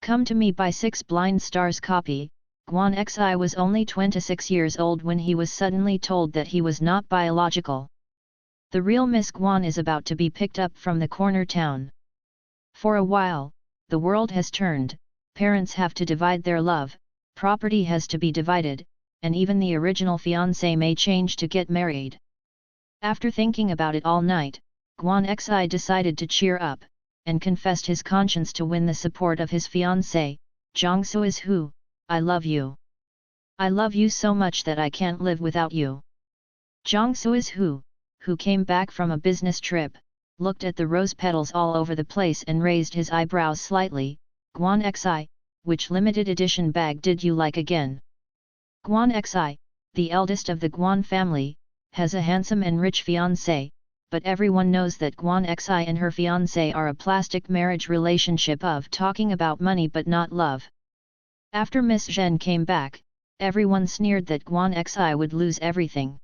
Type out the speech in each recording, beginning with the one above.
Come to me by 6 Blind Stars copy. Guan Xi was only 26 years old when he was suddenly told that he was not biological. The real Miss Guan is about to be picked up from the corner town. For a while, the world has turned, parents have to divide their love, property has to be divided, and even the original fiancé may change to get married. After thinking about it all night, Guan Xi decided to cheer up, and confessed his conscience to win the support of his fiancé, Zhang Sui's who, I love you. I love you so much that I can't live without you. Zhang Sui's who came back from a business trip, looked at the rose petals all over the place and raised his eyebrows slightly. Guan Xi, which limited edition bag did you like again? Guan Xi, the eldest of the Guan family, has a handsome and rich fiancé, but everyone knows that Guan Xi and her fiancé are a plastic marriage relationship of talking about money but not love. After Miss Zhen came back, everyone sneered that Guan Xi would lose everything.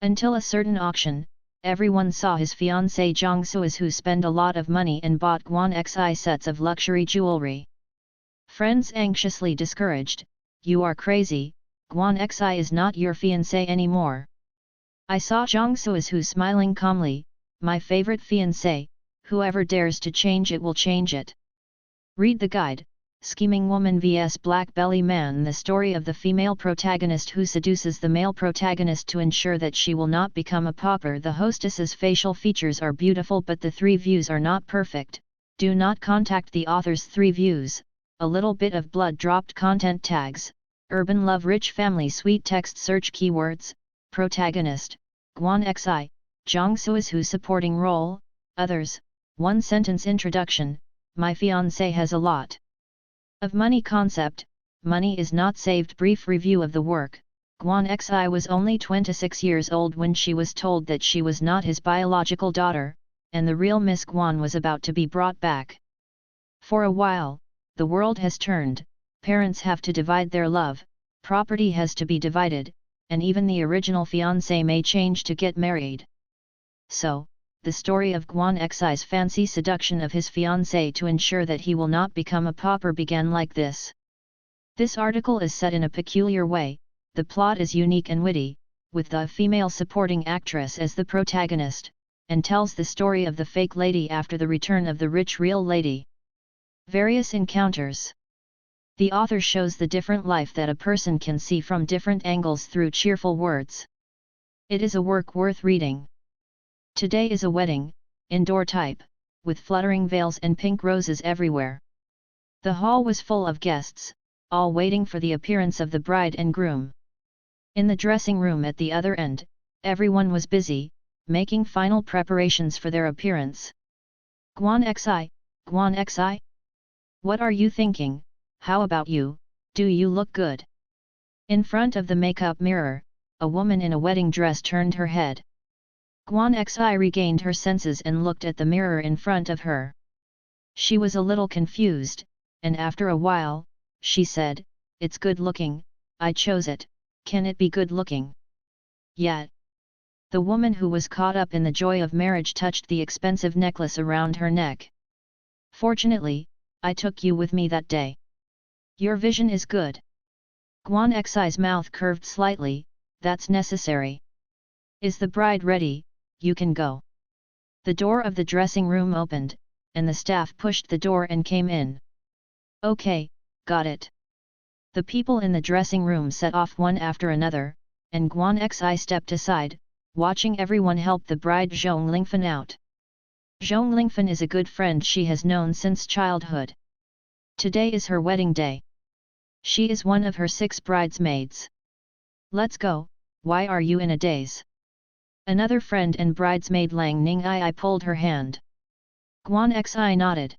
Until a certain auction, everyone saw his fiancée Zhang Sui's who spend a lot of money and bought Guan Xi sets of luxury jewelry. Friends anxiously discouraged, you are crazy, Guan Xi is not your fiancé anymore. I saw Zhang Sui's who smiling calmly, my favorite fiancé, whoever dares to change it will change it. Read the guide, Scheming Woman vs Black Belly Man, the story of the female protagonist who seduces the male protagonist to ensure that she will not become a pauper. The hostess's facial features are beautiful but the 3 views are not perfect. Do not contact the author's 3 views, a little bit of blood dropped content tags, urban love rich family sweet text search keywords, protagonist, Guan Xi, Zhang Sui's who supporting role, others, 1 sentence introduction, my fiancé has a lot of money concept, money is not saved. Brief review of the work. Guan Xi was only 26 years old when she was told that she was not his biological daughter, and the real Miss Guan was about to be brought back. For a while, the world has turned, parents have to divide their love, property has to be divided, and even the original fiancé may change to get married. So, the story of Guan Xi's fancy seduction of his fiancée to ensure that he will not become a pauper began like this. This article is set in a peculiar way, the plot is unique and witty, with the female supporting actress as the protagonist, and tells the story of the fake lady after the return of the rich real lady. Various encounters. The author shows the different life that a person can see from different angles through cheerful words. It is a work worth reading. Today is a wedding, indoor type, with fluttering veils and pink roses everywhere. The hall was full of guests, all waiting for the appearance of the bride and groom. In the dressing room at the other end, everyone was busy, making final preparations for their appearance. Guan Xi, Guan Xi? What are you thinking? How about you, do you look good? In front of the makeup mirror, a woman in a wedding dress turned her head. Guan Xi regained her senses and looked at the mirror in front of her. She was a little confused, and after a while, she said, it's good looking, I chose it, can it be good looking? Yet. The woman who was caught up in the joy of marriage touched the expensive necklace around her neck. Fortunately, I took you with me that day. Your vision is good. Guan Xi's mouth curved slightly, that's necessary. Is the bride ready? You can go. The door of the dressing room opened, and the staff pushed the door and came in. Okay, got it. The people in the dressing room set off one after another, and Guan Xi stepped aside, watching everyone help the bride Zhong Lingfen out. Zhong Lingfen is a good friend she has known since childhood. Today is her wedding day. She is one of her 6 bridesmaids. Let's go, why are you in a daze? Another friend and bridesmaid Lang Ningyi pulled her hand. Guan Xi nodded.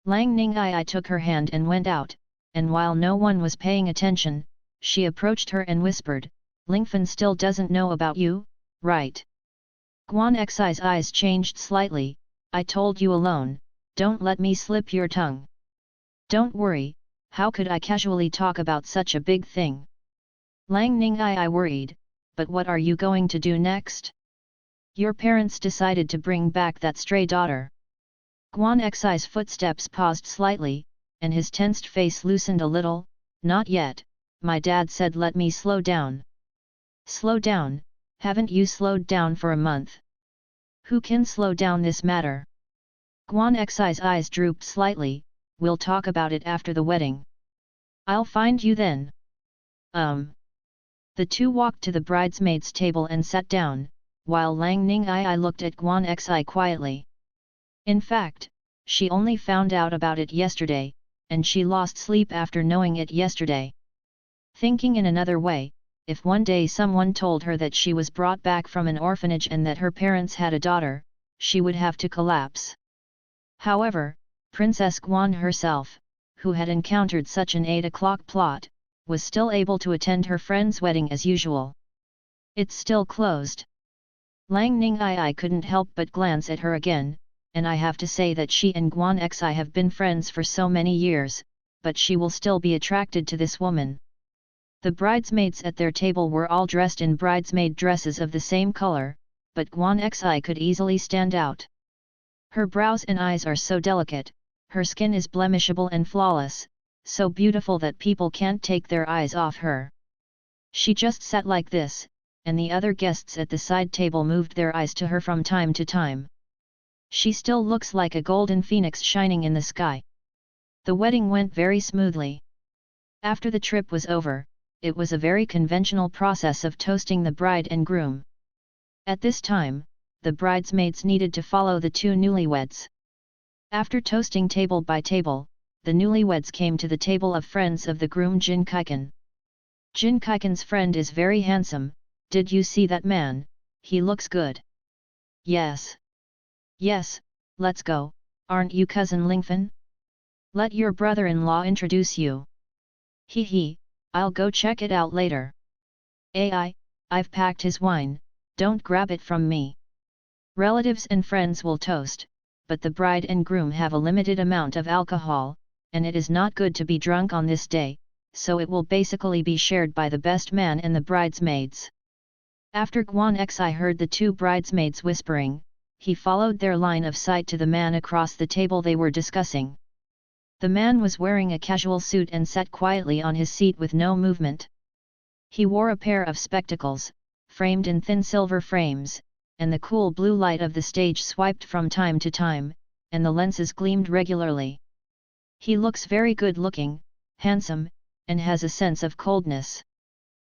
Lang Ningyi took her hand and went out, and while no one was paying attention, she approached her and whispered, Lingfen still doesn't know about you, right? Guan Xi's eyes changed slightly, I told you alone, don't let me slip your tongue. Don't worry, how could I casually talk about such a big thing? Lang Ningyi worried, but what are you going to do next? Your parents decided to bring back that stray daughter. Guan Xi's footsteps paused slightly, and his tensed face loosened a little. Not yet, my dad said let me slow down. Slow down? Haven't you slowed down for a month? Who can slow down this matter? Guan Xi's eyes drooped slightly. We'll talk about it after the wedding. I'll find you then. The two walked to the bridesmaids' table and sat down, while Lang Ningyi looked at Guan Xi quietly. In fact, she only found out about it yesterday, and she lost sleep after knowing it yesterday. Thinking in another way, if one day someone told her that she was brought back from an orphanage and that her parents had a daughter, she would have to collapse. However, Princess Guan herself, who had encountered such an 8 o'clock plot, was still able to attend her friend's wedding as usual. It's still closed. Lang Ningyi couldn't help but glance at her again, and I have to say that she and Guan Xi have been friends for so many years, but she will still be attracted to this woman. The bridesmaids at their table were all dressed in bridesmaid dresses of the same color, but Guan Xi could easily stand out. Her brows and eyes are so delicate, her skin is blemishable and flawless, so beautiful that people can't take their eyes off her. She just sat like this, and the other guests at the side table moved their eyes to her from time to time. She still looks like a golden phoenix shining in the sky. The wedding went very smoothly. After the trip was over, it was a very conventional process of toasting the bride and groom. At this time, the bridesmaids needed to follow the two newlyweds. After toasting table by table, the newlyweds came to the table of friends of the groom Jin Kaikan. Jin Kaikan's friend is very handsome. Did you see that man? He looks good. Yes. Yes, let's go, aren't you cousin Lingfen? Let your brother-in-law introduce you. Hee, I'll go check it out later. I've packed his wine, don't grab it from me. Relatives and friends will toast, but the bride and groom have a limited amount of alcohol, and it is not good to be drunk on this day, so it will basically be shared by the best man and the bridesmaids. After Guan Xi heard the two bridesmaids whispering, he followed their line of sight to the man across the table they were discussing. The man was wearing a casual suit and sat quietly on his seat with no movement. He wore a pair of spectacles, framed in thin silver frames, and the cool blue light of the stage swiped from time to time, and the lenses gleamed regularly. He looks very good-looking, handsome, and has a sense of coldness.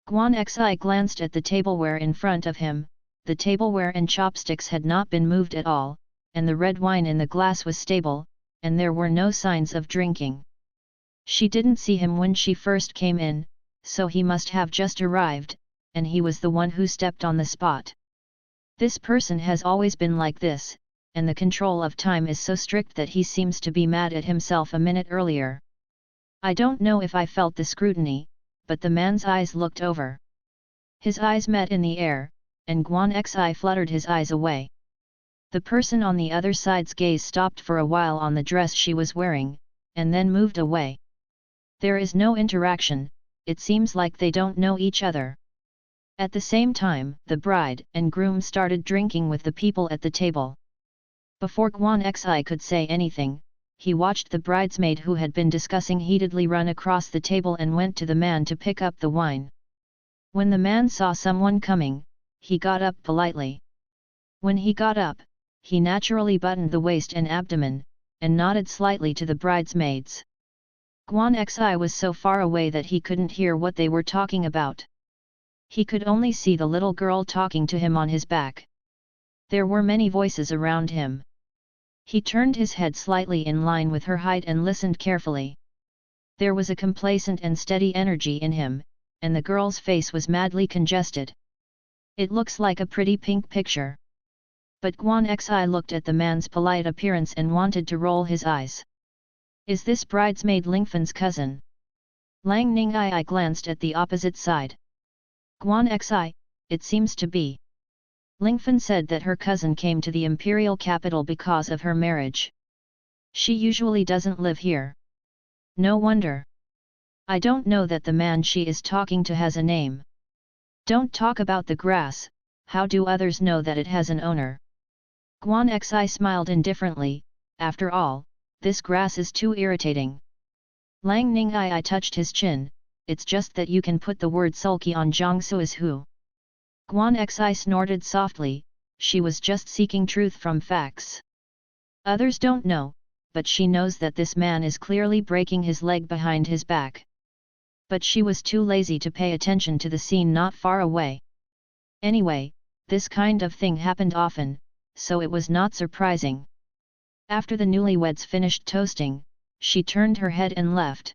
Guan Xi glanced at the tableware in front of him. The tableware and chopsticks had not been moved at all, and the red wine in the glass was stable, and there were no signs of drinking. She didn't see him when she first came in, so he must have just arrived, and he was the one who stepped on the spot. This person has always been like this, and the control of time is so strict that he seems to be mad at himself a minute earlier. I don't know if I felt the scrutiny, but the man's eyes looked over. His eyes met in the air, and Guan Xi fluttered his eyes away. The person on the other side's gaze stopped for a while on the dress she was wearing, and then moved away. There is no interaction, it seems like they don't know each other. At the same time, the bride and groom started drinking with the people at the table. Before Guan Xi could say anything, he watched the bridesmaid who had been discussing heatedly run across the table and went to the man to pick up the wine. When the man saw someone coming, he got up politely. When he got up, he naturally buttoned the waist and abdomen, and nodded slightly to the bridesmaids. Guan Xi was so far away that he couldn't hear what they were talking about. He could only see the little girl talking to him on his back. There were many voices around him. He turned his head slightly in line with her height and listened carefully. There was a complacent and steady energy in him, and the girl's face was madly congested. It looks like a pretty pink picture. But Guan Xi looked at the man's polite appearance and wanted to roll his eyes. Is this bridesmaid Lingfen's cousin? Lang Ningyi glanced at the opposite side. Guan Xi, it seems to be. Lingfen said that her cousin came to the imperial capital because of her marriage. She usually doesn't live here. No wonder. I don't know that the man she is talking to has a name. Don't talk about the grass, how do others know that it has an owner? Guan Xi smiled indifferently, after all, this grass is too irritating. Lang Ning I touched his chin, it's just that you can put the word sulky on Jiang Sui's who. Guan Xi snorted softly, she was just seeking truth from facts. Others don't know, but she knows that this man is clearly breaking his leg behind his back. But she was too lazy to pay attention to the scene not far away. Anyway, this kind of thing happened often, so it was not surprising. After the newlyweds finished toasting, she turned her head and left.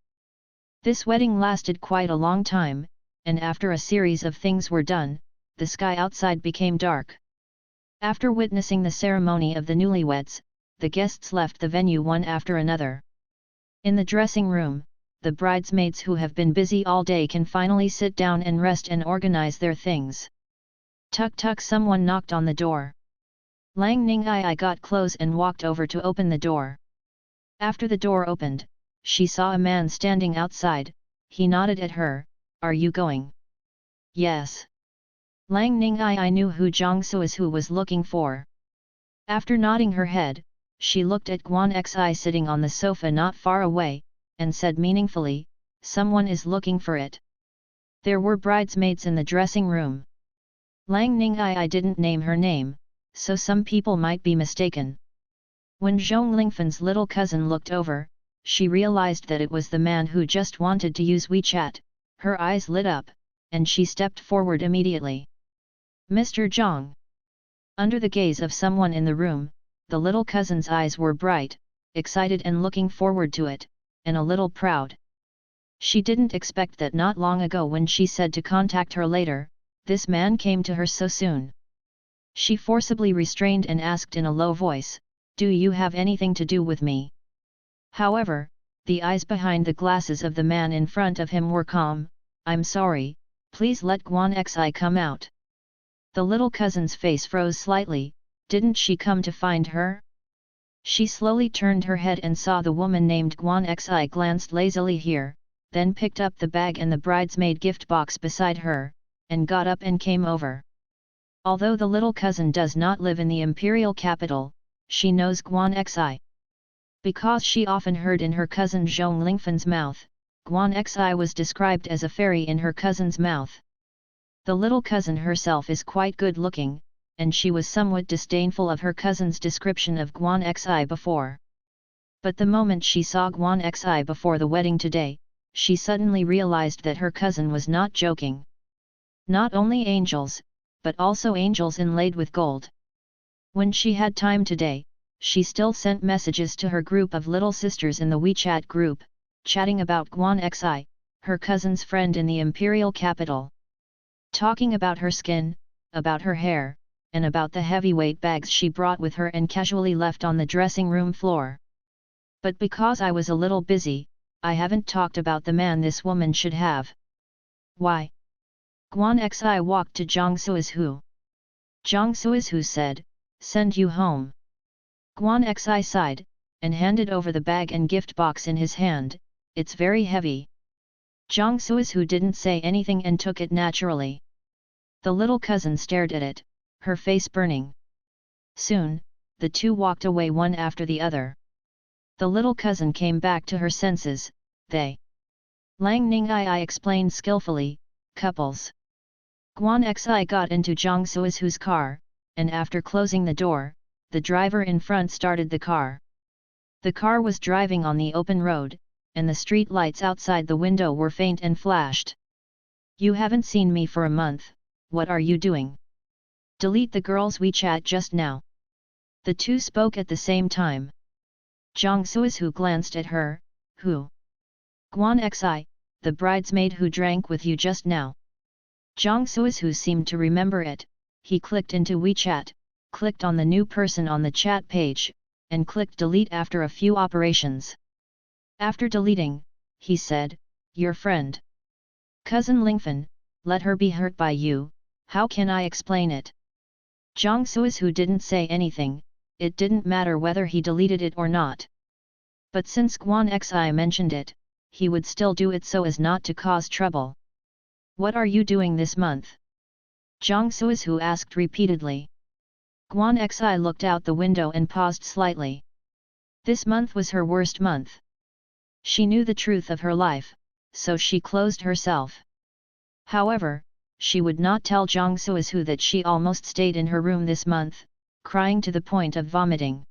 This wedding lasted quite a long time, and after a series of things were done, the sky outside became dark. After witnessing the ceremony of the newlyweds, the guests left the venue one after another. In the dressing room, the bridesmaids who have been busy all day can finally sit down and rest and organize their things. Tuk tuk, someone knocked on the door. Lang Ning I got close and walked over to open the door. After the door opened, she saw a man standing outside. He nodded at her, "Are you going?" "Yes." Lang Ning I knew who Jiang Sui's who was looking for. After nodding her head, she looked at Guan Xi sitting on the sofa not far away, and said meaningfully, "Someone is looking for it." There were bridesmaids in the dressing room. Lang Ning I didn't name her name, so some people might be mistaken. When Zhong Lingfen's little cousin looked over, she realized that it was the man who just wanted to use WeChat. Her eyes lit up, and she stepped forward immediately. "Mr. Zhang." Under the gaze of someone in the room, the little cousin's eyes were bright, excited and looking forward to it, and a little proud. She didn't expect that not long ago when she said to contact her later, this man came to her so soon. She forcibly restrained and asked in a low voice, "Do you have anything to do with me?" However, the eyes behind the glasses of the man in front of him were calm. "I'm sorry, please let Guan Xi come out." The little cousin's face froze slightly. Didn't she come to find her? She slowly turned her head and saw the woman named Guan Xi glanced lazily here, then picked up the bag and the bridesmaid gift box beside her, and got up and came over. Although the little cousin does not live in the imperial capital, she knows Guan Xi. Because she often heard in her cousin Zhong Lingfen's mouth, Guan Xi was described as a fairy in her cousin's mouth. The little cousin herself is quite good looking, and she was somewhat disdainful of her cousin's description of Guan Xi before. But the moment she saw Guan Xi before the wedding today, she suddenly realized that her cousin was not joking. Not only angels, but also angels inlaid with gold. When she had time today, she still sent messages to her group of little sisters in the WeChat group, chatting about Guan Xi, her cousin's friend in the imperial capital. Talking about her skin, about her hair, and about the heavyweight bags she brought with her and casually left on the dressing room floor. But because I was a little busy, I haven't talked about the man this woman should have. Why? Guan Xi walked to Jiang Sui's who. Jiang Sui's who said, "Send you home." Guan Xi sighed, and handed over the bag and gift box in his hand. "It's very heavy." Jiang Sui's who didn't say anything and took it naturally. The little cousin stared at it, her face burning. Soon, the two walked away one after the other. The little cousin came back to her senses. "They." Lang Ning I explained skillfully, "Couples." Guan Xi got into Jiang Sui's who's car, and after closing the door, the driver in front started the car. The car was driving on the open road, and the street lights outside the window were faint and flashed. "You haven't seen me for a month, what are you doing? Delete the girl's WeChat just now." The two spoke at the same time. Jiang Sui's who glanced at her, "Who?" "Guan Xi, the bridesmaid who drank with you just now." Jiang Sui's who seemed to remember it. He clicked into WeChat, clicked on the new person on the chat page, and clicked delete after a few operations. After deleting, he said, "Your friend. Cousin Lingfen, let her be hurt by you, how can I explain it?" Jiang Sui's who didn't say anything. It didn't matter whether he deleted it or not. But since Guan Xi mentioned it, he would still do it so as not to cause trouble. "What are you doing this month?" Jiang Sui's who asked repeatedly. Guan Xi looked out the window and paused slightly. This month was her worst month. She knew the truth of her life, so she closed herself. However, she would not tell Jiang Suizhu that she almost stayed in her room this month, crying to the point of vomiting.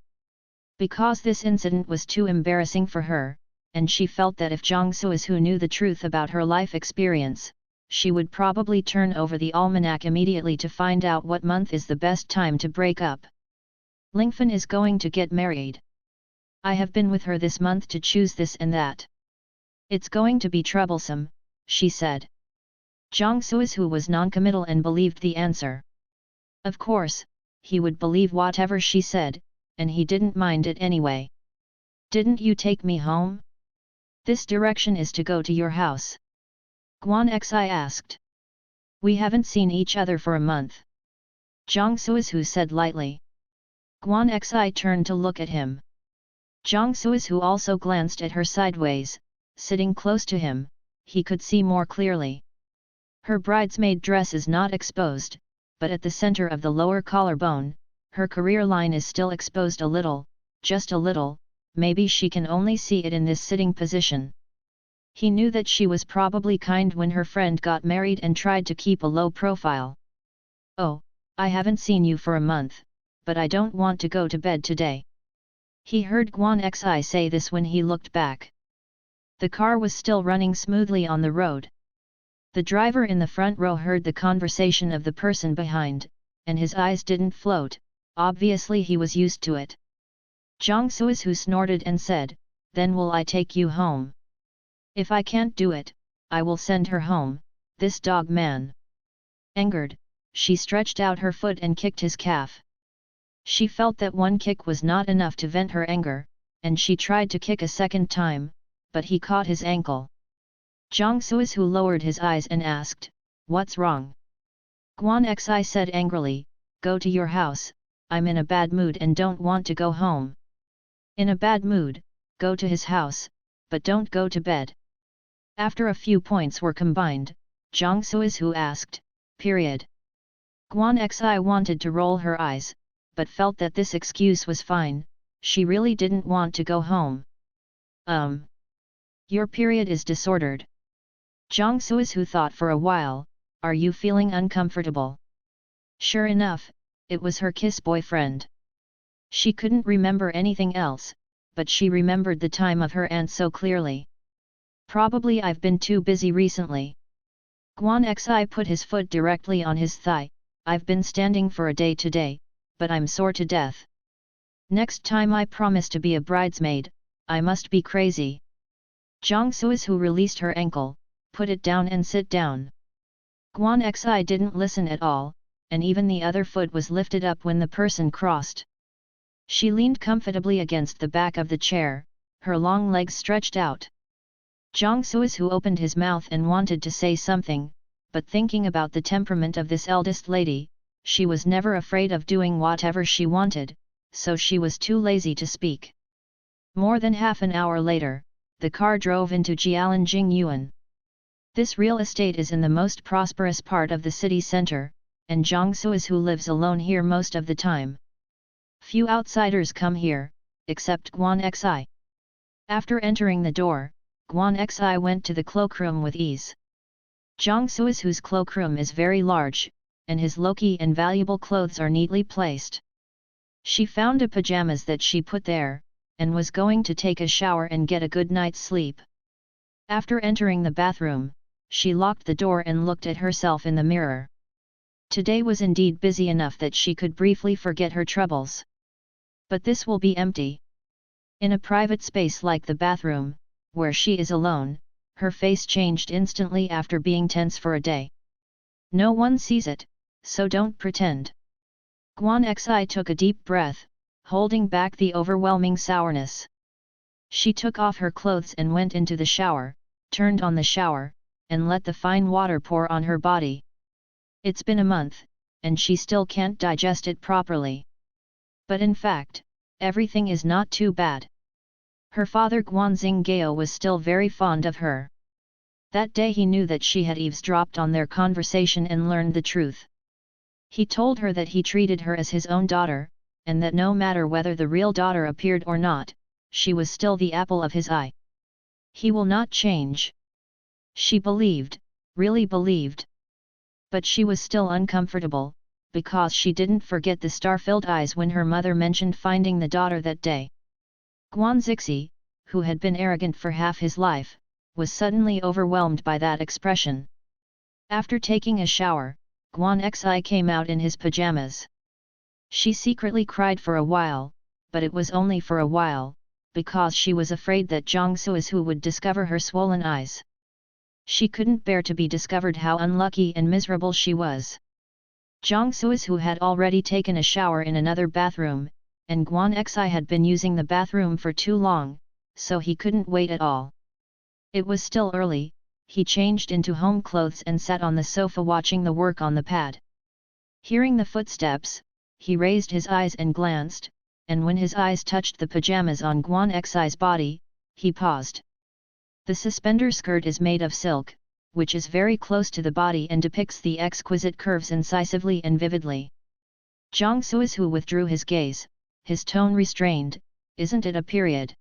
Because this incident was too embarrassing for her, and she felt that if Jiang Suizhu knew the truth about her life experience, she would probably turn over the almanac immediately to find out what month is the best time to break up. Lingfen is going to get married. I have been with her this month to choose this and that. It's going to be troublesome, she said. Jiang Suizhu was noncommittal and believed the answer. Of course, he would believe whatever she said, and he didn't mind it anyway. Didn't you take me home? This direction is to go to your house. Guan Xi asked. We haven't seen each other for a month. Jiang Suizhu said lightly. Guan Xi turned to look at him. Jiang Suizhu also glanced at her sideways, sitting close to him, he could see more clearly. Her bridesmaid dress is not exposed, but at the center of the lower collarbone, her career line is still exposed a little, just a little, maybe she can only see it in this sitting position. He knew that she was probably kind when her friend got married and tried to keep a low profile. Oh, I haven't seen you for a month, but I don't want to go to bed today. He heard Guan Xi say this when he looked back. The car was still running smoothly on the road. The driver in the front row heard the conversation of the person behind, and his eyes didn't float, obviously he was used to it. Jiang Suizhu snorted and said, "Then will I take you home? If I can't do it, I will send her home, this dog man." Angered, she stretched out her foot and kicked his calf. She felt that one kick was not enough to vent her anger, and she tried to kick a second time, but he caught his ankle. Jiang Suizhu lowered his eyes and asked, "What's wrong?" Guan Xi said angrily, "Go to your house, I'm in a bad mood and don't want to go home." In a bad mood, go to his house, but don't go to bed. After a few points were combined, Jiang Suizhu asked, "Period." Guan Xi wanted to roll her eyes, but felt that this excuse was fine, she really didn't want to go home. Your period is disordered. Jiang Suizhu thought for a while, "Are you feeling uncomfortable?" Sure enough, it was her kiss boyfriend. She couldn't remember anything else, but she remembered the time of her aunt so clearly. Probably I've been too busy recently. Guan Xi put his foot directly on his thigh, I've been standing for a day today, but I'm sore to death. Next time I promise to be a bridesmaid, I must be crazy. Jiang Suizhu released her ankle, put it down and sit down. Guan Xi didn't listen at all, and even the other foot was lifted up when the person crossed. She leaned comfortably against the back of the chair, her long legs stretched out. Jiang Suizhu opened his mouth and wanted to say something, but thinking about the temperament of this eldest lady, she was never afraid of doing whatever she wanted, so she was too lazy to speak. More than half an hour later, the car drove into Jialan Jingyuan. This real estate is in the most prosperous part of the city center, and Jiang Suizhu lives alone here most of the time. Few outsiders come here, except Guan Xi. After entering the door, Guan Xi went to the cloakroom with ease. Jiang Suizhu's cloakroom is very large, and his low-key and valuable clothes are neatly placed. She found a pajamas that she put there, and was going to take a shower and get a good night's sleep. After entering the bathroom, she locked the door and looked at herself in the mirror. Today was indeed busy enough that she could briefly forget her troubles. But this will be empty. In a private space like the bathroom, where she is alone, her face changed instantly after being tense for a day. No one sees it, so don't pretend. Guan Xi took a deep breath, holding back the overwhelming sourness. She took off her clothes and went into the shower, turned on the shower, and let the fine water pour on her body. It's been a month, and she still can't digest it properly. But in fact, everything is not too bad. Her father Guanxing Gao was still very fond of her. That day he knew that she had eavesdropped on their conversation and learned the truth. He told her that he treated her as his own daughter, and that no matter whether the real daughter appeared or not, she was still the apple of his eye. He will not change. She believed, really believed. But she was still uncomfortable, because she didn't forget the star-filled eyes when her mother mentioned finding the daughter that day. Guan Zixi, who had been arrogant for half his life, was suddenly overwhelmed by that expression. After taking a shower, Guan Xi came out in his pajamas. She secretly cried for a while, but it was only for a while, because she was afraid that Zhang Suizhu would discover her swollen eyes. She couldn't bear to be discovered how unlucky and miserable she was. Zhang Suizhu had already taken a shower in another bathroom, and Guan Xi had been using the bathroom for too long, so he couldn't wait at all. It was still early. He changed into home clothes and sat on the sofa watching the work on the pad. Hearing the footsteps, he raised his eyes and glanced, and when his eyes touched the pajamas on Guan Xi's body, he paused. The suspender skirt is made of silk, which is very close to the body and depicts the exquisite curves incisively and vividly. Zhang Suizhu withdrew his gaze, his tone restrained. Isn't it a period?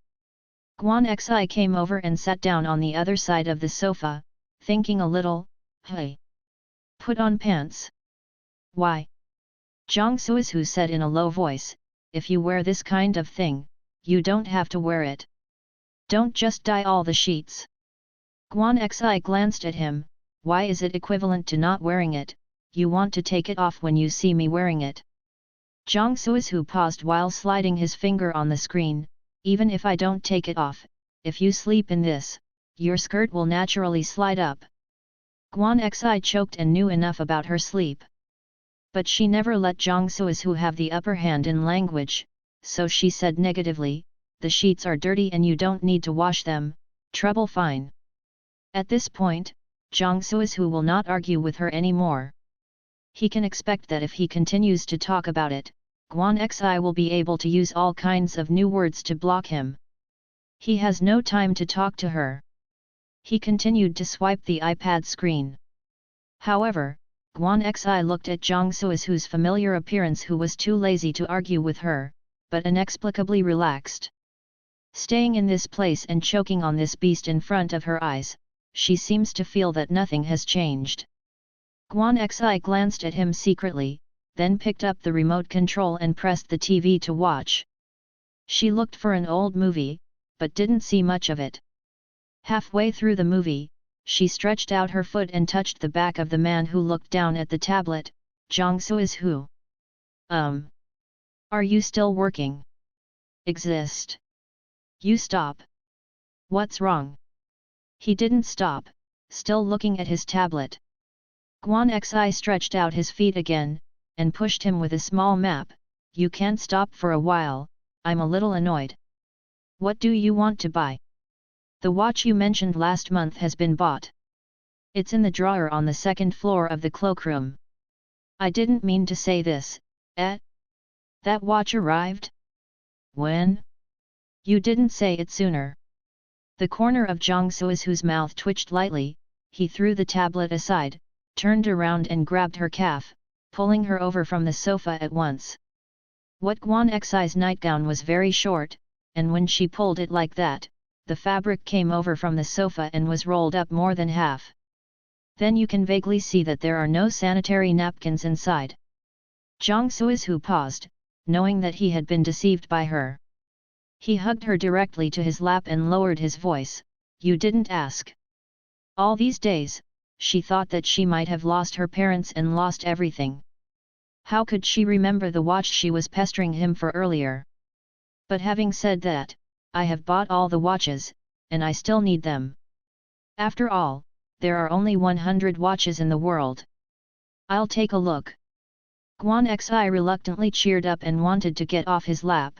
Guan Xi came over and sat down on the other side of the sofa, thinking a little. Hey! Put on pants. Why? Zhang Suizhu said in a low voice, if you wear this kind of thing, you don't have to wear it. Don't just dye all the sheets. Guan Xi glanced at him. Why is it equivalent to not wearing it? You want to take it off when you see me wearing it. Zhang Suizhu paused while sliding his finger on the screen. Even if I don't take it off, if you sleep in this, your skirt will naturally slide up. Guan Xi choked and knew enough about her sleep. But she never let Zhang Suizhu have the upper hand in language, so she said negatively, the sheets are dirty and you don't need to wash them, trouble fine. At this point, Zhang Suizhu will not argue with her anymore. He can expect that if he continues to talk about it, Guan Xi will be able to use all kinds of new words to block him. He has no time to talk to her. He continued to swipe the iPad screen. However, Guan Xi looked at Zhang Suizhu's familiar appearance, who was too lazy to argue with her, but inexplicably relaxed. Staying in this place and choking on this beast in front of her eyes, she seems to feel that nothing has changed. Guan Xi glanced at him secretly, then picked up the remote control and pressed the TV to watch. She looked for an old movie, but didn't see much of it. Halfway through the movie, she stretched out her foot and touched the back of the man who looked down at the tablet. Zhang Suizhu. Are you still working? Exist. You stop. What's wrong? He didn't stop, still looking at his tablet. Guan Xi stretched out his feet again, and pushed him with a small map. You can't stop for a while, I'm a little annoyed. What do you want to buy? The watch you mentioned last month has been bought. It's in the drawer on the second floor of the cloakroom. I didn't mean to say this, eh? That watch arrived? When? You didn't say it sooner. The corner of Zhang Suizhu's mouth twitched lightly. He threw the tablet aside, turned around and grabbed her calf, pulling her over from the sofa at once. What Guan Xi's nightgown was very short, and when she pulled it like that, the fabric came over from the sofa and was rolled up more than half. Then you can vaguely see that there are no sanitary napkins inside. Zhang Suizhu paused, knowing that he had been deceived by her. He hugged her directly to his lap and lowered his voice, you didn't ask. All these days, she thought that she might have lost her parents and lost everything. How could she remember the watch she was pestering him for earlier? But having said that, I have bought all the watches, and I still need them. After all, there are only 100 watches in the world. I'll take a look. Guan Xi reluctantly cheered up and wanted to get off his lap.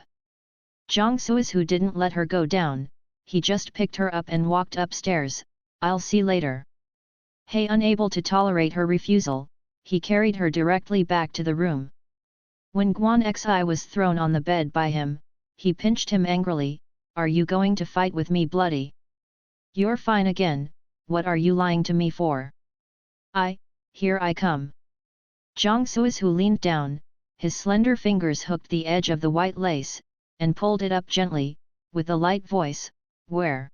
Zhang Suizhu didn't let her go down, he just picked her up and walked upstairs. I'll see later. Hey, unable to tolerate her refusal, he carried her directly back to the room. When Guan Xi was thrown on the bed by him, he pinched him angrily, are you going to fight with me, bloody? You're fine again, what are you lying to me for? Here I come. Zhang Suizhu leaned down, his slender fingers hooked the edge of the white lace, and pulled it up gently, with a light voice, where?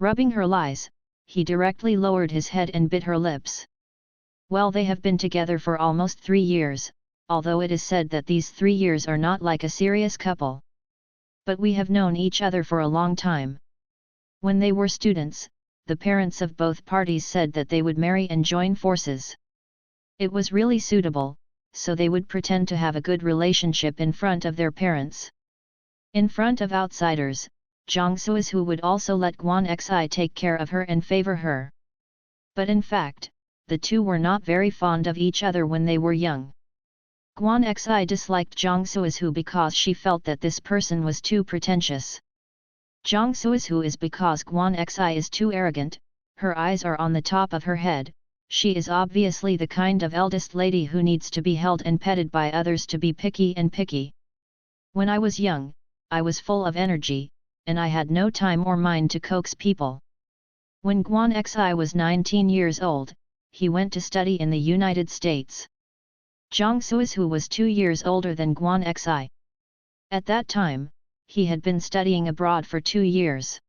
Rubbing her lies, he directly lowered his head and bit her lips. Well, they have been together for almost 3 years, although it is said that these 3 years are not like a serious couple. But we have known each other for a long time. When they were students, the parents of both parties said that they would marry and join forces. It was really suitable, so they would pretend to have a good relationship in front of their parents. In front of outsiders, Jiang Suizhu would also let Guan Xi take care of her and favor her. But in fact, the two were not very fond of each other when they were young. Guan Xi disliked Jiang Suizhu because she felt that this person was too pretentious. Jiang Suizhu is because Guan Xi is too arrogant, her eyes are on the top of her head, she is obviously the kind of eldest lady who needs to be held and petted by others to be picky and picky. When I was young, I was full of energy, and I had no time or mind to coax people. When Guan Xi was 19 years old, he went to study in the United States. Jiang Suizhu was 2 years older than Guan Xi. At that time, he had been studying abroad for 2 years.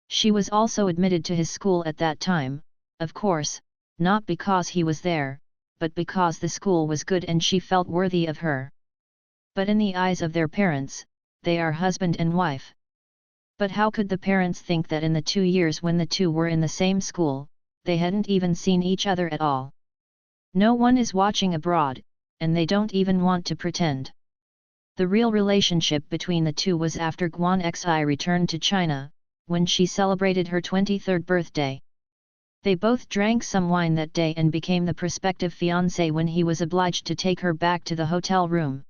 She was also admitted to his school at that time, of course, not because he was there, but because the school was good and she felt worthy of her. But in the eyes of their parents, they are husband and wife. But how could the parents think that in the 2 years when the two were in the same school, they hadn't even seen each other at all? No one is watching abroad, and they don't even want to pretend. The real relationship between the two was after Guan Xi returned to China, when she celebrated her 23rd birthday. They both drank some wine that day and became the prospective fiancé when he was obliged to take her back to the hotel room.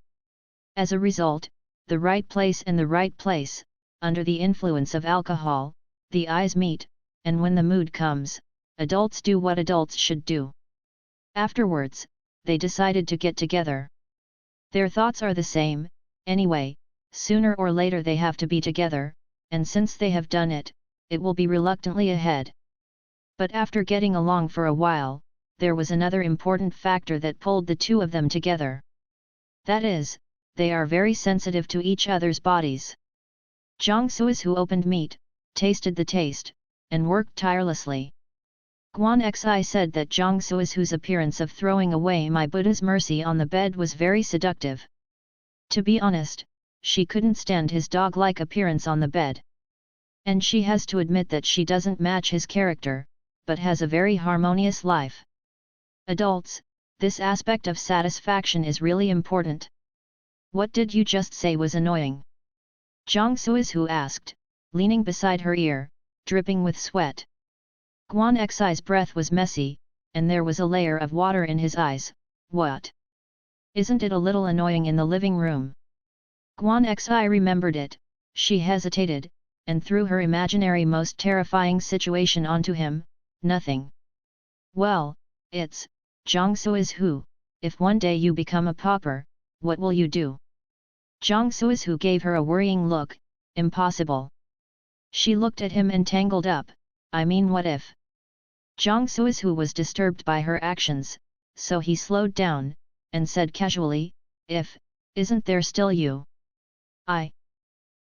As a result, the right place and the right place, under the influence of alcohol, the eyes meet, and when the mood comes, adults do what adults should do. Afterwards, they decided to get together. Their thoughts are the same, anyway, sooner or later they have to be together, and since they have done it, it will be reluctantly ahead. But after getting along for a while, there was another important factor that pulled the two of them together. That is, they are very sensitive to each other's bodies. Jiang Suizhu opened meat, tasted the taste, and worked tirelessly. Guan Xi said that Jiang Suizhu's appearance of throwing away my Buddha's mercy on the bed was very seductive. To be honest, she couldn't stand his dog-like appearance on the bed. And she has to admit that she doesn't match his character, but has a very harmonious life. Adults, this aspect of satisfaction is really important. What did you just say was annoying? Jiang Suizhu asked, leaning beside her ear, dripping with sweat. Guan Xi's breath was messy, and there was a layer of water in his eyes. What? Isn't it a little annoying in the living room? Guan Xi remembered it, she hesitated, and threw her imaginary most terrifying situation onto him. Nothing. Well, it's, Jiang Suizhu, if one day you become a pauper, what will you do? Jiang Suizhu gave her a worrying look. Impossible. She looked at him and tangled up, I mean, what if? Jiang Suizhu was disturbed by her actions, so he slowed down, and said casually, if, isn't there still you?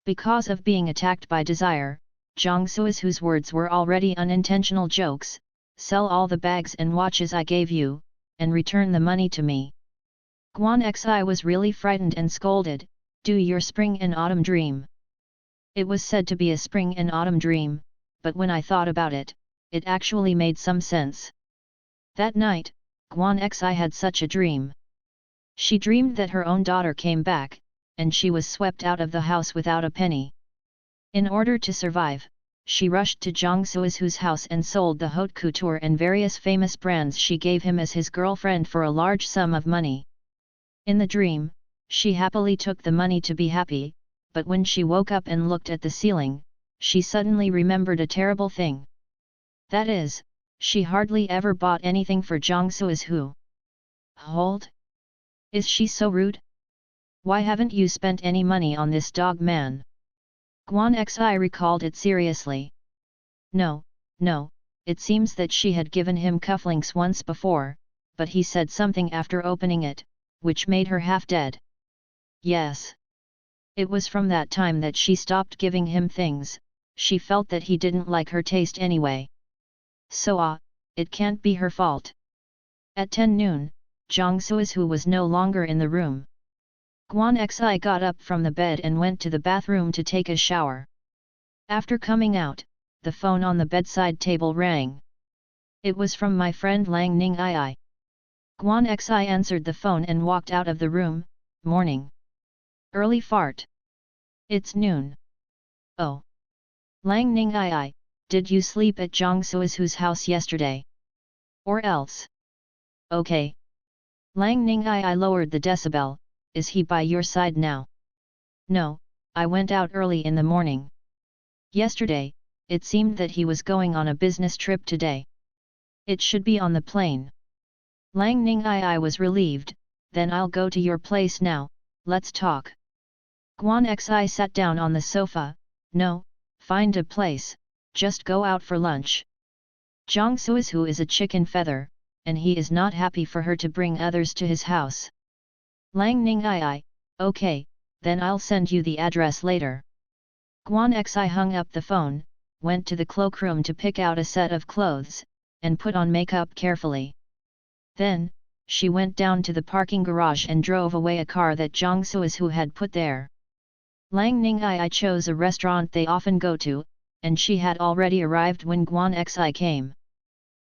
Because of being attacked by desire, Jiang Suizhu's words were already unintentional jokes. Sell all the bags and watches I gave you, and return the money to me. Guan Xi was really frightened and scolded, do your spring and autumn dream. It was said to be a spring and autumn dream, but when I thought about it, it actually made some sense. That night, Guan Xi had such a dream. She dreamed that her own daughter came back, and she was swept out of the house without a penny. In order to survive, she rushed to Jiang Suizhu's house and sold the haute couture and various famous brands she gave him as his girlfriend for a large sum of money. In the dream, she happily took the money to be happy, but when she woke up and looked at the ceiling, she suddenly remembered a terrible thing. That is, she hardly ever bought anything for Jiang Suizhu. Hold! Is she so rude? Why haven't you spent any money on this dog man? Guan Xi recalled it seriously. No, it seems that she had given him cufflinks once before, but he said something after opening it, which made her half dead. Yes. It was from that time that she stopped giving him things. she felt that he didn't like her taste anyway. So it can't be her fault. At 10 noon, Jiang Suizhu was no longer in the room. Guan Xi got up from the bed and went to the bathroom to take a shower. After coming out, the phone on the bedside table rang. It was from my friend Lang Ning Ai. Guan Xi answered the phone and walked out of the room. Morning. Early fart. It's noon. Oh. Lang Ning Ai, did you sleep at Jiang Suizhu's house yesterday? Or else? Okay. Lang Ning Ai lowered the decibel. Is he by your side now? No, I went out early in the morning. Yesterday, it seemed that he was going on a business trip today. It should be on the plane. Lang Ning Ai was relieved. Then I'll go to your place now, let's talk. Guan Xi sat down on the sofa. No, find a place, just go out for lunch. Jiang Suizhu is a chicken feather, and he is not happy for her to bring others to his house. Lang Ning Ai, okay, then I'll send you the address later. Guan Xi hung up the phone, went to the cloakroom to pick out a set of clothes, and put on makeup carefully. Then, she went down to the parking garage and drove away a car that Jiang Suizhu had put there. Lang Ning Ai chose a restaurant they often go to, and she had already arrived when Guan Xi came.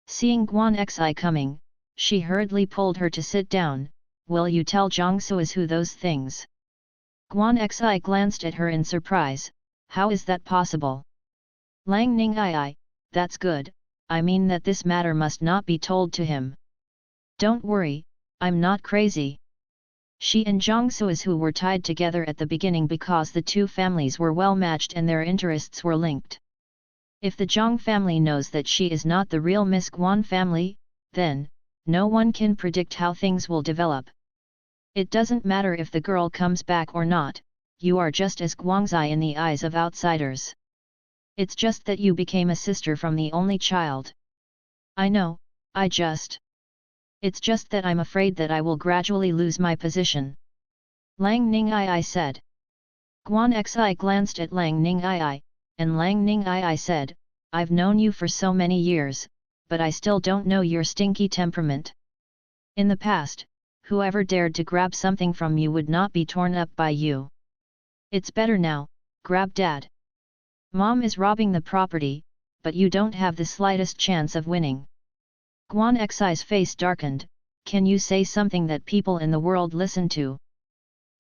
Seeing Guan Xi coming, she hurriedly pulled her to sit down. Will you tell Jiang Suizhu those things? Guan Xi glanced at her in surprise. How is that possible? Lang Ning Ai, that's good, I mean that this matter must not be told to him. Don't worry, I'm not crazy. She and Jiang Suizhu were tied together at the beginning because the two families were well matched and their interests were linked. If the Jiang family knows that she is not the real Miss Guan family, then, no one can predict how things will develop. It doesn't matter if the girl comes back or not, you are just as Guangzai in the eyes of outsiders. It's just that you became a sister from the only child. I know, It's just that I'm afraid that I will gradually lose my position. Lang Ning Ai said. Guan Xi glanced at Lang Ning Ai, and Lang Ning Ai said, I've known you for so many years, but I still don't know your stinky temperament. In the past, whoever dared to grab something from you would not be torn up by you. It's better now, grab Dad. Mom is robbing the property, but you don't have the slightest chance of winning. Guan Xi's face darkened. Can you say something that people in the world listen to?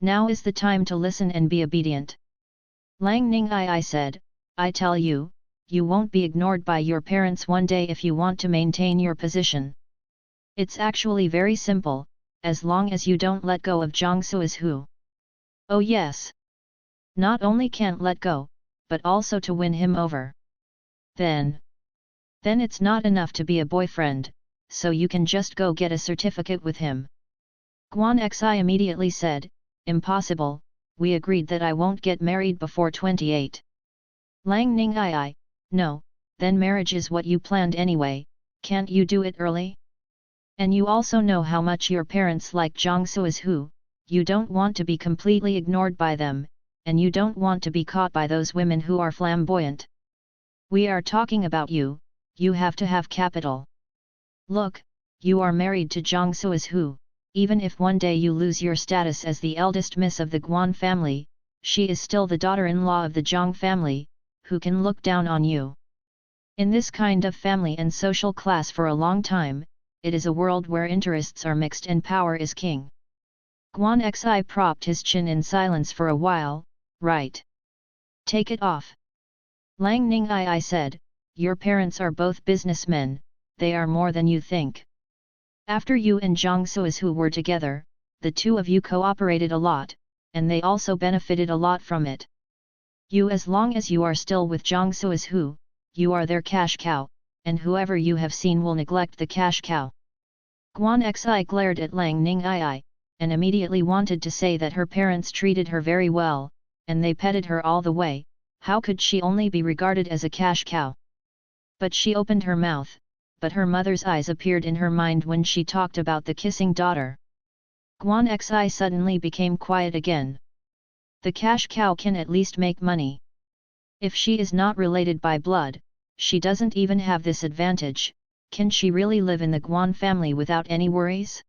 Now is the time to listen and be obedient. Lang Ning Ai said, I tell you, you won't be ignored by your parents one day if you want to maintain your position. It's actually very simple, as long as you don't let go of Jiang Suizhu. Oh yes. Not only can't let go, but also to win him over. Then it's not enough to be a boyfriend, so you can just go get a certificate with him. Guan Xi immediately said, impossible, we agreed that I won't get married before 28. Lang Ning Ai, no, then marriage is what you planned anyway, can't you do it early? And you also know how much your parents like Jiang Suizhu, you don't want to be completely ignored by them, and you don't want to be caught by those women who are flamboyant. We are talking about you, you have to have capital. Look, you are married to Jiang Suizhu, even if one day you lose your status as the eldest miss of the Guan family, she is still the daughter-in-law of the Jiang family, who can look down on you. In this kind of family and social class for a long time, it is a world where interests are mixed and power is king. Guan Xi propped his chin in silence for a while. Right. Take it off. Lang Ning Ai said, your parents are both businessmen, they are more than you think. After you and Jiang Suizhu were together, the two of you cooperated a lot, and they also benefited a lot from it. You, as long as you are still with Jiang Suizhu, you are their cash cow, and whoever you have seen will neglect the cash cow. Guan Xi glared at Lang Ning Ai, and immediately wanted to say that her parents treated her very well, and they petted her all the way. How could she only be regarded as a cash cow? But she opened her mouth, but her mother's eyes appeared in her mind when she talked about the kissing daughter. Guan Xi suddenly became quiet again. The cash cow can at least make money. If she is not related by blood, she doesn't even have this advantage. Can she really live in the Guan family without any worries?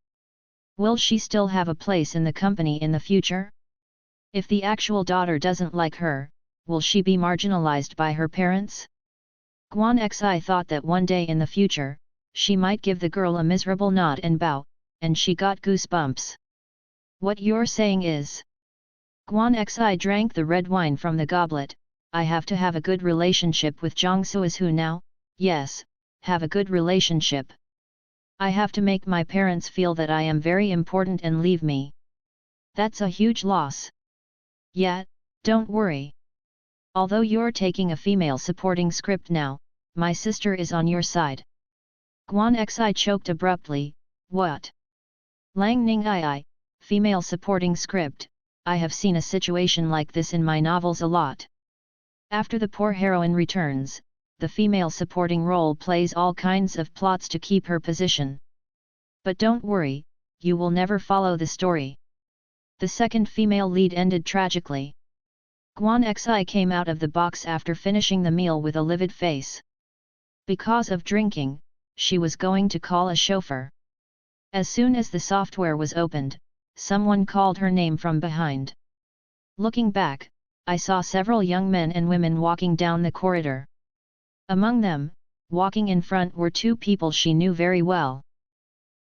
Will she still have a place in the company in the future? If the actual daughter doesn't like her, will she be marginalized by her parents? Guan Xi thought that one day in the future, she might give the girl a miserable nod and bow, and she got goosebumps. What you're saying is... Guan Xi drank the red wine from the goblet. I have to have a good relationship with Zhang Suizhu now. Yes, have a good relationship. I have to make my parents feel that I am very important and leave me. That's a huge loss. Yet, don't worry. Although you're taking a female supporting script now, my sister is on your side. Guan Xi choked abruptly. What? Lang Ning I, female supporting script. I have seen a situation like this in my novels a lot. After the poor heroine returns, the female supporting role plays all kinds of plots to keep her position. But don't worry, you will never follow the story. The second female lead ended tragically. Guan Xi came out of the box after finishing the meal with a livid face. Because of drinking, she was going to call a chauffeur. As soon as the software was opened, someone called her name from behind. Looking back, I saw several young men and women walking down the corridor. Among them, walking in front were two people she knew very well.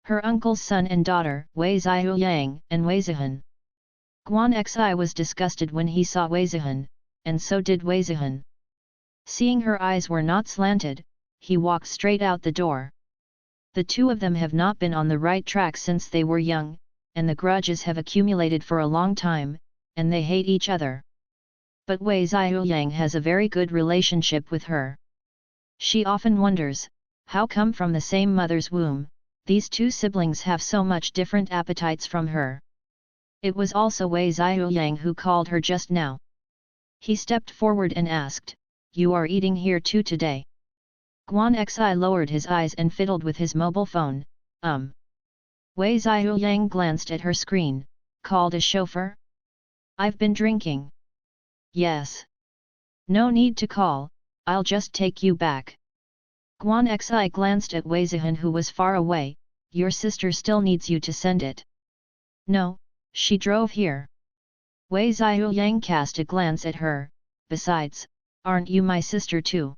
Her uncle's son and daughter, Wei Ziyang and Wei Zihan. Guan Xi was disgusted when he saw Wei Zihan, and so did Wei Zihan. Seeing her eyes were not slanted, he walked straight out the door. The two of them have not been on the right track since they were young, and the grudges have accumulated for a long time, and they hate each other. But Wei Ziyang has a very good relationship with her. She often wonders, how come from the same mother's womb, these two siblings have so much different appetites from her. It was also Wei Ziyang who called her just now. He stepped forward and asked, "You are eating here too today?" Guan Xi lowered his eyes and fiddled with his mobile phone. Wei Ziyang glanced at her screen, called a chauffeur? I've been drinking. Yes. No need to call, I'll just take you back. Guan Xi glanced at Wei Zihan who was far away. Your sister still needs you to send it. No, she drove here. Wei Ziyang cast a glance at her. Besides, aren't you my sister too?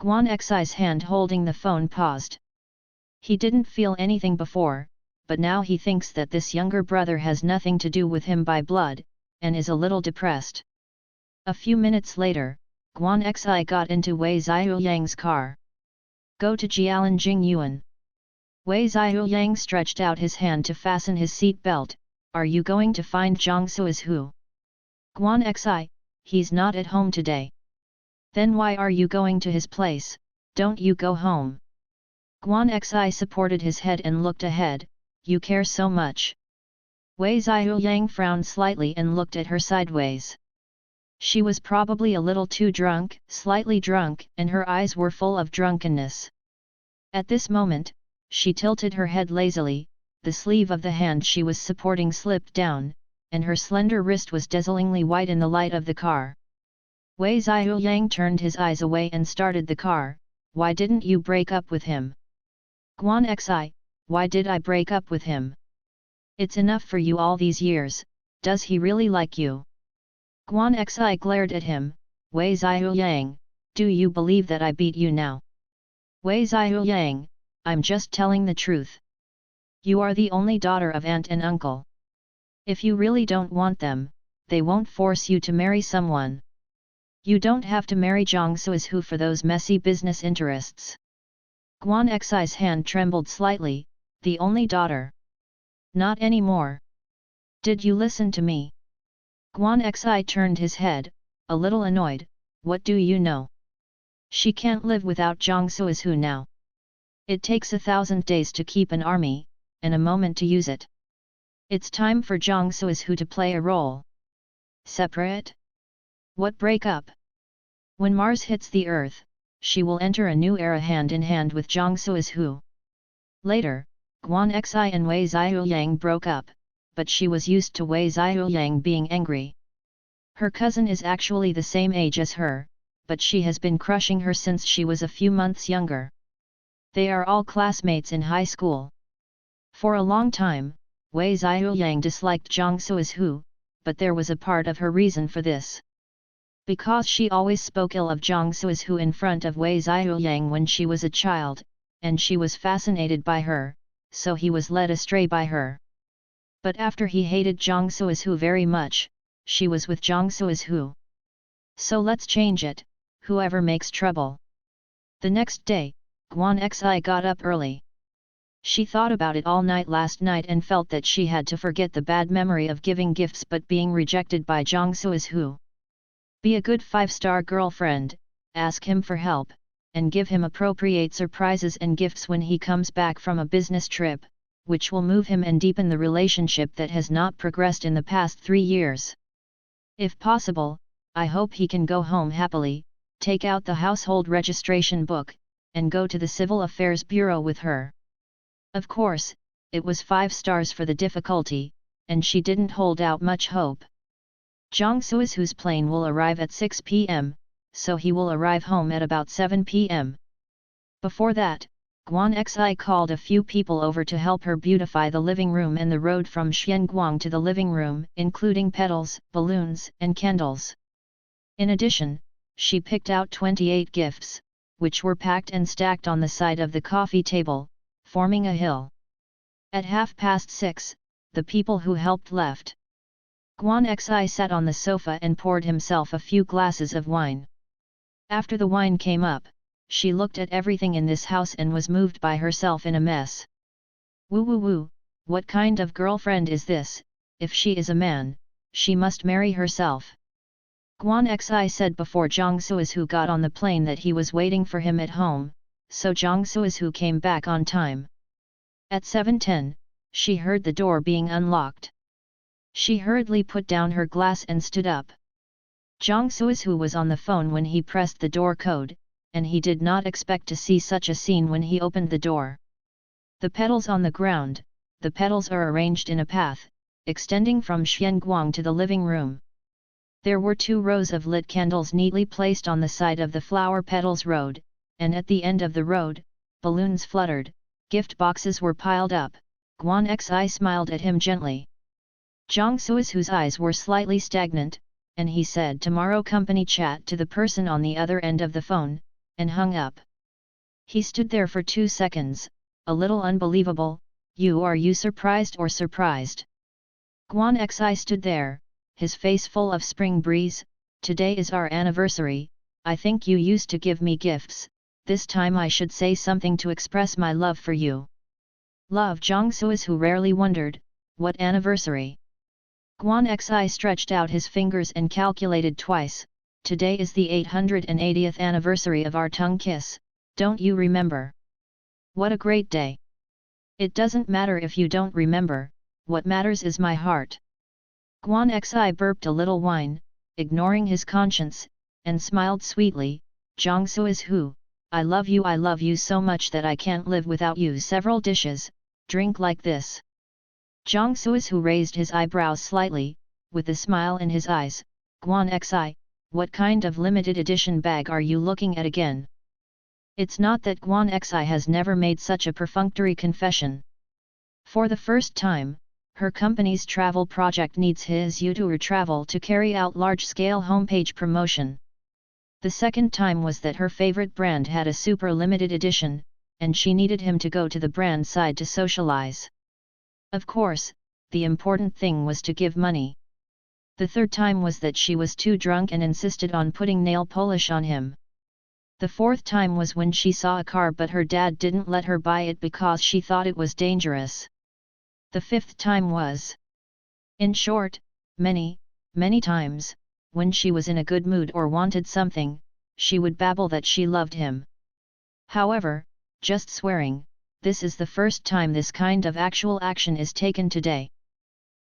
Guan Xi's hand holding the phone paused. He didn't feel anything before, but now he thinks that this younger brother has nothing to do with him by blood, and is a little depressed. A few minutes later, Guan Xi got into Wei Ziyang's car. Go to Jialan Jingyuan. Wei Ziyang stretched out his hand to fasten his seat belt. Are you going to find Zhang Suizhu? Guan Xi, he's not at home today. Then why are you going to his place? Don't you go home? Guan Xi supported his head and looked ahead. You care so much. Wei Ziyang frowned slightly and looked at her sideways. She was probably a little too drunk, slightly drunk, and her eyes were full of drunkenness. At this moment, she tilted her head lazily, the sleeve of the hand she was supporting slipped down, and her slender wrist was dazzlingly white in the light of the car. Wei Ziyang turned his eyes away and started the car. Why didn't you break up with him? Guan Xi, why did I break up with him? It's enough for you all these years, does he really like you? Guan Xi glared at him. Wei Ziyang, do you believe that I beat you now? Wei Ziyang, I'm just telling the truth. You are the only daughter of aunt and uncle. If you really don't want them, they won't force you to marry someone. You don't have to marry Zhang Suizhu for those messy business interests. Guan Xi's hand trembled slightly. The only daughter. Not anymore. Did you listen to me? Guan Xi turned his head, a little annoyed. What do you know? She can't live without Zhang Suizhu now. It takes 1,000 days to keep an army, and a moment to use it. It's time for Zhang Suizhu to play a role. Separate? What breakup? When Mars hits the Earth, she will enter a new era hand in hand with Zhang Suizhu. Later, Guan Xi and Wei Ziyang broke up, but she was used to Wei Ziyang being angry. Her cousin is actually the same age as her, but she has been crushing her since she was a few months younger. They are all classmates in high school. For a long time, Wei Xiaoyang disliked Jiang Suizhu, but there was a part of her reason for this. Because she always spoke ill of Jiang Suizhu in front of Wei Xiaoyang when she was a child, and she was fascinated by her, so he was led astray by her. But after he hated Jiang Suizhu very much, she was with Jiang Suizhu. So let's change it, whoever makes trouble. The next day, Guan Xi got up early. She thought about it all night last night and felt that she had to forget the bad memory of giving gifts but being rejected by Jiang Suizhu. Be a good 5-star girlfriend, ask him for help, and give him appropriate surprises and gifts when he comes back from a business trip, which will move him and deepen the relationship that has not progressed in the past 3 years. If possible, I hope he can go home happily, take out the household registration book, and go to the Civil Affairs Bureau with her. Of course, it was 5 stars for the difficulty, and she didn't hold out much hope. Jiang Suizhu's plane will arrive at 6 p.m., so he will arrive home at about 7 p.m. Before that, Guan Xi called a few people over to help her beautify the living room and the road from Xianguang to the living room, including petals, balloons, and candles. In addition, she picked out 28 gifts, which were packed and stacked on the side of the coffee table, forming a hill. At 6:30, the people who helped left. Guan Xi sat on the sofa and poured himself a few glasses of wine. After the wine came up, she looked at everything in this house and was moved by herself in a mess. Woo woo woo, what kind of girlfriend is this? If she is a man, she must marry herself. Guan Xi said before Jiang Suizhu got on the plane that he was waiting for him at home, so Jiang Suizhu came back on time. At 7:10, she heard the door being unlocked. She hurriedly put down her glass and stood up. Jiang Suizhu was on the phone when he pressed the door code, and he did not expect to see such a scene when he opened the door. The petals on the ground, the petals are arranged in a path, extending from Xianguang to the living room. There were 2 rows of lit candles neatly placed on the side of the flower petals road, and at the end of the road, balloons fluttered, gift boxes were piled up. Guan Xi smiled at him gently. Jiang Suizhu's eyes were slightly stagnant, and he said tomorrow company chat to the person on the other end of the phone, and hung up. He stood there for 2 seconds, a little unbelievable. Are you surprised or surprised? Guan Xi stood there, his face full of spring breeze. Today is our anniversary, I think you used to give me gifts, this time I should say something to express my love for you. Love. Jiang Suizhu rarely wondered, what anniversary? Guan Xi stretched out his fingers and calculated twice. Today is the 880th anniversary of our tongue kiss, don't you remember? What a great day! It doesn't matter if you don't remember, what matters is my heart. Guan Xi burped a little wine, ignoring his conscience, and smiled sweetly. Jiang Suizhu, I love you so much that I can't live without you. Several dishes, drink like this. Jiang Suizhu raised his eyebrows slightly, with a smile in his eyes. Guan Xi, what kind of limited edition bag are you looking at again? It's not that Guan Xi has never made such a perfunctory confession. For the first time, her company's travel project needs his YouTuber travel to carry out large-scale homepage promotion. The second time was that her favorite brand had a super limited edition, and she needed him to go to the brand side to socialize. Of course, the important thing was to give money. The third time was that she was too drunk and insisted on putting nail polish on him. The fourth time was when she saw a car but her dad didn't let her buy it because she thought it was dangerous. The fifth time was. In short, many times, when she was in a good mood or wanted something, she would babble that she loved him. However, just swearing, this is the first time this kind of actual action is taken today.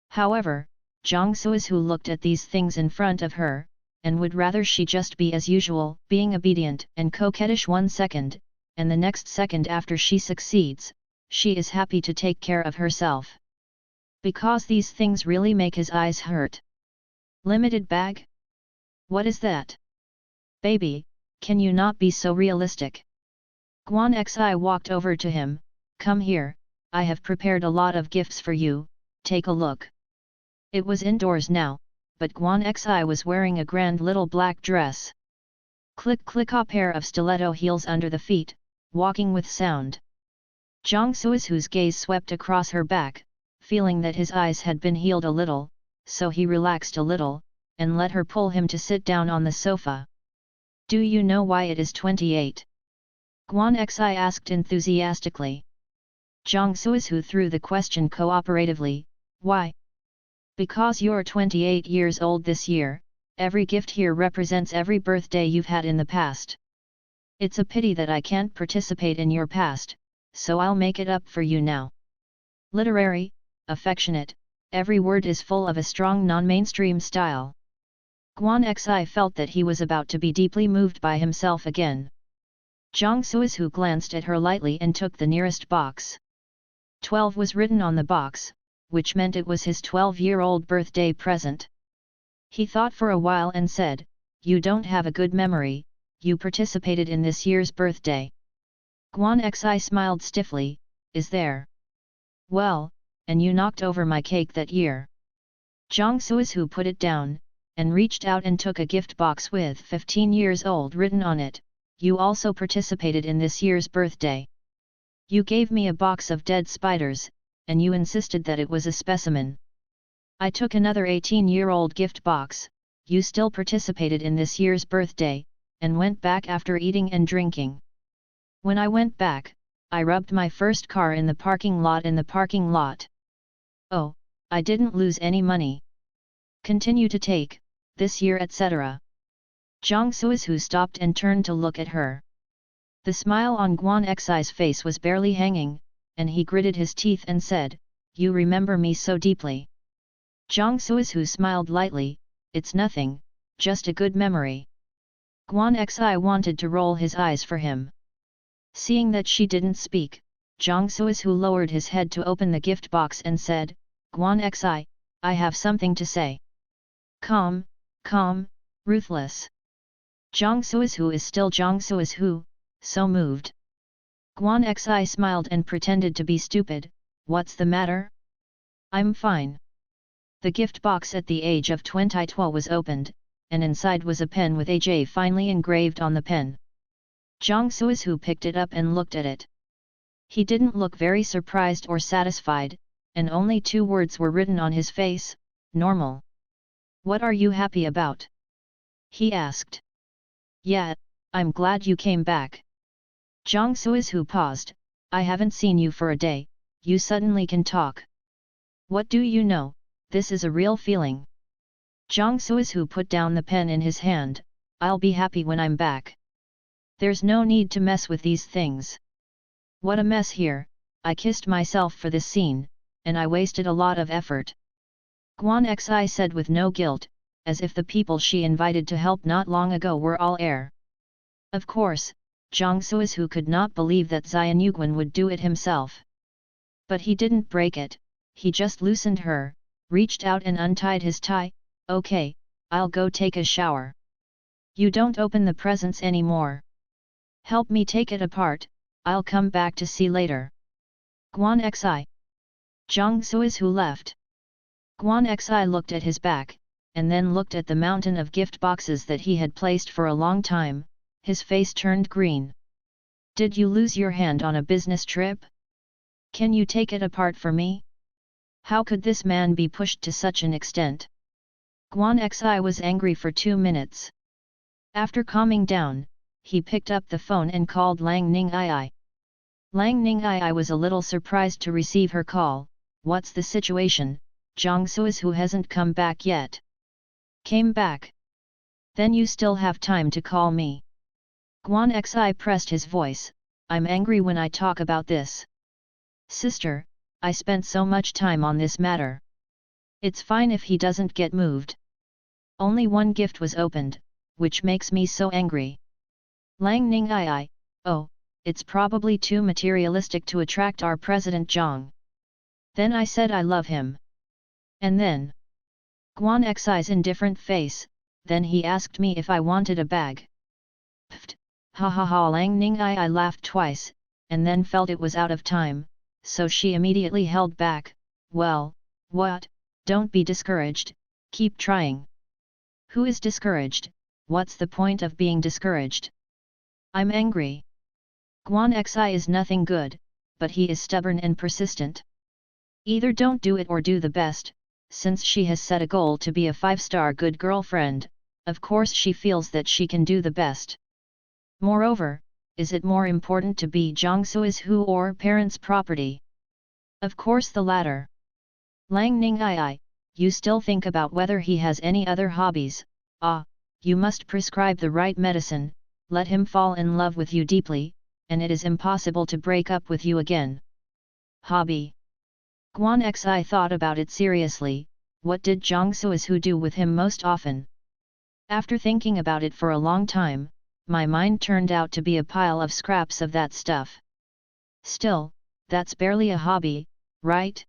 However, Jiang Suizhu looked at these things in front of her, and would rather she just be as usual, being obedient and coquettish 1 second, and the next second after she succeeds, she is happy to take care of herself. Because these things really make his eyes hurt. Limited bag? What is that? Baby, Can you not be so realistic? Guan Xi walked over to him. Come here, I have prepared a lot of gifts for you, take a look. It was indoors now, but Guan Xi was wearing a grand little black dress. Click click, a pair of stiletto heels under the feet, walking with sound. Jiang Suizhu's gaze swept across her back, feeling that his eyes had been healed a little, so he relaxed a little, and let her pull him to sit down on the sofa. Do you know why it is 28? Guan Xi asked enthusiastically. Jiang Suizhu threw the question cooperatively, why? Because you're 28 years old this year, every gift here represents every birthday you've had in the past. It's a pity that I can't participate in your past, so I'll make it up for you now. Literary, affectionate, every word is full of a strong non-mainstream style. Guan Xi felt that he was about to be deeply moved by himself again. Jiang Suizhu glanced at her lightly and took the nearest box. 12 was written on the box, which meant it was his 12-year-old birthday present. He thought for a while and said, "You don't have a good memory, you participated in this year's birthday." Guan Xi smiled stiffly, "Is there? Well, and you knocked over my cake that year." Jiang Suizhu put it down, and reached out and took a gift box with 15 years old written on it. You also participated in this year's birthday. You gave me a box of dead spiders, and you insisted that it was a specimen. I took another 18-year-old gift box, you still participated in this year's birthday, and went back after eating and drinking. When I went back, I rubbed my first car in the parking lot. Oh, I didn't lose any money. Continue to take, this year etc. Jiang Suizhu stopped and turned to look at her. The smile on Guan Xi's face was barely hanging, and he gritted his teeth and said, "You remember me so deeply." Jiang Suizhu smiled lightly, "It's nothing, just a good memory." Guan Xi wanted to roll his eyes for him. Seeing that she didn't speak, Jiang Suizhu lowered his head to open the gift box and said, "Guan Xi, I have something to say." Calm, ruthless. Jiang Suizhu is still Jiang Suizhu, so moved. Guan Xi smiled and pretended to be stupid. "What's the matter?" "I'm fine." The gift box at the age of 22 was opened, and inside was a pen with AJ finely engraved on the pen. Jiang Suizhu picked it up and looked at it. He didn't look very surprised or satisfied, and only 2 words were written on his face, "Normal." "What are you happy about?" he asked. "Yeah, I'm glad you came back." Jiang Suizhu paused. "I haven't seen you for a day, you suddenly can talk. What do you know, this is a real feeling." Jiang Suizhu put down the pen in his hand. "I'll be happy when I'm back. There's no need to mess with these things. What a mess here, I kissed myself for this scene, and I wasted a lot of effort." Guan Xi said with no guilt, as if the people she invited to help not long ago were all air. Of course, Jiang Suizhu could not believe that Xianyuguan would do it himself. But he didn't break it, he just loosened her, reached out and untied his tie. "Okay, I'll go take a shower. You don't open the presents anymore. Help me take it apart, I'll come back to see later." Guan Xi. Jiang Suizhu left. Guan Xi looked at his back, and then looked at the mountain of gift boxes that he had placed for a long time. His face turned green. "Did you lose your hand on a business trip? Can you take it apart for me? How could this man be pushed to such an extent?" Guan Xi was angry for 2 minutes. After calming down, he picked up the phone and called Lang Ningyi. Lang Ningyi was a little surprised to receive her call. "What's the situation? Jiang Suizhu hasn't come back yet." "Came back? Then you still have time to call me." Guan Xi pressed his voice. "I'm angry when I talk about this. Sister, I spent so much time on this matter. It's fine if he doesn't get moved. Only 1 gift was opened, which makes me so angry." Lang Ningyi, "Oh, it's probably too materialistic to attract our President Jiang. Then I said I love him. And then?" Guan Xi's indifferent face. "Then he asked me if I wanted a bag. Pfft, ha ha ha. Lang Ning I laughed twice, and then felt it was out of time, so she immediately held back. Well, what, don't be discouraged, keep trying. Who is discouraged? What's the point of being discouraged? I'm angry. Guan Xi is nothing good, but he is stubborn and persistent. Either don't do it or do the best. Since she has set a goal to be a 5-star good girlfriend, of course she feels that she can do the best. Moreover, is it more important to be Jiang Sui's who or parents' property? Of course the latter. Lang Ning I, you still think about whether he has any other hobbies. You must prescribe the right medicine, let him fall in love with you deeply, and it is impossible to break up with you again. Hobby. Guan Xi thought about it seriously. What did Jiang Sui's who do with him most often? After thinking about it for a long time, my mind turned out to be a pile of scraps of that stuff. Still, that's barely a hobby, right?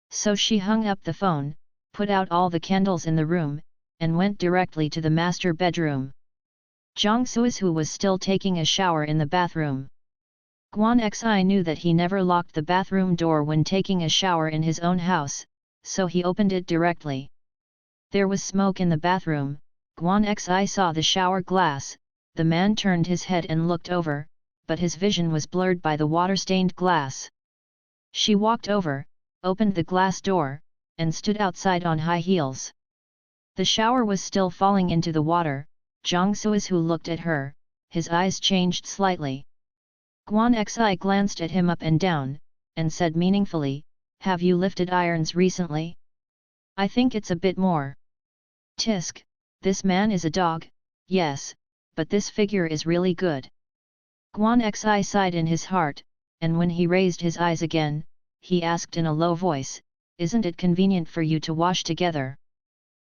So she hung up the phone, put out all the candles in the room, and went directly to the master bedroom. Jiang Sui's who was still taking a shower in the bathroom. Guan Xi knew that he never locked the bathroom door when taking a shower in his own house, so he opened it directly. There was smoke in the bathroom. Guan Xi saw the shower glass. The man turned his head and looked over, but his vision was blurred by the water-stained glass. She walked over, opened the glass door, and stood outside on high heels. The shower was still falling into the water. Jiang Sui's who looked at her, his eyes changed slightly. Guan Xi glanced at him up and down, and said meaningfully, "Have you lifted irons recently? I think it's a bit more." Tisk, this man is a dog, yes, but this figure is really good. Guan Xi sighed in his heart, and when he raised his eyes again, he asked in a low voice, "Isn't it convenient for you to wash together?"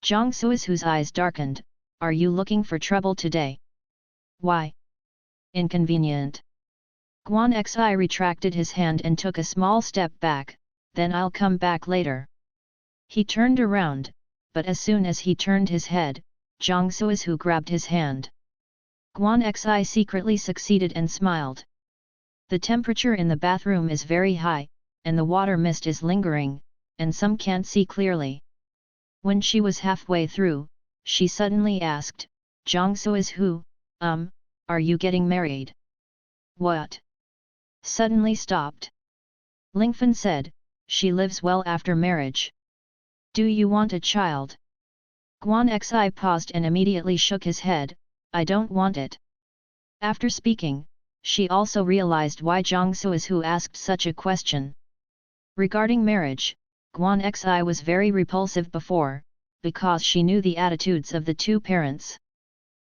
Jiang Sui's whose eyes darkened, "Are you looking for trouble today?" "Why? Inconvenient." Guan Xi retracted his hand and took a small step back, "Then I'll come back later." He turned around, but as soon as he turned his head, Jiang Sui's who grabbed his hand. Guan Xi secretly succeeded and smiled. The temperature in the bathroom is very high, and the water mist is lingering, and some can't see clearly. When she was halfway through, she suddenly asked, "Jiang Sui's who, are you getting married?" "What?" Suddenly stopped. Lingfen said, "She lives well after marriage. Do you want a child?" Guan Xi paused and immediately shook his head, "I don't want it." After speaking, she also realized why Jiang Sui's who asked such a question. Regarding marriage, Guan Xi was very repulsive before, because she knew the attitudes of the two parents.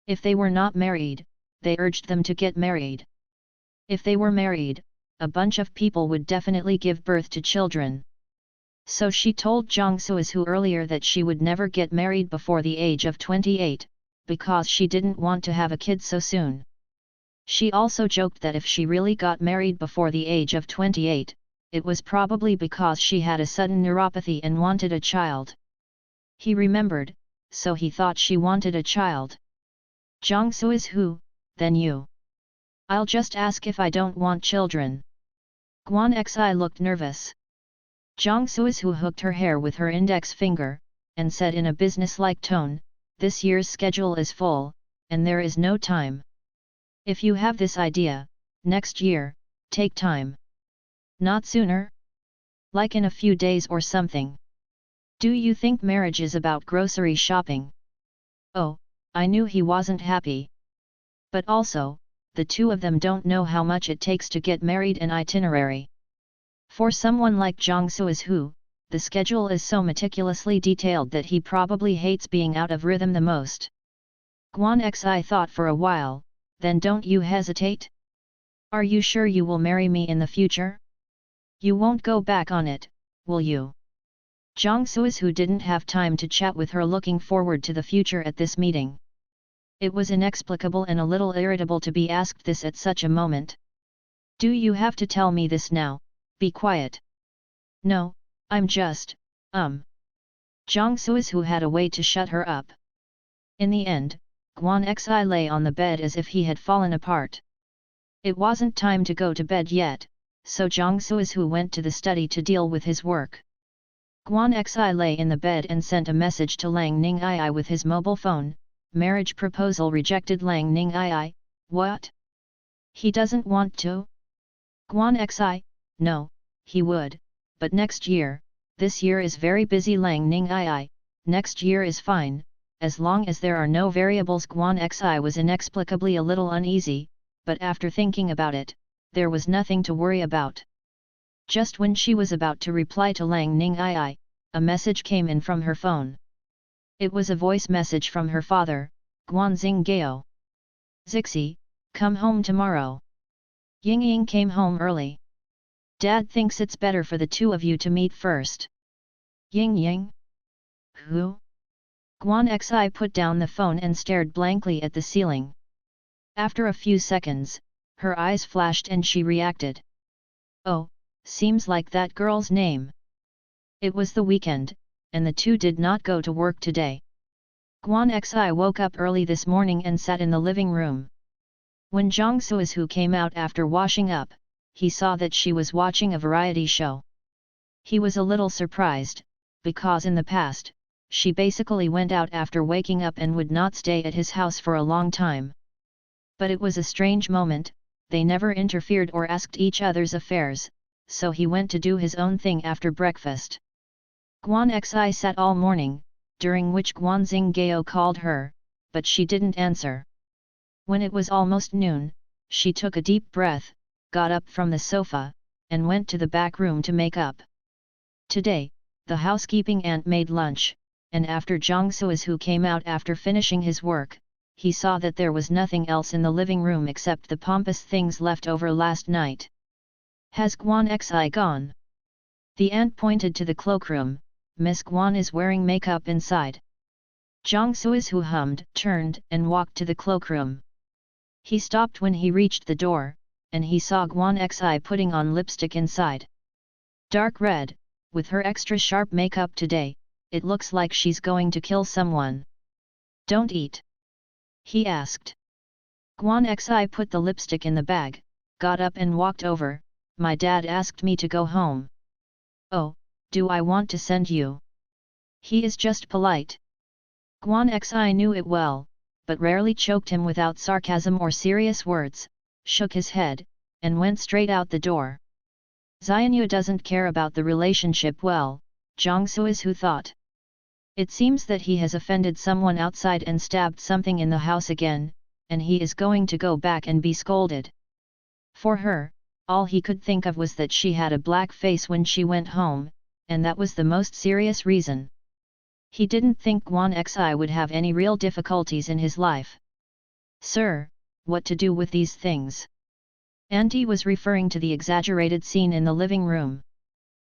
If they were not married, they urged them to get married. If they were married, a bunch of people would definitely give birth to children. So she told Jiang Sui's who earlier that she would never get married before the age of 28, because she didn't want to have a kid so soon. She also joked that if she really got married before the age of 28, it was probably because she had a sudden neuropathy and wanted a child. He remembered, so he thought she wanted a child. Jiang Sui's who, then you. I'll just ask if I don't want children. Guan Xi looked nervous. Jiang Sui's who hooked her hair with her index finger, and said in a businesslike tone, "This year's schedule is full, and there is no time. If you have this idea, next year, take time. Not sooner? Like in a few days or something. Do you think marriage is about grocery shopping?" Oh, I knew he wasn't happy. But also, the two of them don't know how much it takes to get married and itinerary. For someone like Jiang Sui's who, the schedule is so meticulously detailed that he probably hates being out of rhythm the most. Guan Xi thought for a while, "Then don't you hesitate? Are you sure you will marry me in the future? You won't go back on it, will you?" Jiang Sui's who didn't have time to chat with her looking forward to the future at this meeting. It was inexplicable and a little irritable to be asked this at such a moment. "Do you have to tell me this now? Be quiet." "No, I'm just, Jiang Sui's who had a way to shut her up. In the end, Guan Xi lay on the bed as if he had fallen apart. It wasn't time to go to bed yet, so Zhang Suizhu went to the study to deal with his work. Guan Xi lay in the bed and sent a message to Lang Ningyi with his mobile phone. Marriage proposal rejected. Lang Ningyi, what? He doesn't want to? Guan Xi, no, he would, but next year. This year is very busy. Lang Ningyi, next year is fine, as long as there are no variables. Guan Xi was inexplicably a little uneasy, but after thinking about it, there was nothing to worry about. Just when she was about to reply to Lang Ningyi, a message came in from her phone. It was a voice message from her father, Guan Xinggao. Zixi, come home tomorrow. Ying Ying came home early. Dad thinks it's better for the two of you to meet first. Ying Ying? Who? Guan Xi put down the phone and stared blankly at the ceiling. After a few seconds, her eyes flashed and she reacted. Oh, seems like that girl's name. It was the weekend, and the two did not go to work today. Guan Xi woke up early this morning and sat in the living room. When Zhang Suizhu came out after washing up, he saw that she was watching a variety show. He was a little surprised, because in the past, she basically went out after waking up and would not stay at his house for a long time. But it was a strange moment, they never interfered or asked each other's affairs, so he went to do his own thing after breakfast. Guan Xi sat all morning, during which Guan Xinggao called her, but she didn't answer. When it was almost noon, she took a deep breath, got up from the sofa, and went to the back room to make up. Today, the housekeeping aunt made lunch, and after Zhang Suizhu came out after finishing his work, he saw that there was nothing else in the living room except the pompous things left over last night. Has Guan Xi gone? The aunt pointed to the cloakroom. Miss Guan is wearing makeup inside. Zhang Suizhu hummed, turned, and walked to the cloakroom. He stopped when he reached the door, and he saw Guan Xi putting on lipstick inside. Dark red, with her extra sharp makeup today, it looks like she's going to kill someone. Don't eat? He asked. Guan Xi put the lipstick in the bag, got up and walked over. My dad asked me to go home. Oh, do I want to send you? He is just polite. Guan Xi knew it well, but rarely choked him without sarcasm or serious words, shook his head, and went straight out the door. Xianyu doesn't care about the relationship well, Zhang Suizhu thought. It seems that he has offended someone outside and stabbed something in the house again, and he is going to go back and be scolded. For her, all he could think of was that she had a black face when she went home, and that was the most serious reason. He didn't think Guan Xi would have any real difficulties in his life. Sir, what to do with these things? Auntie was referring to the exaggerated scene in the living room.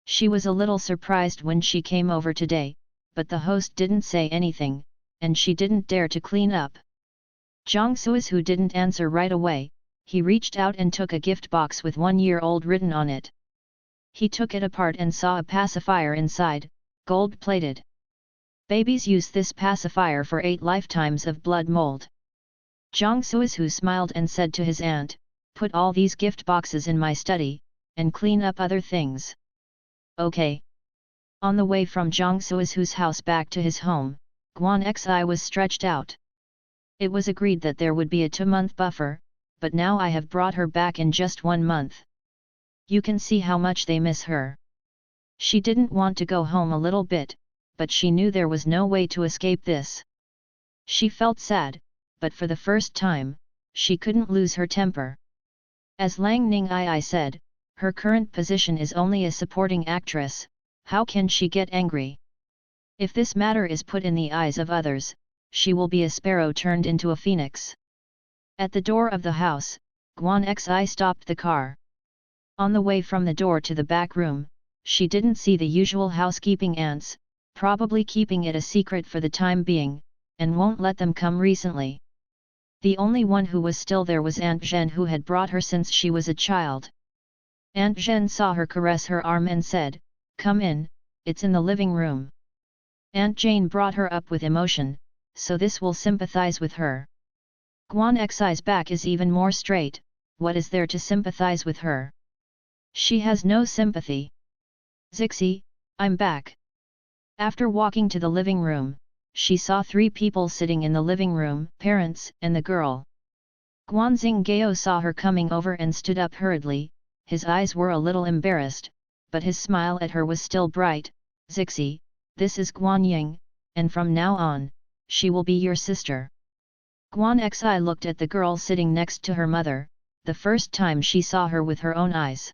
She was a little surprised when she came over today, but the host didn't say anything, and she didn't dare to clean up. Zhang Suizhu didn't answer right away. He reached out and took a gift box with 1-year-old written on it. He took it apart and saw a pacifier inside, gold-plated. Babies use this pacifier for 8 lifetimes of blood mold. Zhang Suizhu smiled and said to his aunt, put all these gift boxes in my study, and clean up other things. Okay. On the way from Zhang Suizhu's house back to his home, Guan Xi was stretched out. It was agreed that there would be a 2-month buffer, but now I have brought her back in just 1 month. You can see how much they miss her. She didn't want to go home a little bit, but she knew there was no way to escape this. She felt sad, but for the first time, she couldn't lose her temper. As Lang Ningyi said, her current position is only a supporting actress, how can she get angry? If this matter is put in the eyes of others, she will be a sparrow turned into a phoenix. At the door of the house, Guan Xi stopped the car. On the way from the door to the back room, she didn't see the usual housekeeping aunts, probably keeping it a secret for the time being, and won't let them come recently. The only one who was still there was Aunt Zhen, who had brought her since she was a child. Aunt Zhen saw her caress her arm and said, "Come in, it's in the living room." Aunt Jane brought her up with emotion, so this will sympathize with her. Guan Xi's back is even more straight, what is there to sympathize with her? She has no sympathy. Zixi, I'm back. After walking to the living room, she saw 3 people sitting in the living room, parents and the girl. Guanxing Gao saw her coming over and stood up hurriedly, his eyes were a little embarrassed, but his smile at her was still bright. Zixi, this is Guan Ying, and from now on, she will be your sister. Guan Xi looked at the girl sitting next to her mother, the first time she saw her with her own eyes.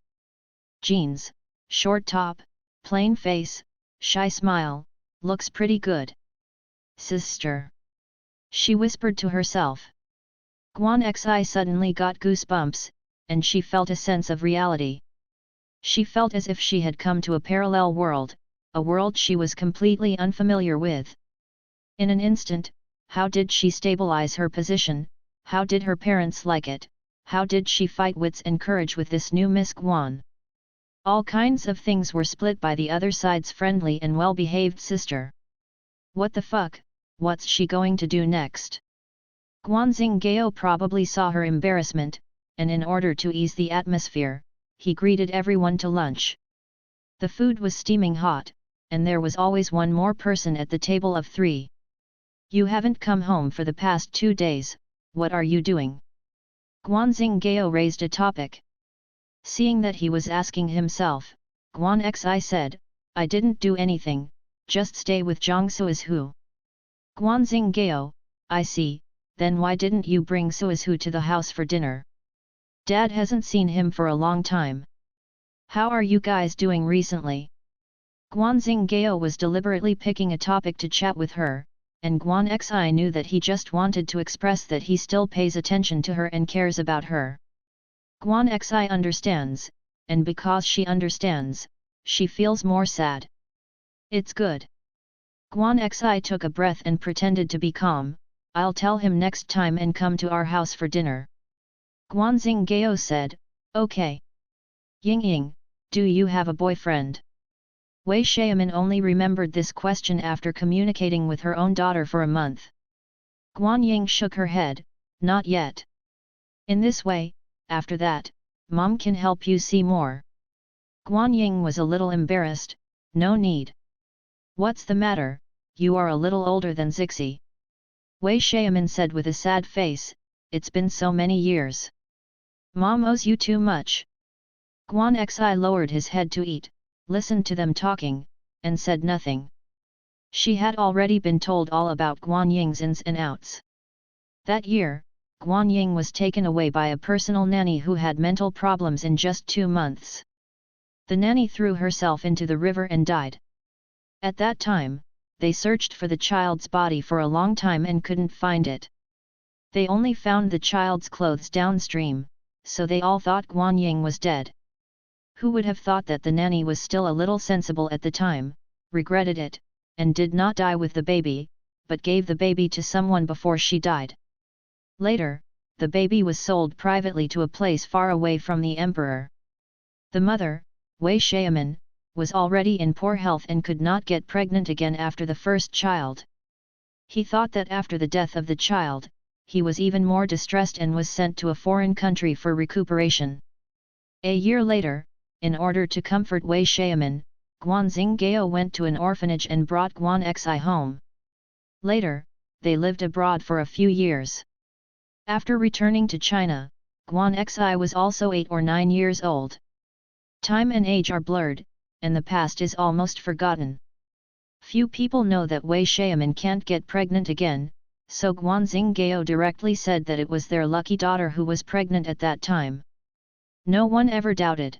Jeans, short top, plain face, shy smile, looks pretty good. Sister. She whispered to herself. Guan Xi suddenly got goosebumps, and she felt a sense of reality. She felt as if she had come to a parallel world, a world she was completely unfamiliar with. In an instant, how did she stabilize her position, how did her parents like it, how did she fight wits and courage with this new Miss Guan? All kinds of things were split by the other side's friendly and well-behaved sister. What the fuck, what's she going to do next? Guanxing Gao probably saw her embarrassment, and in order to ease the atmosphere, he greeted everyone to lunch. The food was steaming hot, and there was always one more person at the table of 3. You haven't come home for the past 2 days, what are you doing? Guanxing Gao raised a topic. Seeing that he was asking himself, Guan Xi said, I didn't do anything, just stay with Zhang Suizhu. Guanxing Gao, I see, then why didn't you bring Suizhu to the house for dinner? Dad hasn't seen him for a long time. How are you guys doing recently? Guanxing Gao was deliberately picking a topic to chat with her, and Guan Xi knew that he just wanted to express that he still pays attention to her and cares about her. Guan Xi understands, and because she understands, she feels more sad. It's good. Guan Xi took a breath and pretended to be calm, I'll tell him next time and come to our house for dinner. Guanxing Gao said, okay. Ying Ying, do you have a boyfriend? Wei Xiaomin only remembered this question after communicating with her own daughter for a month. Guan Ying shook her head, not yet. In this way, after that, Mom can help you see more. Guan Ying was a little embarrassed, no need. What's the matter, you are a little older than Zixi. Wei Xiaomin said with a sad face, it's been so many years. Mom owes you too much. Guan Xi lowered his head to eat, listened to them talking, and said nothing. She had already been told all about Guan Ying's ins and outs. That year, Guan Ying was taken away by a personal nanny who had mental problems in just 2 months. The nanny threw herself into the river and died. At that time, they searched for the child's body for a long time and couldn't find it. They only found the child's clothes downstream, so they all thought Guan Ying was dead. Who would have thought that the nanny was still a little sensible at the time, regretted it, and did not die with the baby, but gave the baby to someone before she died. Later, the baby was sold privately to a place far away from the emperor. The mother, Wei Xiaomin, was already in poor health and could not get pregnant again after the first child. He thought that after the death of the child, he was even more distressed and was sent to a foreign country for recuperation. A year later, in order to comfort Wei Xiaomin, Guanxing Gao went to an orphanage and brought Guan Xi home. Later, they lived abroad for a few years. After returning to China, Guan Xi was also 8 or 9 years old. Time and age are blurred, and the past is almost forgotten. Few people know that Wei Xiaomin can't get pregnant again, so Guanxing Gao directly said that it was their lucky daughter who was pregnant at that time. No one ever doubted.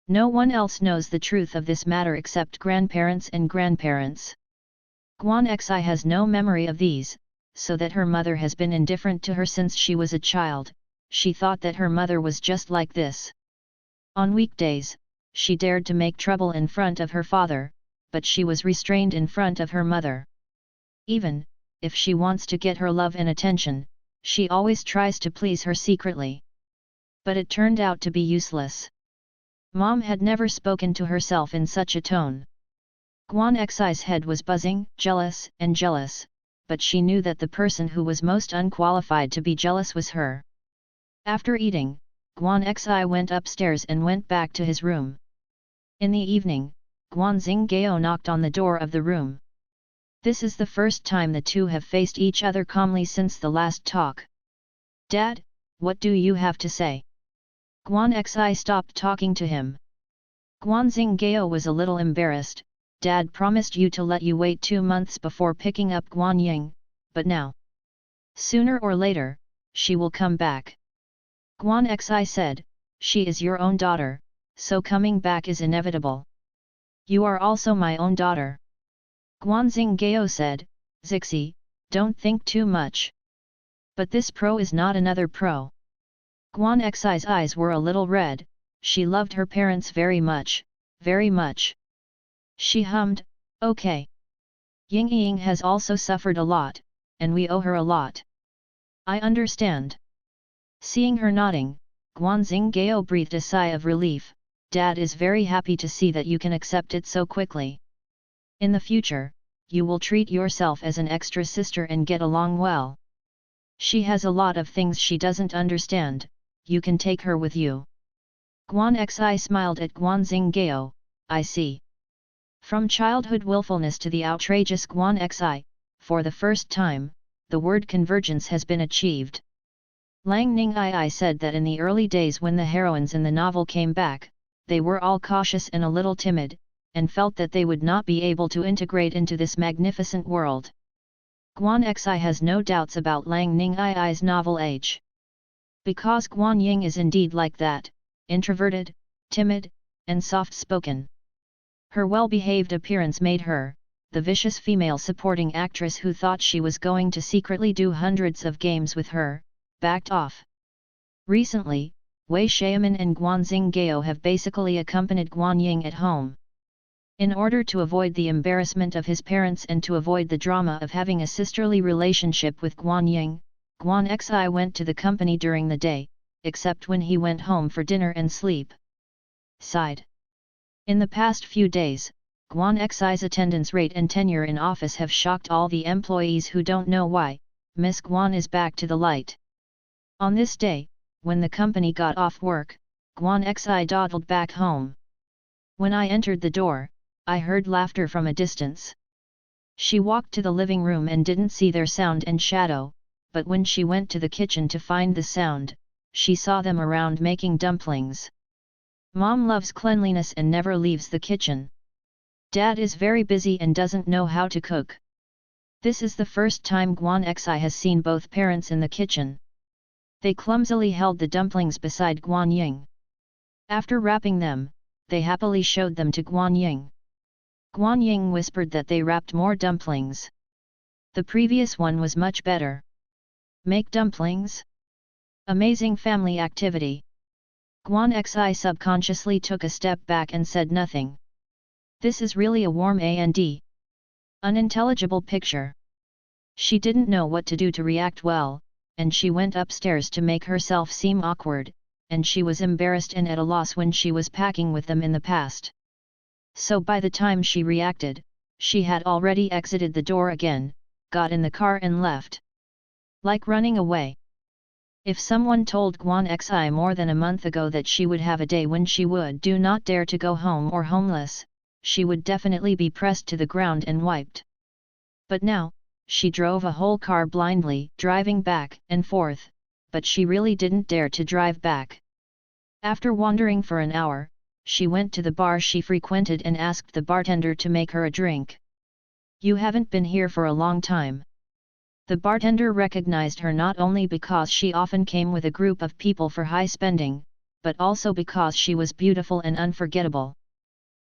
No one else knows the truth of this matter except grandparents and grandparents. Guan Xi has no memory of these, so that her mother has been indifferent to her since she was a child. She thought that her mother was just like this. On weekdays, she dared to make trouble in front of her father, but she was restrained in front of her mother. Even if she wants to get her love and attention, she always tries to please her secretly. But it turned out to be useless. Mom had never spoken to herself in such a tone. Guan Xi's head was buzzing, jealous, but she knew that the person who was most unqualified to be jealous was her. After eating, Guan Xi went upstairs and went back to his room. In the evening, Guan Xinggao knocked on the door of the room. This is the first time the two have faced each other calmly since the last talk. "Dad, what do you have to say?" Guan Xi stopped talking to him. Guan Xinggao was a little embarrassed. "Dad promised you to let you wait 2 months before picking up Guan Ying, but now, sooner or later, she will come back." Guan Xi said, "She is your own daughter, so coming back is inevitable. You are also my own daughter." Guan Xinggao said, "Zixi, don't think too much. But this pro is not another pro." Guan Xi's eyes were a little red. She loved her parents very much, very much. She hummed, "Okay. Ying Ying has also suffered a lot, and we owe her a lot. I understand." Seeing her nodding, Guan Xinggao breathed a sigh of relief. "Dad is very happy to see that you can accept it so quickly. In the future, you will treat yourself as an extra sister and get along well. She has a lot of things she doesn't understand, you can take her with you." Guan Xi smiled at Guan Xinggao, "I see. From childhood willfulness to the outrageous Guan Xi, for the first time, the word convergence has been achieved." Lang Ning said that in the early days when the heroines in the novel came back, they were all cautious and a little timid, and felt that they would not be able to integrate into this magnificent world. Guan Xi has no doubts about Lang Ning's novel age. Because Guan Ying is indeed like that, introverted, timid, and soft-spoken. Her well-behaved appearance made her, the vicious female supporting actress who thought she was going to secretly do hundreds of games with her, backed off. Recently, Wei Xiaomin and Guan Xinggao have basically accompanied Guan Ying at home. In order to avoid the embarrassment of his parents and to avoid the drama of having a sisterly relationship with Guan Ying, Guan Xi went to the company during the day, except when he went home for dinner and sleep. Side. In the past few days, Guan Xi's attendance rate and tenure in office have shocked all the employees who don't know why. Miss Guan is back to the light. On this day, when the company got off work, Guan Xi dawdled back home. When I entered the door, I heard laughter from a distance. She walked to the living room and didn't see their sound and shadow, but when she went to the kitchen to find the sound, she saw them around making dumplings. Mom loves cleanliness and never leaves the kitchen. Dad is very busy and doesn't know how to cook. This is the first time Guan Xi has seen both parents in the kitchen. They clumsily held the dumplings beside Guan Ying. After wrapping them, they happily showed them to Guan Ying. Guan Ying whispered that they wrapped more dumplings. The previous one was much better. Make dumplings? Amazing family activity. Guan Xi subconsciously took a step back and said nothing. This is really a warm and unintelligible picture. She didn't know what to do to react well, and she went upstairs to make herself seem awkward, and she was embarrassed and at a loss when she was packing with them in the past. So by the time she reacted, she had already exited the door again, got in the car and left. Like running away. If someone told Guan Xi more than a month ago that she would have a day when she would do not dare to go home or homeless, she would definitely be pressed to the ground and wiped. But now, she drove a whole car blindly, driving back and forth, but she really didn't dare to drive back. After wandering for an hour, she went to the bar she frequented and asked the bartender to make her a drink. "You haven't been here for a long time." The bartender recognized her not only because she often came with a group of people for high spending, but also because she was beautiful and unforgettable.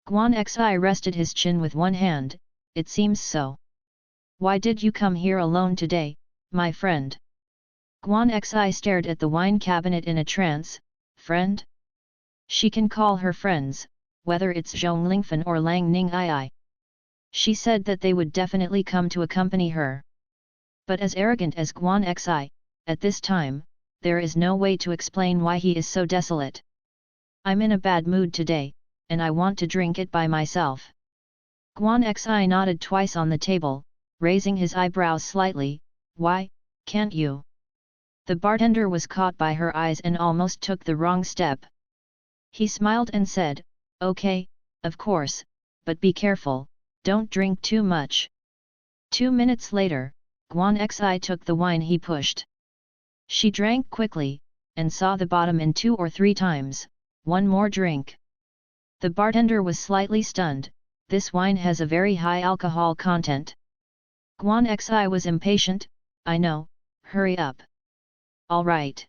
Guan Xi rested his chin with one hand. "It seems so. Why did you come here alone today, my friend?" Guan Xi stared at the wine cabinet in a trance. "Friend?" She can call her friends, whether it's Zhong Lingfen or Lang Ning. She said that they would definitely come to accompany her. But as arrogant as Guan Xi, at this time, there is no way to explain why he is so desolate. "I'm in a bad mood today, and I want to drink it by myself." Guan Xi nodded twice on the table, raising his eyebrows slightly, "Why, can't you?" The bartender was caught by her eyes and almost took the wrong step. He smiled and said, "Okay, of course, but be careful, don't drink too much." 2 minutes later, Guan Xi took the wine he pushed. She drank quickly, and saw the bottom in 2 or 3 times. "One more drink." The bartender was slightly stunned. "This wine has a very high alcohol content." Guan Xi was impatient. "I know, hurry up." "All right."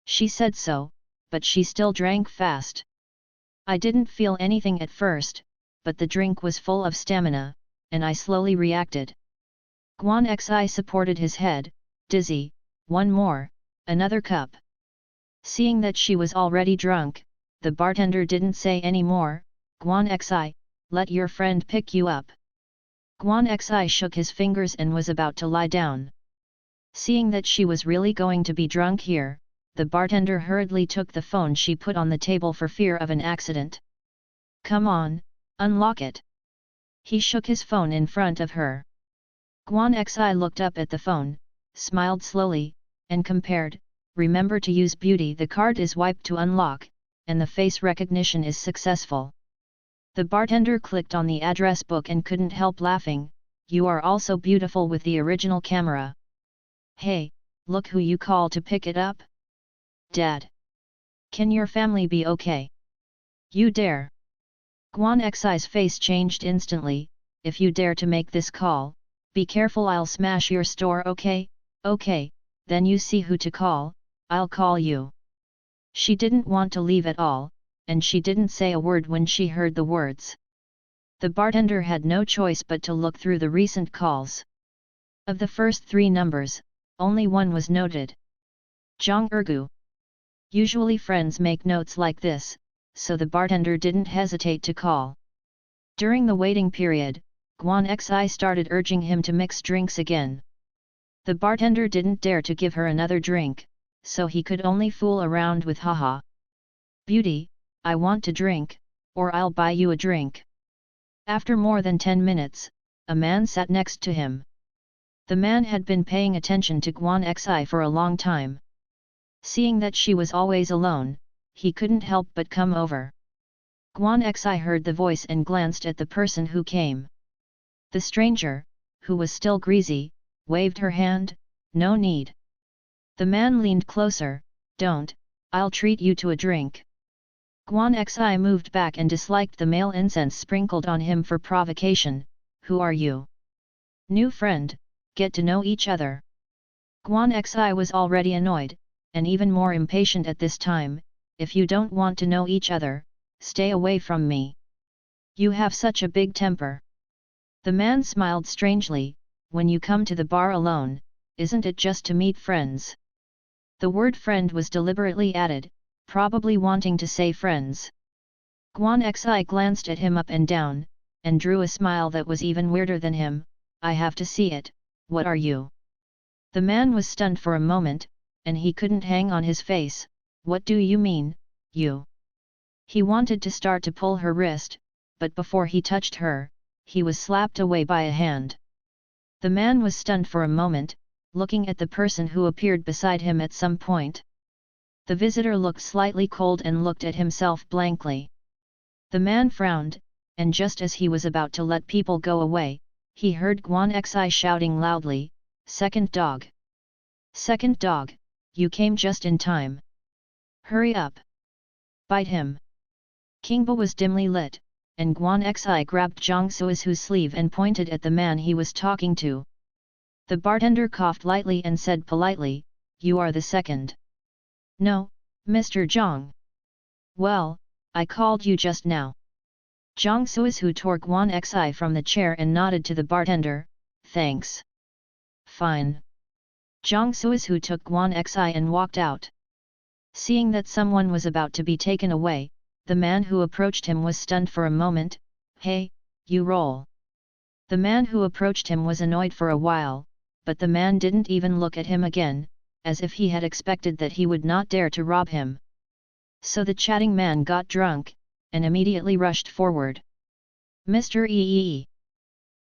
She said so, but she still drank fast. "I didn't feel anything at first, but the drink was full of stamina, and I slowly reacted." Guan Xi supported his head, dizzy. "One more, another cup." Seeing that she was already drunk, the bartender didn't say any more. "Guan Xi, let your friend pick you up." Guan Xi shook his fingers and was about to lie down. Seeing that she was really going to be drunk here, the bartender hurriedly took the phone she put on the table for fear of an accident. "Come on, unlock it." He shook his phone in front of her. Guan Xi looked up at the phone, smiled slowly, and compared. "Remember to use beauty. The card is wiped to unlock, and the face recognition is successful." The bartender clicked on the address book and couldn't help laughing. "You are also beautiful with the original camera." "Hey, look who you call to pick it up." "Dad. Can your family be okay?" "You dare?" Guan Xi's face changed instantly. "If you dare to make this call, be careful, I'll smash your store." "Okay, okay, then you see who to call, I'll call you." She didn't want to leave at all, and she didn't say a word when she heard the words. The bartender had no choice but to look through the recent calls. Of the first 3 numbers, only one was noted. Zhang Ergu. Usually friends make notes like this, so the bartender didn't hesitate to call. During the waiting period, Guan Xi started urging him to mix drinks again. The bartender didn't dare to give her another drink, so he could only fool around with "Haha. Beauty, I want to drink, or I'll buy you a drink." After more than 10 minutes, a man sat next to him. The man had been paying attention to Guan Xi for a long time. Seeing that she was always alone, he couldn't help but come over. Guan Xi heard the voice and glanced at the person who came. The stranger, who was still greasy, waved her hand. "No need." The man leaned closer. "Don't, I'll treat you to a drink." Guan Xi moved back and disliked the male incense sprinkled on him for provocation. "Who are you?" "New friend, get to know each other." Guan Xi was already annoyed, and even more impatient at this time. "If you don't want to know each other, stay away from me. You have such a big temper." The man smiled strangely. "When you come to the bar alone, isn't it just to meet friends?" The word friend was deliberately added, probably wanting to say friends. Guan Xi glanced at him up and down, and drew a smile that was even weirder than him. "I have to see it. What are you?" The man was stunned for a moment, and he couldn't hang on his face. "What do you mean, you?" He wanted to start to pull her wrist, but before he touched her, he was slapped away by a hand. The man was stunned for a moment, looking at the person who appeared beside him at some point. The visitor looked slightly cold and looked at himself blankly. The man frowned, and just as he was about to let people go away, he heard Guan Xi shouting loudly, "Second dog! Second dog, you came just in time. Hurry up! Bite him!" Kingba was dimly lit, and Guan Xi grabbed Zhang Suizhu's sleeve and pointed at the man he was talking to. The bartender coughed lightly and said politely, "You are the second." "No, Mr. Zhang." "Well, I called you just now." Zhang Suizhu tore Guan Xi from the chair and nodded to the bartender. "Thanks." "Fine." Zhang Suizhu took Guan Xi and walked out. Seeing that someone was about to be taken away, the man who approached him was stunned for a moment. "Hey, you roll." The man who approached him was annoyed for a while, but the man didn't even look at him again, as if he had expected that he would not dare to rob him. So the chatting man got drunk, and immediately rushed forward. "Mr. Ee."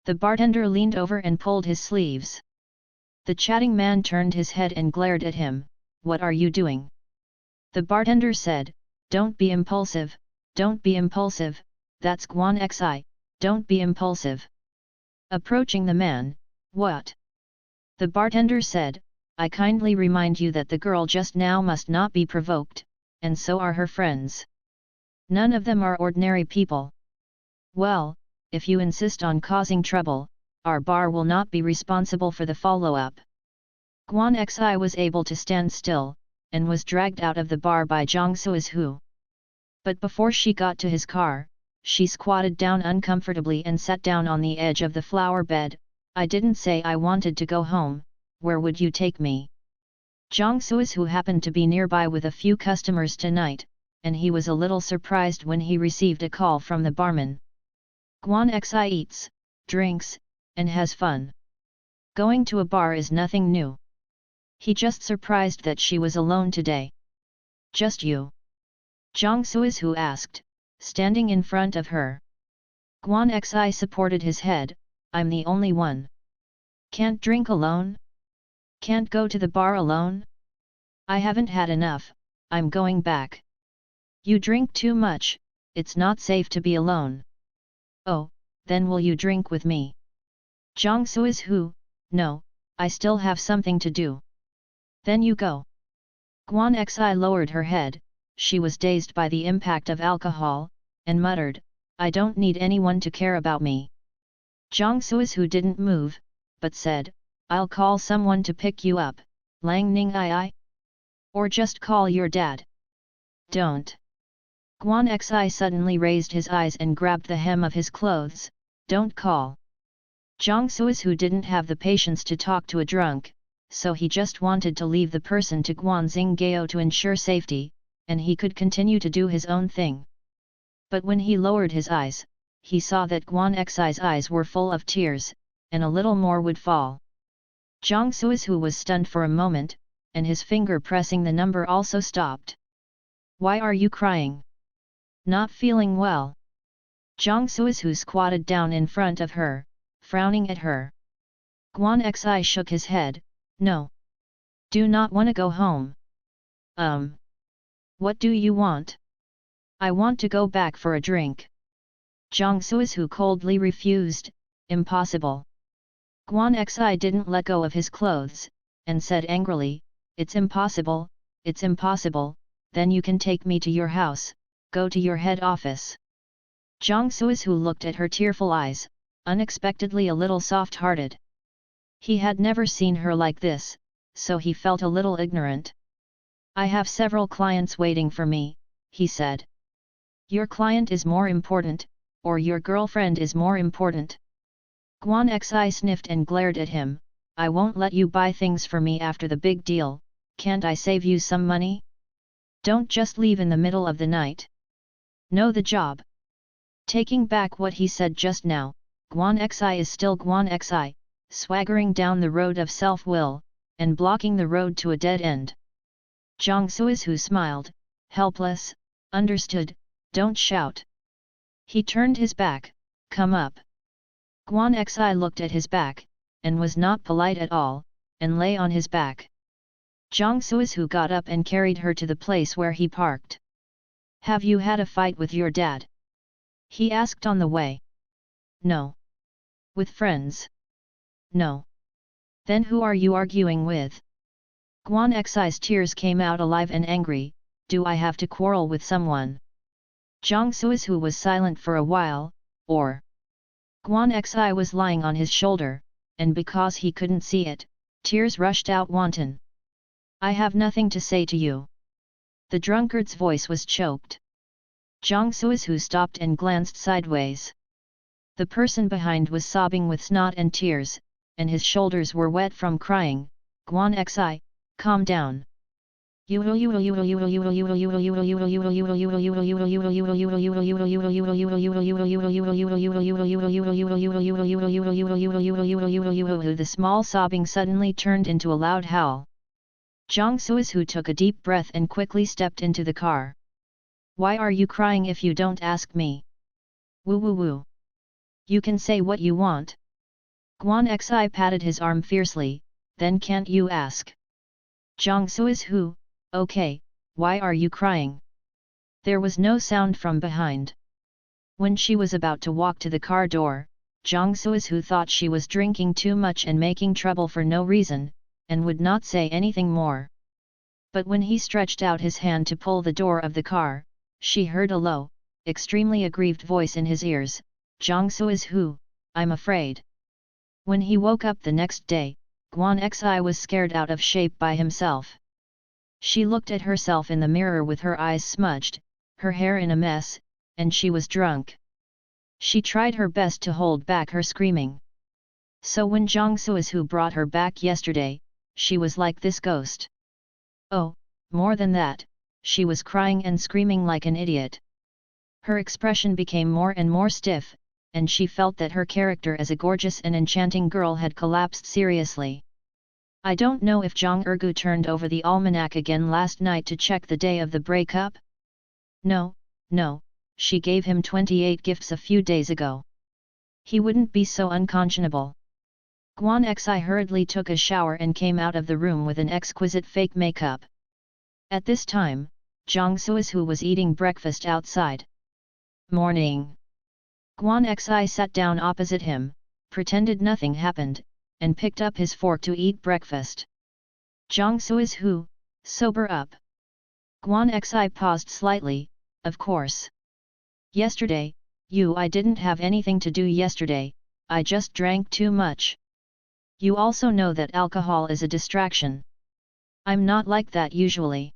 The bartender leaned over and pulled his sleeves. The chatting man turned his head and glared at him. What are you doing? The bartender said, don't be impulsive, don't be impulsive, that's Guan Xi, don't be impulsive. Approaching the man, what? The bartender said, I kindly remind you that the girl just now must not be provoked, and so are her friends. None of them are ordinary people. Well, if you insist on causing trouble, our bar will not be responsible for the follow-up. Guan Xi was able to stand still, and was dragged out of the bar by Zhang Suizhu. But before she got to his car, she squatted down uncomfortably and sat down on the edge of the flower bed. I didn't say I wanted to go home, where would you take me? Zhang Suizhu happened to be nearby with a few customers tonight, and he was a little surprised when he received a call from the barman. Guan Xi eats, drinks, and has fun. Going to a bar is nothing new. He just surprised that she was alone today. Just you? Zhang Suizhu asked, standing in front of her. Guan Xi supported his head, I'm the only one. Can't drink alone? Can't go to the bar alone? I haven't had enough, I'm going back. You drink too much, it's not safe to be alone. Oh, then will you drink with me? Zhang Suizhu, no, I still have something to do. Then you go. Guan Xi lowered her head, she was dazed by the impact of alcohol, and muttered, I don't need anyone to care about me. Zhang Suizhu didn't move, but said, I'll call someone to pick you up, Lang Ning I. Or just call your dad. Don't. Guan Xi suddenly raised his eyes and grabbed the hem of his clothes, don't call. Zhang Suizhu didn't have the patience to talk to a drunk, so he just wanted to leave the person to Guan Xinggao to ensure safety, and he could continue to do his own thing. But when he lowered his eyes, he saw that Guan Xi's eyes were full of tears, and a little more would fall. Zhang Suizhu was stunned for a moment, and his finger pressing the number also stopped. Why are you crying? Not feeling well? Zhang Suizhu squatted down in front of her, frowning at her. Guan Xi shook his head, no. Do not want to go home. What do you want? I want to go back for a drink. Zhang Suizhu coldly refused, impossible. Guan Xi didn't let go of his clothes, and said angrily, it's impossible, then you can take me to your house, go to your head office. Zhang Suizhu looked at her tearful eyes, unexpectedly a little soft-hearted. He had never seen her like this, so he felt a little ignorant. I have several clients waiting for me, he said. Your client is more important, or your girlfriend is more important? Guan Xi sniffed and glared at him, I won't let you buy things for me after the big deal, can't I save you some money? Don't just leave in the middle of the night. Know the job. Taking back what he said just now, Guan Xi is still Guan Xi, swaggering down the road of self-will, and blocking the road to a dead end. Zhang Suizhu smiled, helpless, understood, don't shout. He turned his back, come up. Guan Xi looked at his back, and was not polite at all, and lay on his back. Zhang Suizhu got up and carried her to the place where he parked. Have you had a fight with your dad? He asked on the way. No. With friends? No. Then who are you arguing with? Guan Xi's tears came out alive and angry, do I have to quarrel with someone? Zhang Suizhu was silent for a while, or... Guan Xi was lying on his shoulder, and because he couldn't see it, tears rushed out wanton. I have nothing to say to you. The drunkard's voice was choked. Zhang Suizhu stopped and glanced sideways. The person behind was sobbing with snot and tears, and his shoulders were wet from crying. Guan Xi, calm down. The small sobbing suddenly turned into a loud howl. Zhang Suizhu took a deep breath and quickly stepped into the car. Why are you crying if you don't ask me? Woo woo woo. You can say what you want. Guan Xi patted his arm fiercely, then can't you ask? Zhang Su is who? Okay, why are you crying? There was no sound from behind. When she was about to walk to the car door, Zhang Suizhu thought she was drinking too much and making trouble for no reason, and would not say anything more. But when he stretched out his hand to pull the door of the car, she heard a low, extremely aggrieved voice in his ears, Zhang Suizhu, I'm afraid. When he woke up the next day, Guan Xi was scared out of shape by himself. She looked at herself in the mirror with her eyes smudged, her hair in a mess, and she was drunk. She tried her best to hold back her screaming. So when Zhang Suizhu brought her back yesterday, she was like this ghost. Oh, more than that, she was crying and screaming like an idiot. Her expression became more and more stiff, and she felt that her character as a gorgeous and enchanting girl had collapsed seriously. I don't know if Zhang Ergu turned over the almanac again last night to check the day of the breakup? No, she gave him 28 gifts a few days ago. He wouldn't be so unconscionable. Guan Xi hurriedly took a shower and came out of the room with an exquisite fake makeup. At this time, Zhang Suizhu was eating breakfast outside. Morning. Guan Xi sat down opposite him, pretended nothing happened, and picked up his fork to eat breakfast. Zhang Suizhu, sober up. Guan Xi paused slightly, of course. Yesterday, I didn't have anything to do yesterday, I just drank too much. You also know that alcohol is a distraction. I'm not like that usually.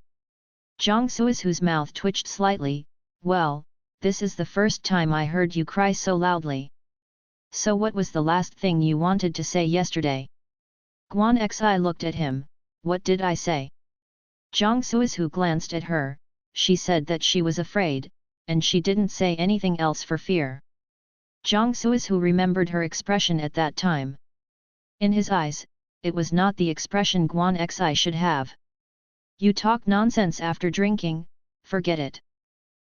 Zhang Suizhu's mouth twitched slightly, well, this is the first time I heard you cry so loudly. So what was the last thing you wanted to say yesterday? Guan Xi looked at him, what did I say? Zhang Suizhu glanced at her, she said that she was afraid, and she didn't say anything else for fear. Zhang Suizhu remembered her expression at that time. In his eyes, it was not the expression Guan Xi should have. You talk nonsense after drinking, forget it.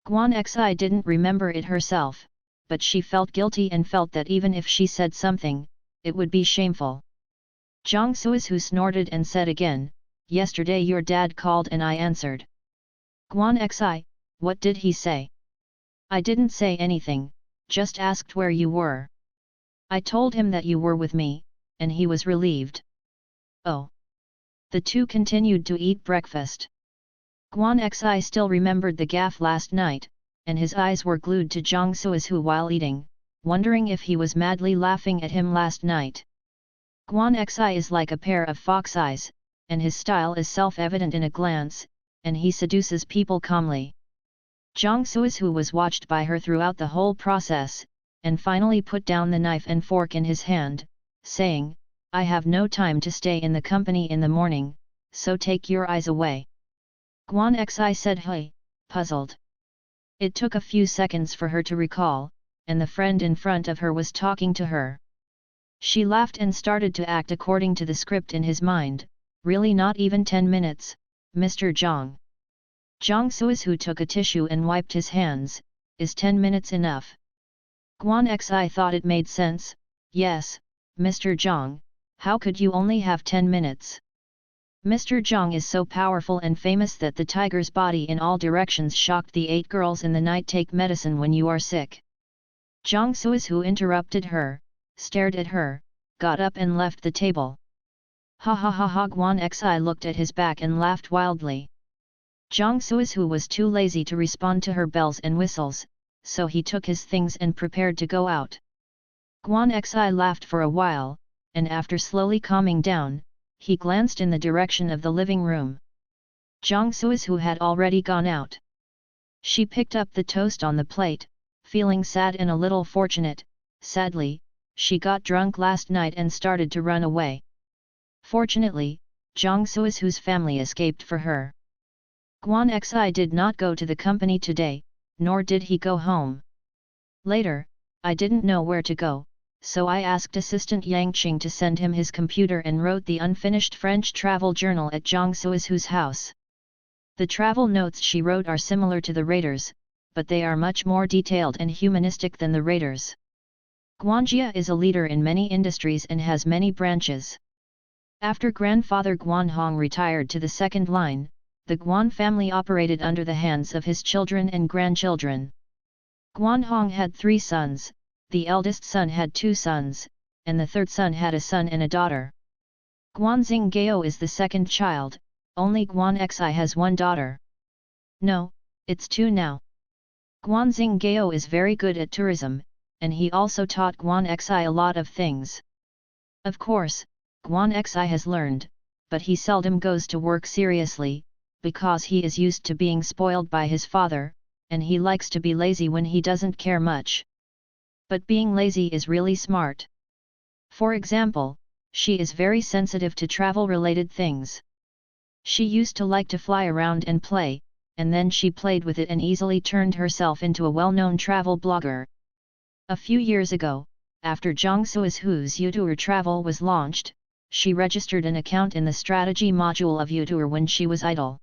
Guan Xi didn't remember it herself, but she felt guilty and felt that even if she said something, it would be shameful. Zhang Suizhu snorted and said again, yesterday your dad called and I answered. Guan Xi, what did he say? I didn't say anything, just asked where you were. I told him that you were with me, and he was relieved. Oh. The two continued to eat breakfast. Guan Xi still remembered the gaffe last night, and his eyes were glued to Zhang Suizhu while eating, wondering if he was madly laughing at him last night. Guan Xi is like a pair of fox eyes, and his style is self-evident in a glance, and he seduces people calmly. Zhang Suizhu was watched by her throughout the whole process, and finally put down the knife and fork in his hand, saying, I have no time to stay in the company in the morning, so take your eyes away. Guan Xi said hey, puzzled. It took a few seconds for her to recall, and the friend in front of her was talking to her. She laughed and started to act according to the script in his mind, really not even 10 minutes, Mr. Zhang. Zhang Suizhu took a tissue and wiped his hands, is 10 minutes enough? Guan Xi thought it made sense, yes, Mr. Zhang, how could you only have 10 minutes? Mr. Zhang is so powerful and famous that the tiger's body in all directions shocked the 8 girls in the night. Take medicine when you are sick. Zhang Suizhu interrupted her, stared at her, got up and left the table. Ha ha ha ha. Guan Xi looked at his back and laughed wildly. Zhang Suizhu was too lazy to respond to her bells and whistles, so he took his things and prepared to go out. Guan Xi laughed for a while, and after slowly calming down, he glanced in the direction of the living room. Zhang Suizhu had already gone out. She picked up the toast on the plate, feeling sad and a little fortunate. Sadly, she got drunk last night and started to run away. Fortunately, Zhang Suizhu's family escaped for her. Guan Xi did not go to the company today, nor did he go home. Later, I didn't know where to go, so I asked assistant Yang Qing to send him his computer and wrote the unfinished French travel journal at Zhang Suizhu's house. The travel notes she wrote are similar to the Raiders, but they are much more detailed and humanistic than the Raiders. Guanjia is a leader in many industries and has many branches. After grandfather Guan Hong retired to the second line, the Guan family operated under the hands of his children and grandchildren. Guan Hong had 3 sons, the eldest son had 2 sons, and the third son had a son and a daughter. Guan Xinggao is the second child, only Guan Xi has 1 daughter. No, it's 2 now. Guan Xinggao is very good at tourism, and he also taught Guan Xi a lot of things. Of course, Guan Xi has learned, but he seldom goes to work seriously, because he is used to being spoiled by his father, and he likes to be lazy when he doesn't care much. But being lazy is really smart. For example, she is very sensitive to travel-related things. She used to like to fly around and play, and then she played with it and easily turned herself into a well-known travel blogger. A few years ago, after Zhang Suizhu's YouTuber travel was launched, she registered an account in the strategy module of YouTuber when she was idle.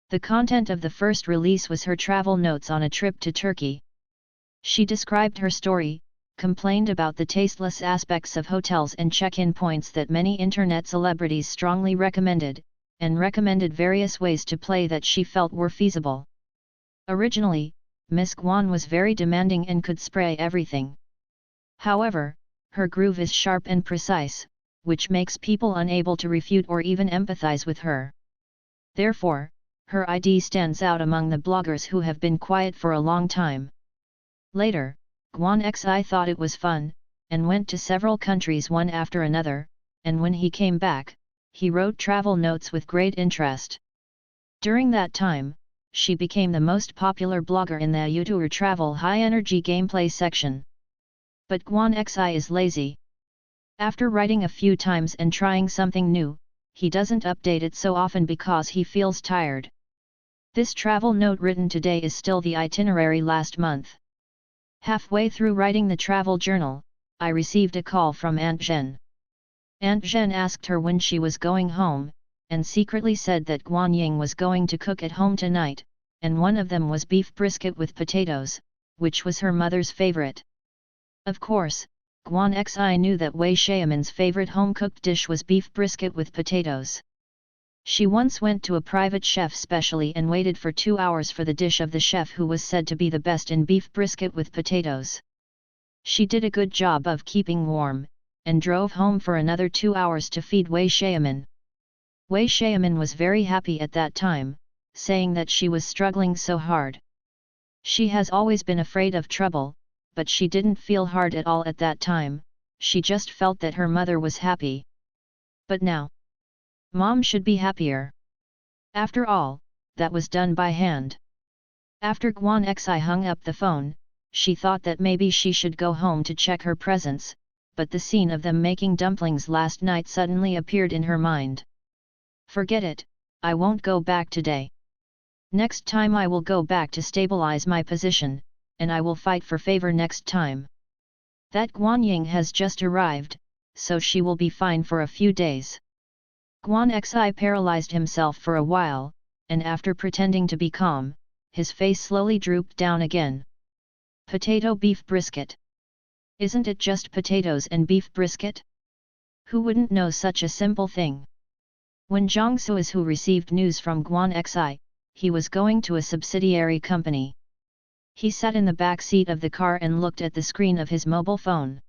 The content of the first release was her travel notes on a trip to Turkey. She described her story, complained about the tasteless aspects of hotels and check-in points that many internet celebrities strongly recommended, and recommended various ways to play that she felt were feasible. Originally, Miss Guan was very demanding and could spray everything. However, her groove is sharp and precise, which makes people unable to refute or even empathize with her. Therefore, her ID stands out among the bloggers who have been quiet for a long time. Later, Guan Xi thought it was fun, and went to several countries one after another, and when he came back, he wrote travel notes with great interest. During that time, she became the most popular blogger in the YouTuber travel high-energy gameplay section. But Guan Xi is lazy. After writing a few times and trying something new, he doesn't update it so often because he feels tired. This travel note written today is still the itinerary last month. Halfway through writing the travel journal, I received a call from Aunt Zhen. Aunt Zhen asked her when she was going home, and secretly said that Guan Ying was going to cook at home tonight, and one of them was beef brisket with potatoes, which was her mother's favorite. Of course, Guan Xi knew that Wei Xiaomin's favorite home-cooked dish was beef brisket with potatoes. She once went to a private chef specially and waited for 2 hours for the dish of the chef who was said to be the best in beef brisket with potatoes. She did a good job of keeping warm, and drove home for another 2 hours to feed Wei Xiaomin. Wei Xiaomin was very happy at that time, saying that she was struggling so hard. She has always been afraid of trouble, but she didn't feel hard at all at that time, she just felt that her mother was happy. But now, Mom should be happier. After all, that was done by hand. After Guan Xi hung up the phone, she thought that maybe she should go home to check her presents, but the scene of them making dumplings last night suddenly appeared in her mind. Forget it, I won't go back today. Next time I will go back to stabilize my position, and I will fight for favor next time. That Guan Ying has just arrived, so she will be fine for a few days. Guan Xi paralyzed himself for a while, and after pretending to be calm, his face slowly drooped down again. Potato beef brisket. Isn't it just potatoes and beef brisket? Who wouldn't know such a simple thing? When Zhang Suizhu received news from Guan Xi, he was going to a subsidiary company. He sat in the back seat of the car and looked at the screen of his mobile phone.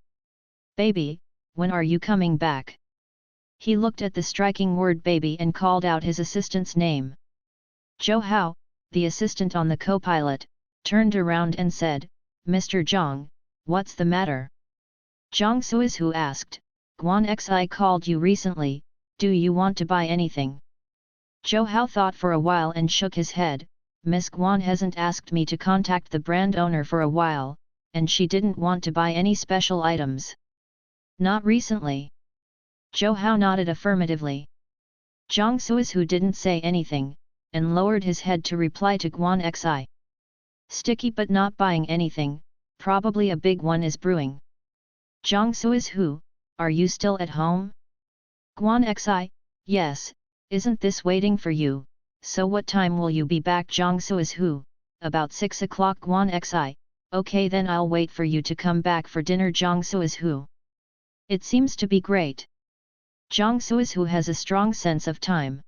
Baby, when are you coming back? He looked at the striking word baby and called out his assistant's name. Zhou Hao, the assistant on the co-pilot, turned around and said, Mr. Zhang, what's the matter? Zhang Suizhu asked, Guan Xi called you recently, do you want to buy anything? Zhou Hao thought for a while and shook his head, Miss Guan hasn't asked me to contact the brand owner for a while, and she didn't want to buy any special items. Not recently. Zhou Hao nodded affirmatively. Zhang Suizhu didn't say anything, and lowered his head to reply to Guan Xi. Sticky but not buying anything, probably a big one is brewing. Zhang Suizhu, are you still at home? Guan Xi, yes, isn't this waiting for you, so what time will you be back? Zhang Suizhu, about 6 o'clock. Guan Xi, Okay, then I'll wait for you to come back for dinner. Jiang Suizhu. It seems to be great. Jiang Suizhu has a strong sense of time.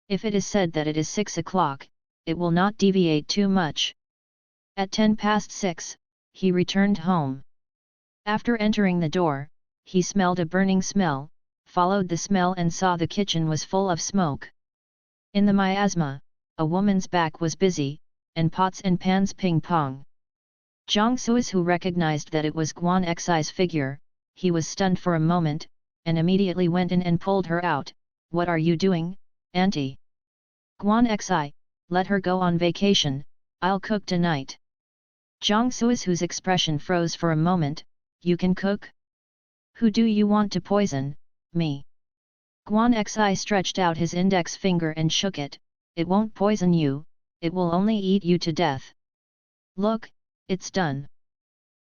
If it is said that it is 6 o'clock, it will not deviate too much. At 6:10, he returned home. After entering the door, he smelled a burning smell, followed the smell and saw the kitchen was full of smoke. In the miasma, a woman's back was busy, and pots and pans ping-pong. Jiang Suizhu recognized that it was Guan Xi's figure. He was stunned for a moment, and immediately went in and pulled her out. What are you doing, auntie? Guan Xi, let her go on vacation, I'll cook tonight. Jiang Suizhu's expression froze for a moment. You can cook? Who do you want to poison, me? Guan Xi stretched out his index finger and shook it. It won't poison you, it will only eat you to death. Look, it's done.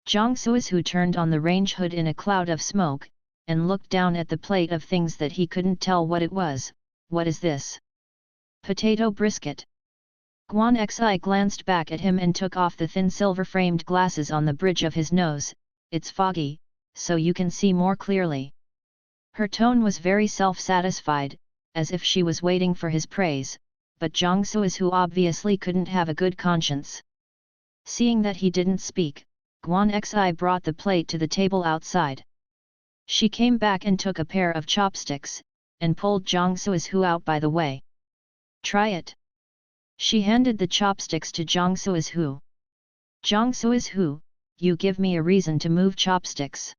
Jiang Suizhu turned on the range hood in a cloud of smoke, and looked down at the plate of things that he couldn't tell what it was. What is this? Potato brisket. Guan Xi glanced back at him and took off the thin silver-framed glasses on the bridge of his nose. It's foggy, so you can see more clearly. Her tone was very self-satisfied, as if she was waiting for his praise, but Jiang Suizhu obviously couldn't have a good conscience. Seeing that he didn't speak, Guan Xi brought the plate to the table outside. She came back and took a pair of chopsticks, and pulled Jiang Suizhu out by the way. Try it. She handed the chopsticks to Jiang Suizhu. Jiang Suizhu, you give me a reason to move chopsticks.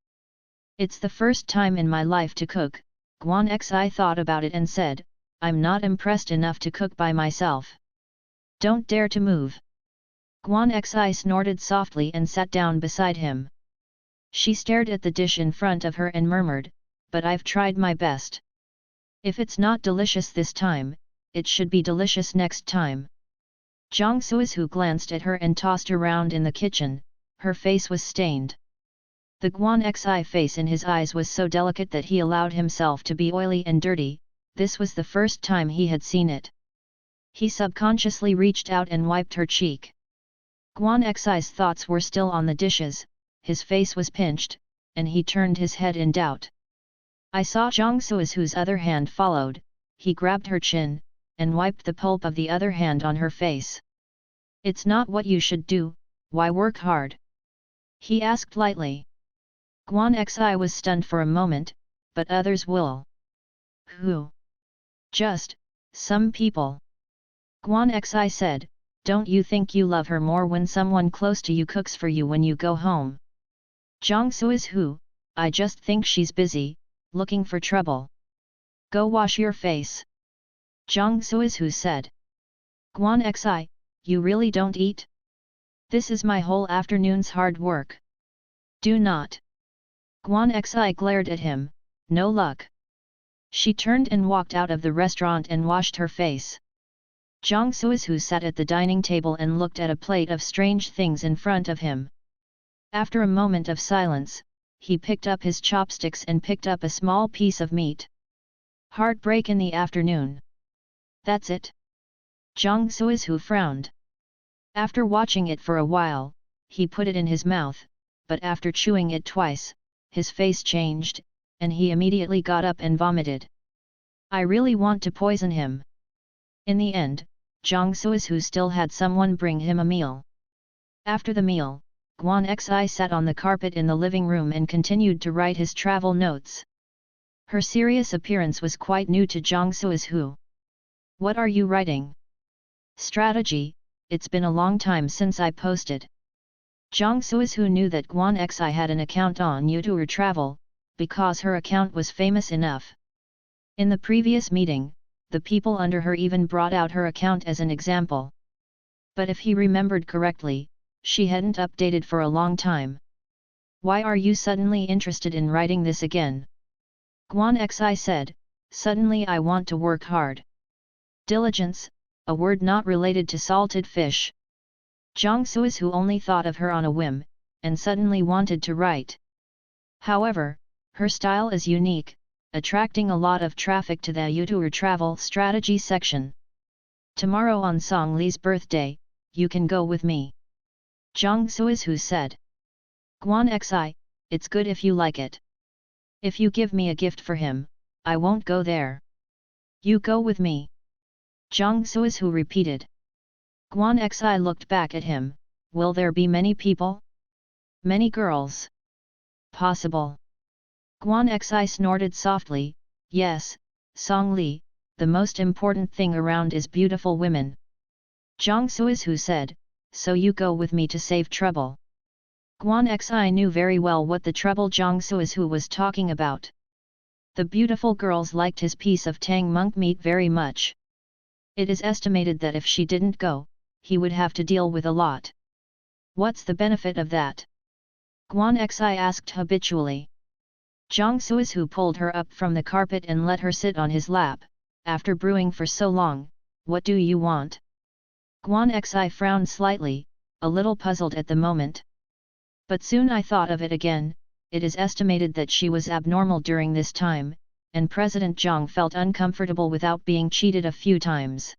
It's the first time in my life to cook. Guan Xi thought about it and said, I'm not impressed enough to cook by myself. Don't dare to move. Guan Xi snorted softly and sat down beside him. She stared at the dish in front of her and murmured, but I've tried my best. If it's not delicious this time, it should be delicious next time. Jiang Suizhu glanced at her and tossed around in the kitchen. Her face was stained. The Guan Xi face in his eyes was so delicate that he allowed himself to be oily and dirty. This was the first time he had seen it. He subconsciously reached out and wiped her cheek. Guan Xi's thoughts were still on the dishes, his face was pinched, and he turned his head in doubt. I saw Jiang Suizhu's other hand followed. He grabbed her chin, and wiped the pulp of the other hand on her face. It's not what you should do, why work hard? He asked lightly. Guan Xi was stunned for a moment, but others will. Who? Just, some people. Guan Xi said, don't you think you love her more when someone close to you cooks for you when you go home? Jiang Suizhu, I just think she's busy, looking for trouble. Go wash your face. Jiang Suizhu said. Guan Xi, you really don't eat? This is my whole afternoon's hard work. Do not. Guan Xi glared at him, no luck. She turned and walked out of the restaurant and washed her face. Jiang Suizhu sat at the dining table and looked at a plate of strange things in front of him. After a moment of silence, he picked up his chopsticks and picked up a small piece of meat. Heartbreak in the afternoon. That's it? Jiang Suizhu frowned. After watching it for a while, he put it in his mouth, but after chewing it twice, his face changed, and he immediately got up and vomited. I really want to poison him. In the end, Jiang Suizhu still had someone bring him a meal. After the meal, Guan Xi sat on the carpet in the living room and continued to write his travel notes. Her serious appearance was quite new to Jiang Suizhu. What are you writing? Strategy, it's been a long time since I posted. Jiang Suizhu knew that Guan Xi had an account on Audiobook Travel, because her account was famous enough. In the previous meeting, the people under her even brought out her account as an example. But if he remembered correctly, she hadn't updated for a long time. Why are you suddenly interested in writing this again? Guan Xi said, suddenly I want to work hard. Diligence, a word not related to salted fish. Jiang Suizhu only thought of her on a whim, and suddenly wanted to write. However, her style is unique, attracting a lot of traffic to the Audiobook Travel Strategy section. Tomorrow on Song Li's birthday, you can go with me. Zhang Suizhu said. Guan Xi, it's good if you like it. If you give me a gift for him, I won't go there. You go with me. Zhang Suizhu repeated. Guan Xi looked back at him. Will there be many people? Many girls? Possible. Guan Xi snorted softly. Yes, Song Li, the most important thing around is beautiful women. Zhang Suizhu said, so you go with me to save trouble. Guan Xi knew very well what the trouble Zhang Suizhu was talking about. The beautiful girls liked his piece of tang monk meat very much. It is estimated that if she didn't go, he would have to deal with a lot. What's the benefit of that? Guan Xi asked habitually. Zhang Suizhu pulled her up from the carpet and let her sit on his lap. After brewing for so long, what do you want? Guan Xi frowned slightly, a little puzzled at the moment. But soon I thought of it again. It is estimated that she was abnormal during this time, and President Zhang felt uncomfortable without being cheated a few times.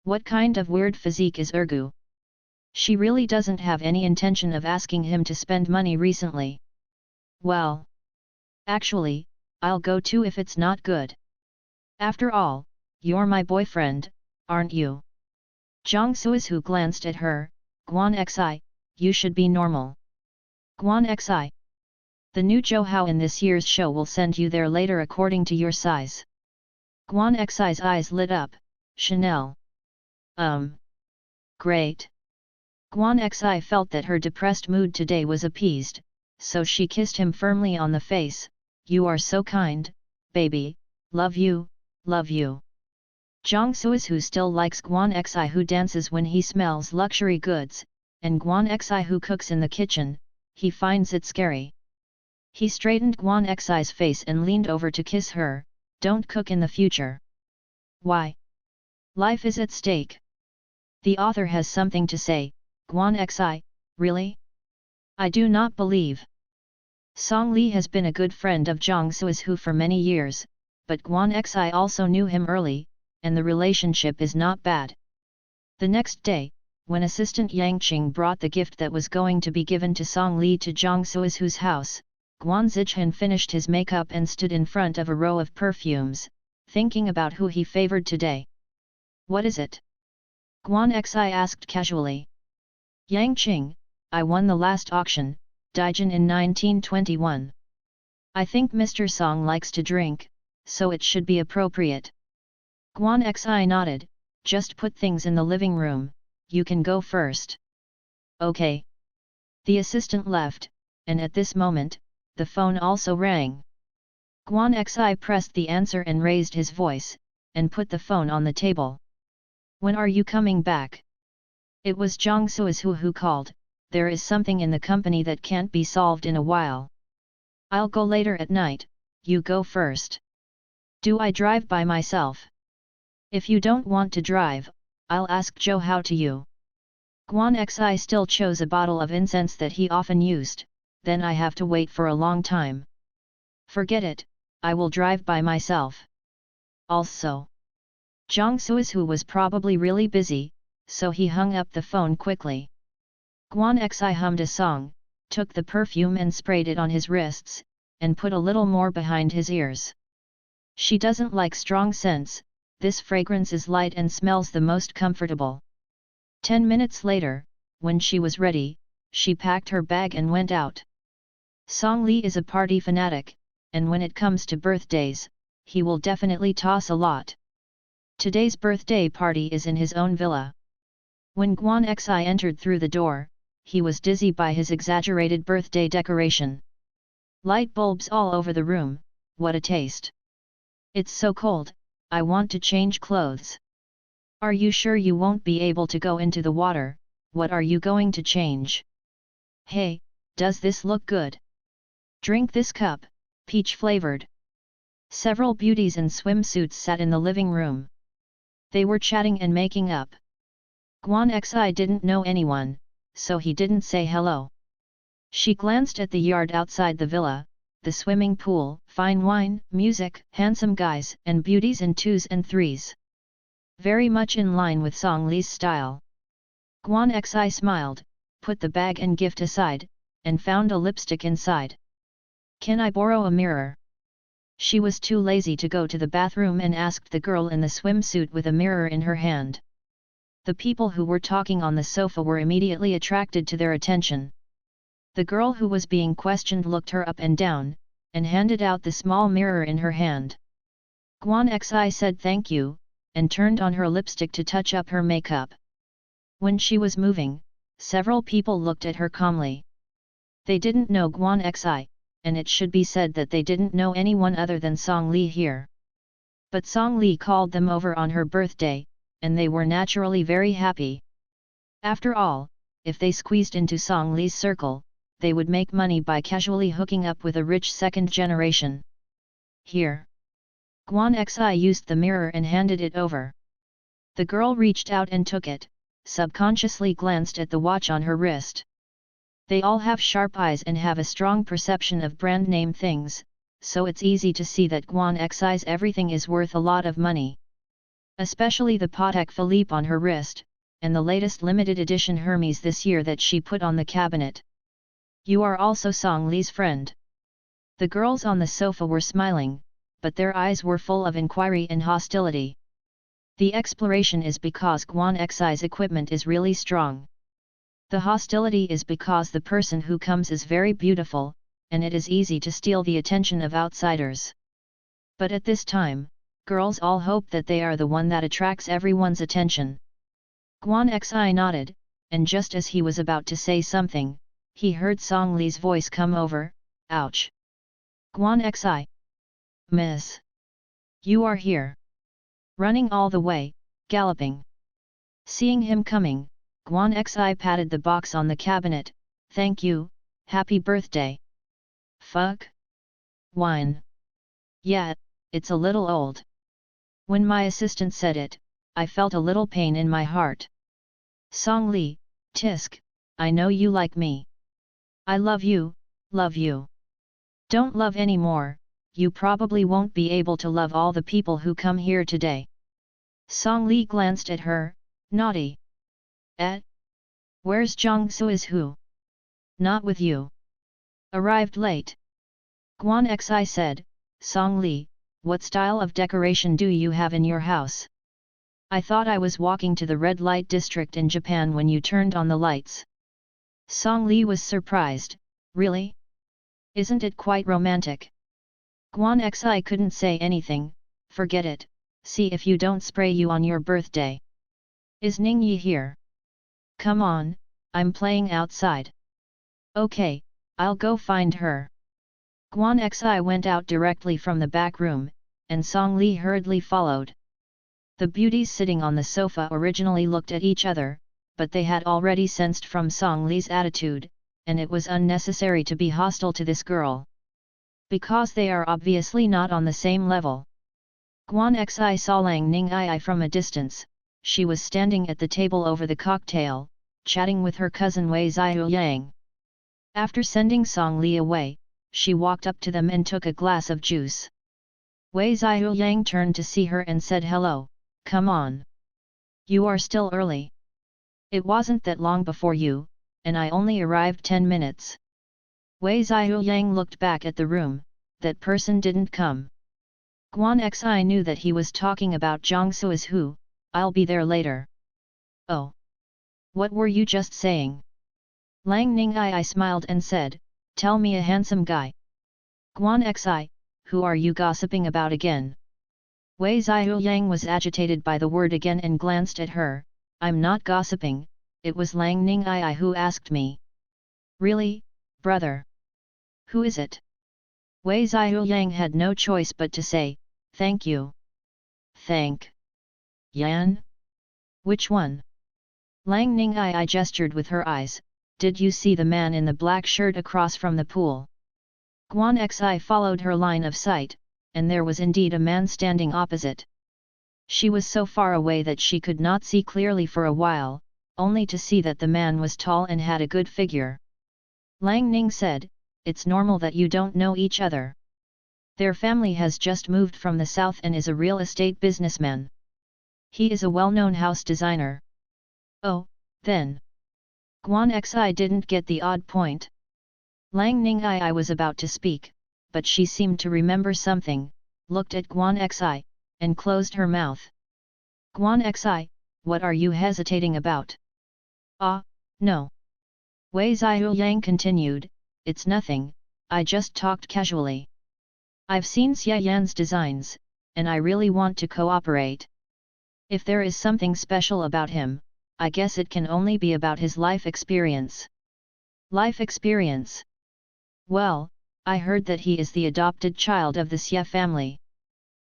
What kind of weird physique is Ergu? She really doesn't have any intention of asking him to spend money recently. Well, actually, I'll go too if it's not good. After all, you're my boyfriend, aren't you? Zhang Suizhu glanced at her. Guan Xi, you should be normal. Guan Xi. The new Zhou in this year's show will send you there later according to your size. Guan Xi's eyes lit up. Chanel. Great. Guan Xi felt that her depressed mood today was appeased, so she kissed him firmly on the face. You are so kind, baby, love you, love you. Zhang Suizhu still likes Guan Xi who dances when he smells luxury goods, and Guan Xi who cooks in the kitchen. He finds it scary. He straightened Guan Xi's face and leaned over to kiss her. Don't cook in the future. Why? Life is at stake. The author has something to say. Guan Xi, really? I do not believe. Song Li has been a good friend of Zhang Suizhu for many years, but Guan Xi also knew him early, and the relationship is not bad. The next day, when assistant Yang Qing brought the gift that was going to be given to Song Li to Zhang Suizhu's house, Guan Zichun finished his makeup and stood in front of a row of perfumes, thinking about who he favored today. What is it? Guan Xi asked casually. Yang Qing, I won the last auction, Daijin in 1921. I think Mr. Song likes to drink, so it should be appropriate. Guan Xi nodded. Just put things in the living room, you can go first. Okay. The assistant left, and at this moment, the phone also rang. Guan Xi pressed the answer and raised his voice, and put the phone on the table. When are you coming back? It was Zhang Suizhu who called. There is something in the company that can't be solved in a while. I'll go later at night, you go first. Do I drive by myself? If you don't want to drive, I'll ask Zhou how to you. Guan Xi still chose a bottle of incense that he often used. Then I have to wait for a long time. Forget it, I will drive by myself. Also, Zhang Suizhu was probably really busy, so he hung up the phone quickly. Guan Xi hummed a song, took the perfume and sprayed it on his wrists, and put a little more behind his ears. She doesn't like strong scents, this fragrance is light and smells the most comfortable. 10 minutes later, when she was ready, she packed her bag and went out. Song Li is a party fanatic, and when it comes to birthdays, he will definitely toss a lot. Today's birthday party is in his own villa. When Guan Xi entered through the door, he was dizzy by his exaggerated birthday decoration. Light bulbs all over the room, what a taste! It's so cold, I want to change clothes. Are you sure you won't be able to go into the water? What are you going to change? Hey, does this look good? Drink this cup, peach flavored. Several beauties in swimsuits sat in the living room. They were chatting and making up. Guan Xi didn't know anyone, so he didn't say hello. She glanced at the yard outside the villa, the swimming pool, fine wine, music, handsome guys and beauties in 2s and 3s. Very much in line with Song Li's style. Guan Xi smiled, put the bag and gift aside, and found a lipstick inside. "Can I borrow a mirror?" She was too lazy to go to the bathroom and asked the girl in the swimsuit with a mirror in her hand. The people who were talking on the sofa were immediately attracted to their attention. The girl who was being questioned looked her up and down, and handed out the small mirror in her hand. Guan Xi said thank you, and turned on her lipstick to touch up her makeup. When she was moving, several people looked at her calmly. They didn't know Guan Xi, and it should be said that they didn't know anyone other than Song Li here. But Song Li called them over on her birthday, and they were naturally very happy. After all, if they squeezed into Song Li's circle, they would make money by casually hooking up with a rich second generation. "Here." Guan Xi used the mirror and handed it over. The girl reached out and took it, subconsciously glanced at the watch on her wrist. They all have sharp eyes and have a strong perception of brand name things, so it's easy to see that Guan Xi's everything is worth a lot of money. Especially the Patek Philippe on her wrist, and the latest limited edition Hermes this year that she put on the cabinet. "You are also Song Li's friend." The girls on the sofa were smiling, but their eyes were full of inquiry and hostility. The exploration is because Guan Xi's equipment is really strong. The hostility is because the person who comes is very beautiful, and it is easy to steal the attention of outsiders. But at this time, girls all hope that they are the one that attracts everyone's attention. Guan Xi nodded, and just as he was about to say something, he heard Song Li's voice come over. "Ouch! Guan Xi! Miss! You are here!" Running all the way, galloping. Seeing him coming, Guan Xi patted the box on the cabinet. "Thank you, happy birthday." "Fuck? Wine? Yeah, it's a little old." When my assistant said it, I felt a little pain in my heart. "Song Li, tisk, I know you like me. I love you, love you. Don't love anymore, you probably won't be able to love all the people who come here today." Song Li glanced at her, naughty. Where's Zhang Su is who? Not with you. Arrived late. Guan Xi said, "Song Li, what style of decoration do you have in your house? I thought I was walking to the red light district in Japan when you turned on the lights." Song Li was surprised, "Really? Isn't it quite romantic?" Guan Xi couldn't say anything. "Forget it, see if you don't spray you on your birthday." "Is Ningyi here?" "Come on, I'm playing outside." "Okay, I'll go find her." Guan Xi went out directly from the back room, and Song Li hurriedly followed. The beauties sitting on the sofa originally looked at each other, but they had already sensed from Song Li's attitude, and it was unnecessary to be hostile to this girl. Because they are obviously not on the same level. Guan Xi saw Lang Ningyi from a distance. She was standing at the table over the cocktail, chatting with her cousin Wei Ziyuyang. After sending Song Li away, she walked up to them and took a glass of juice. Wei Ziyuyang turned to see her and said, "Hello, come on. You are still early. It wasn't that long before you, and I only arrived 10 minutes. Wei Ziyuyang looked back at the room. That person didn't come. Guan Xi knew that he was talking about Zhang Su is who. "I'll be there later." "Oh. What were you just saying?" Lang Ningyi smiled and said, "Tell me a handsome guy." Guan Xi, "Who are you gossiping about again?" Wei Ziyuyang was agitated by the word again and glanced at her. "I'm not gossiping, it was Lang Ningyi who asked me." "Really, brother? Who is it?" Wei Ziyuyang had no choice but to say, "Thank you." "Thank Yan? Which one?" Lang Ningyi gestured with her eyes. "Did you see the man in the black shirt across from the pool?" Guan Xi followed her line of sight, and there was indeed a man standing opposite. She was so far away that she could not see clearly for a while, only to see that the man was tall and had a good figure. Lang Ning said, "It's normal that you don't know each other. Their family has just moved from the south and is a real estate businessman. He is a well-known house designer." "Oh, then." Guan Xi didn't get the odd point. Lang Ningyi was about to speak, but she seemed to remember something, looked at Guan Xi, and closed her mouth. Guan Xi, what are you hesitating about? Ah, no. Wei Ziyuliang continued, it's nothing, I just talked casually. I've seen Xia Yan's designs, and I really want to cooperate. If there is something special about him, I guess it can only be about his life experience. Life experience? Well, I heard that he is the adopted child of the Xia family.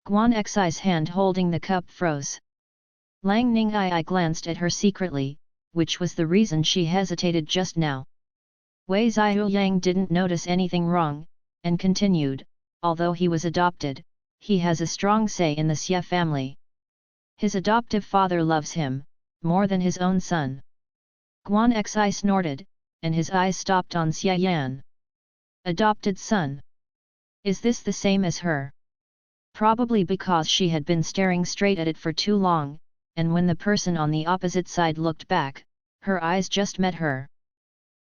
Guan Xi's hand holding the cup froze. Lang Ningyi glanced at her secretly, which was the reason she hesitated just now. Wei Ziyuliang didn't notice anything wrong, and continued, although he was adopted, he has a strong say in the Xia family. His adoptive father loves him, more than his own son. Guan Xi snorted, and his eyes stopped on Xia Yan. Adopted son? Is this the same as her? Probably because she had been staring straight at it for too long, and when the person on the opposite side looked back, her eyes just met her.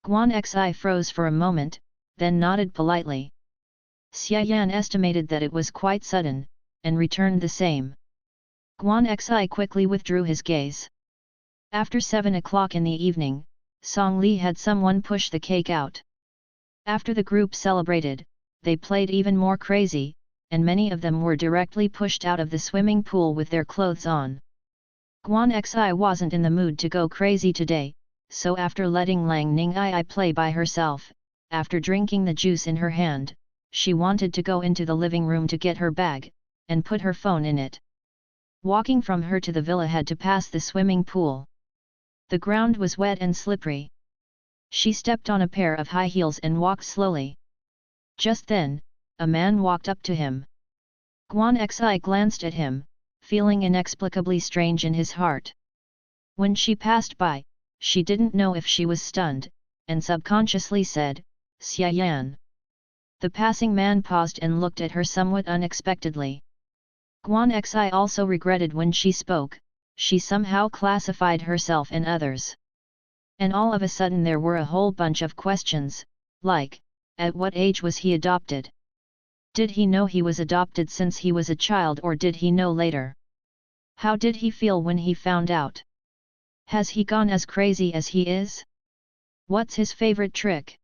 Guan Xi froze for a moment, then nodded politely. Xia Yan estimated that it was quite sudden, and returned the same. Guan Xi quickly withdrew his gaze. After 7 o'clock in the evening, Song Li had someone push the cake out. After the group celebrated, they played even more crazy, and many of them were directly pushed out of the swimming pool with their clothes on. Guan Xi wasn't in the mood to go crazy today, so after letting Lang Ningyi play by herself, after drinking the juice in her hand, she wanted to go into the living room to get her bag, and put her phone in it. Walking from her to the villa had to pass the swimming pool. The ground was wet and slippery. She stepped on a pair of high heels and walked slowly. Just then, a man walked up to him. Guan Xi glanced at him, feeling inexplicably strange in his heart. When she passed by, she didn't know if she was stunned, and subconsciously said, Xia Yan. The passing man paused and looked at her somewhat unexpectedly. Guan Xi also regretted when she spoke, she somehow classified herself and others. And all of a sudden there were a whole bunch of questions, like, at what age was he adopted? Did he know he was adopted since he was a child, or did he know later? How did he feel when he found out? Has he gone as crazy as he is? What's his favorite trick?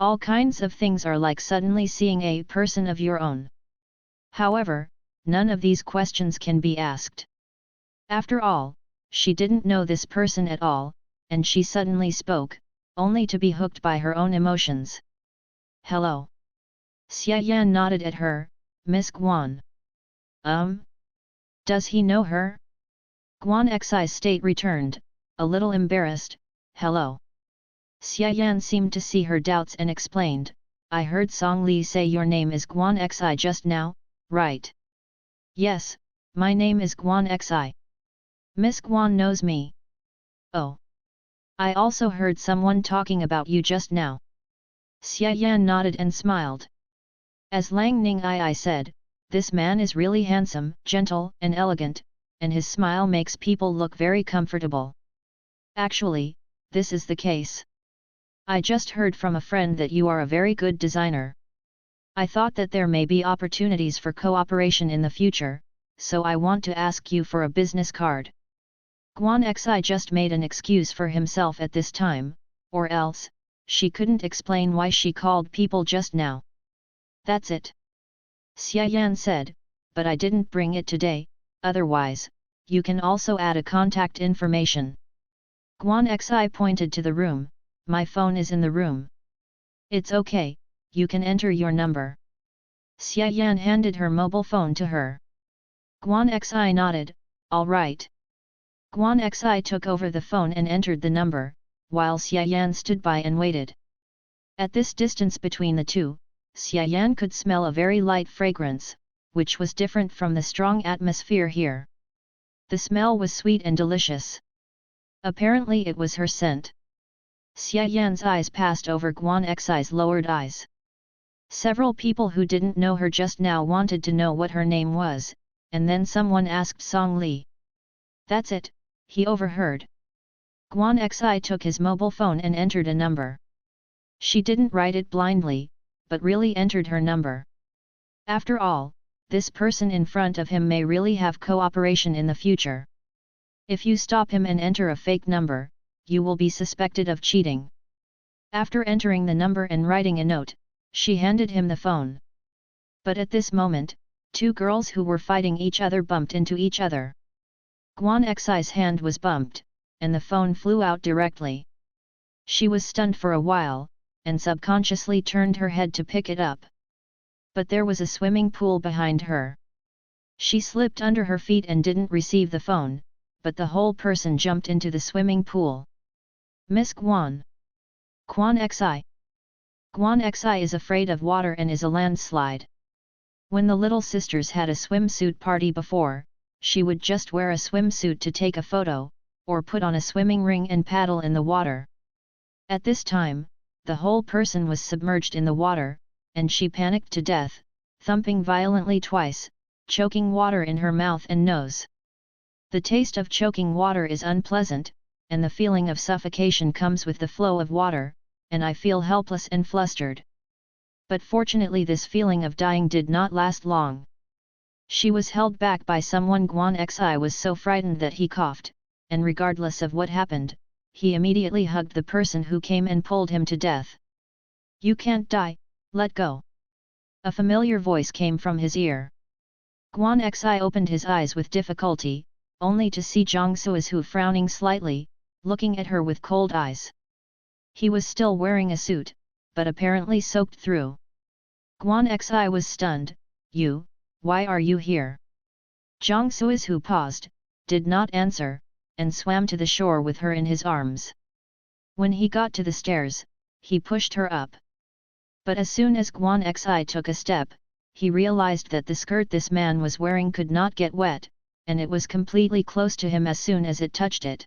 All kinds of things are like suddenly seeing a person of your own. However, none of these questions can be asked. After all, she didn't know this person at all, and she suddenly spoke, only to be hooked by her own emotions. Hello. Xia Yan nodded at her, Miss Guan. Does he know her? Guan Xi's state returned, a little embarrassed, hello. Xia Yan seemed to see her doubts and explained, I heard Song Li say your name is Guan Xi just now, right? Yes, my name is Guan Xi. Miss Guan knows me. Oh. I also heard someone talking about you just now. Xia Yan nodded and smiled. As Lang Ningyi said, this man is really handsome, gentle, and elegant, and his smile makes people look very comfortable. Actually, this is the case. I just heard from a friend that you are a very good designer. I thought that there may be opportunities for cooperation in the future, so I want to ask you for a business card. Guan Xi just made an excuse for himself at this time, or else, she couldn't explain why she called people just now. That's it. Xia Yan said, but I didn't bring it today, otherwise, you can also add a contact information. Guan Xi pointed to the room, my phone is in the room. It's okay, you can enter your number. Xia Yan handed her mobile phone to her. Guan Xi nodded, all right. Guan Xi took over the phone and entered the number, while Xia Yan stood by and waited. At this distance between the two, Xia Yan could smell a very light fragrance, which was different from the strong atmosphere here. The smell was sweet and delicious. Apparently it was her scent. Xia Yan's eyes passed over Guan Xi's lowered eyes. Several people who didn't know her just now wanted to know what her name was, and then someone asked Song Li. That's it, he overheard. Guan Xi took his mobile phone and entered a number. She didn't write it blindly, but really entered her number. After all, this person in front of him may really have cooperation in the future. If you stop him and enter a fake number, you will be suspected of cheating. After entering the number and writing a note, she handed him the phone. But at this moment, two girls who were fighting each other bumped into each other. Guan Xi's hand was bumped, and the phone flew out directly. She was stunned for a while, and subconsciously turned her head to pick it up. But there was a swimming pool behind her. She slipped under her feet and didn't receive the phone, but the whole person jumped into the swimming pool. Miss Guan. Guan Xi. Guan Xi is afraid of water and is a landslide. When the little sisters had a swimsuit party before, she would just wear a swimsuit to take a photo, or put on a swimming ring and paddle in the water. At this time, the whole person was submerged in the water, and she panicked to death, thumping violently twice, choking water in her mouth and nose. The taste of choking water is unpleasant, and the feeling of suffocation comes with the flow of water, and I feel helpless and flustered. But fortunately this feeling of dying did not last long. She was held back by someone. Guan Xi was so frightened that he coughed, and regardless of what happened, he immediately hugged the person who came and pulled him to death. "You can't die, let go." A familiar voice came from his ear. Guan Xi opened his eyes with difficulty, only to see Zhang Suizhu frowning slightly, looking at her with cold eyes. He was still wearing a suit, but apparently soaked through. Guan Xi was stunned. "You, why are you here?" Zhang Suizhu paused, did not answer, and swam to the shore with her in his arms. When he got to the stairs, he pushed her up. But as soon as Guan Xi took a step, he realized that the skirt this man was wearing could not get wet, and it was completely close to him as soon as it touched it.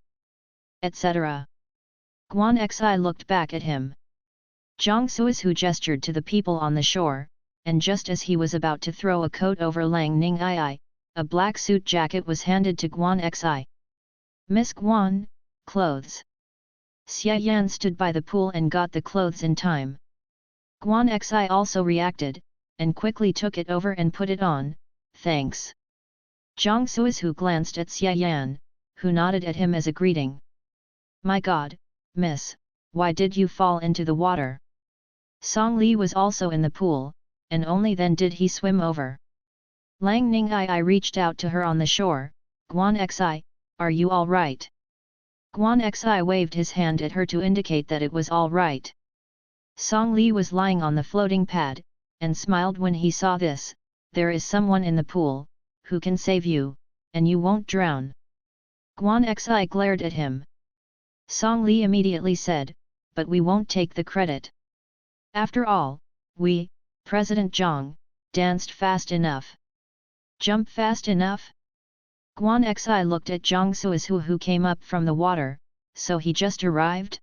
Etc. Guan Xi looked back at him. Zhang Suizhu gestured to the people on the shore, and just as he was about to throw a coat over Lang Ningyi, a black suit jacket was handed to Guan Xi. "Miss Guan, clothes." Xia Yan stood by the pool and got the clothes in time. Guan Xi also reacted, and quickly took it over and put it on. "Thanks." Zhang Suizhu glanced at Xia Yan, who nodded at him as a greeting. "My God, miss, why did you fall into the water?" Song Li was also in the pool, and only then did he swim over. Lang Ningyi reached out to her on the shore. "Guan Xi, are you all right?" Guan Xi waved his hand at her to indicate that it was all right. Song Li was lying on the floating pad, and smiled when he saw this. "There is someone in the pool, who can save you, and you won't drown." Guan Xi glared at him. Song Li immediately said, "But we won't take the credit. After all, we, President Zhang, danced fast enough." "Jump fast enough?" Guan Xi looked at Zhang Suizhu who came up from the water. So he just arrived?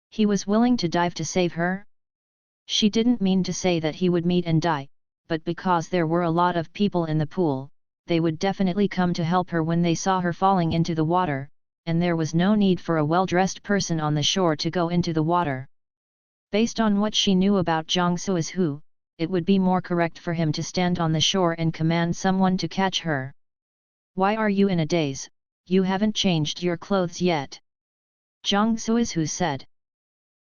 He was willing to dive to save her? She didn't mean to say that he would meet and die, but because there were a lot of people in the pool, they would definitely come to help her when they saw her falling into the water, and there was no need for a well-dressed person on the shore to go into the water. Based on what she knew about Zhang Suizhu, it would be more correct for him to stand on the shore and command someone to catch her. "Why are you in a daze? You haven't changed your clothes yet," Zhang Suizhu said.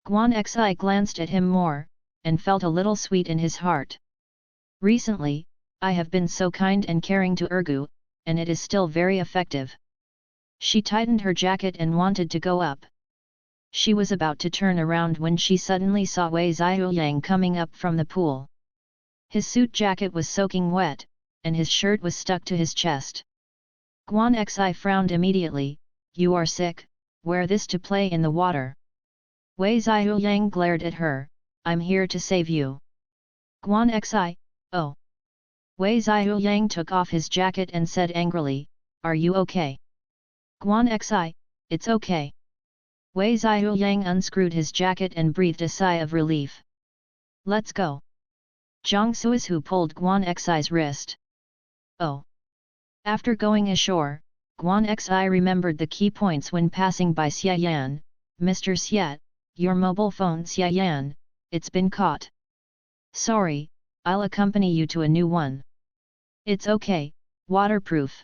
Guan Xi glanced at him more, and felt a little sweet in his heart. "Recently, I have been so kind and caring to Ergu, and it is still very effective." She tightened her jacket and wanted to go up. She was about to turn around when she suddenly saw Wei Ziyuyang coming up from the pool. His suit jacket was soaking wet, and his shirt was stuck to his chest. Guan Xi frowned immediately. "You are sick, wear this to play in the water." Wei Ziyuyang glared at her. "I'm here to save you." Guan Xi, "Oh." Wei Ziyuyang took off his jacket and said angrily, "Are you okay?" Guan Xi, "It's okay." Wei Ziyuyang unscrewed his jacket and breathed a sigh of relief. "Let's go." Zhang Suizhu pulled Guan Xi's wrist. "Oh." After going ashore, Guan Xi remembered the key points when passing by Xia Yan. Mr. Xia, your mobile phone Xia Yan, it's been caught. Sorry, I'll accompany you to a new one. It's okay, waterproof.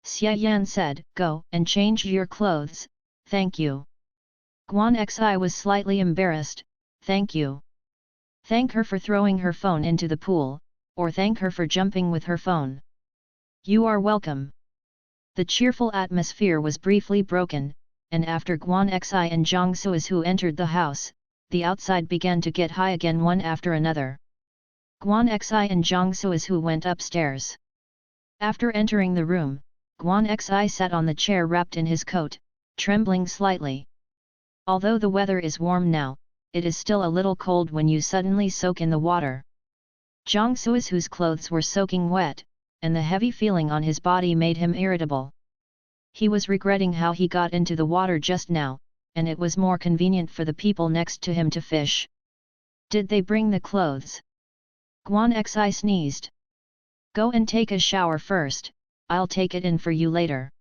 Xia Yan said, go and change your clothes, thank you. Guan Xi was slightly embarrassed, thank you. Thank her for throwing her phone into the pool, or thank her for jumping with her phone. You are welcome. The cheerful atmosphere was briefly broken, and after Guan Xi and Zhang Suizhu entered the house, the outside began to get high again one after another. Guan Xi and Zhang Suizhu went upstairs. After entering the room, Guan Xi sat on the chair wrapped in his coat, trembling slightly. Although the weather is warm now, it is still a little cold when you suddenly soak in the water. Zhang Suizhu's clothes were soaking wet, and the heavy feeling on his body made him irritable. He was regretting how he got into the water just now, and it was more convenient for the people next to him to fish. Did they bring the clothes? Guan Xi sneezed. Go and take a shower first, I'll take it in for you later.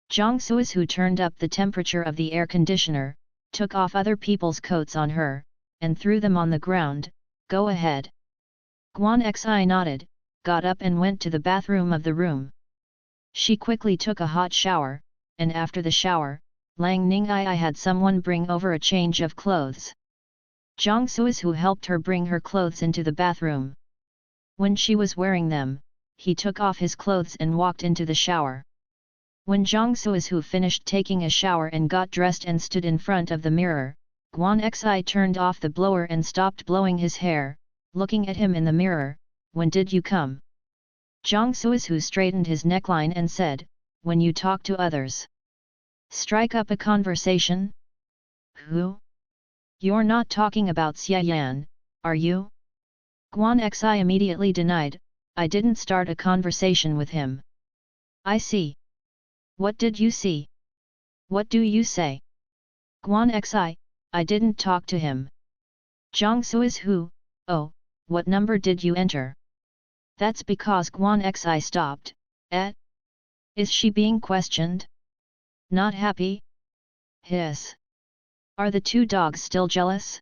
Zhang Suizhu turned up the temperature of the air conditioner, took off other people's coats on her, and threw them on the ground. Go ahead. Guan Xi nodded, got up and went to the bathroom of the room. She quickly took a hot shower, and after the shower, Lang Ningyi had someone bring over a change of clothes. Zhang Suizhu helped her bring her clothes into the bathroom. When she was wearing them, he took off his clothes and walked into the shower. When Zhang Suizhu finished taking a shower and got dressed and stood in front of the mirror, Guan Xi turned off the blower and stopped blowing his hair, looking at him in the mirror. When did you come? Zhang Suizhu straightened his neckline and said, when you talk to others. Strike up a conversation? Who? You're not talking about Xia Yan, are you? Guan Xi immediately denied, I didn't start a conversation with him. I see. What did you see? What do you say? Guan Xi, I didn't talk to him. Zhang Suizhu, oh, what number did you enter? That's because Guan Xi stopped. Is she being questioned? Not happy? Hiss. Are the two dogs still jealous?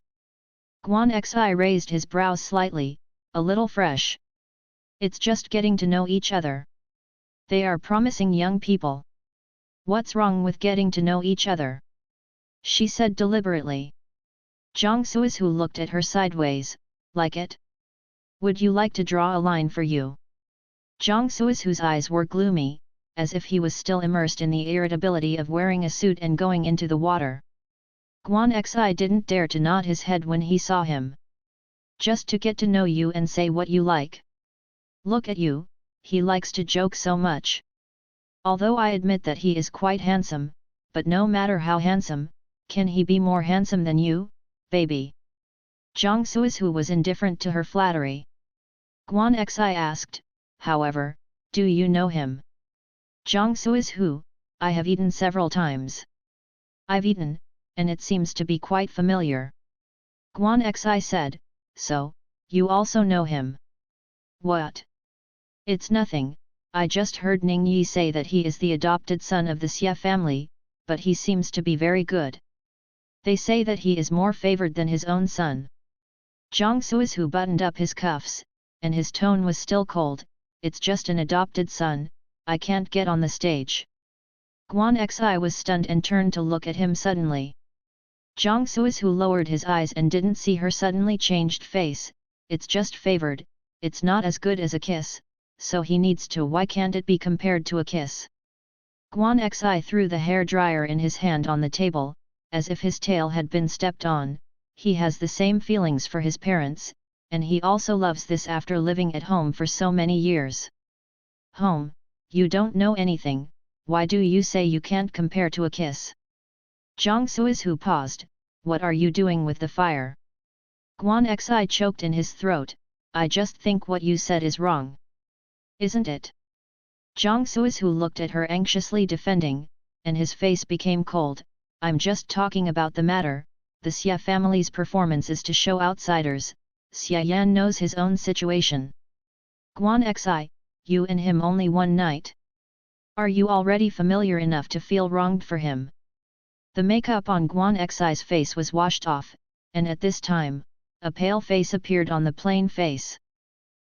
Guan Xi raised his brows slightly, a little fresh. It's just getting to know each other. They are promising young people. What's wrong with getting to know each other? She said deliberately. Zhang Suizhu looked at her sideways, like it? Would you like to draw a line for you? Zhang Suizhu's eyes were gloomy, as if he was still immersed in the irritability of wearing a suit and going into the water. Guan Xi didn't dare to nod his head when he saw him. Just to get to know you and say what you like. Look at you, he likes to joke so much. Although I admit that he is quite handsome, but no matter how handsome, can he be more handsome than you, baby? Zhang Suizhu was indifferent to her flattery. Guan Xi asked, however, do you know him? Zhang Suizhu, I have eaten several times. I've eaten, and it seems to be quite familiar. Guan Xi said, so, you also know him? What? It's nothing, I just heard Ning Yi say that he is the adopted son of the Xia family, but he seems to be very good. They say that he is more favored than his own son. Zhang Suizhu buttoned up his cuffs, and his tone was still cold, it's just an adopted son, I can't get on the stage. Guan Xi was stunned and turned to look at him suddenly. Zhang Suizhu lowered his eyes and didn't see her suddenly changed face, it's just favored, it's not as good as a kiss, so he needs to. Why can't it be compared to a kiss? Guan Xi threw the hair dryer in his hand on the table, as if his tail had been stepped on. He has the same feelings for his parents, and he also loves this after living at home for so many years. Home, you don't know anything, why do you say you can't compare to a kiss? Zhang Suizhu paused, what are you doing with the fire? Guan Xi choked in his throat, I just think what you said is wrong. Isn't it? Zhang Suizhu looked at her anxiously defending, and his face became cold, I'm just talking about the matter, the Xia family's performance is to show outsiders, Xia Yan knows his own situation. Guan Xi, you and him only one night. Are you already familiar enough to feel wronged for him? The makeup on Guan Xi's face was washed off, and at this time, a pale face appeared on the plain face.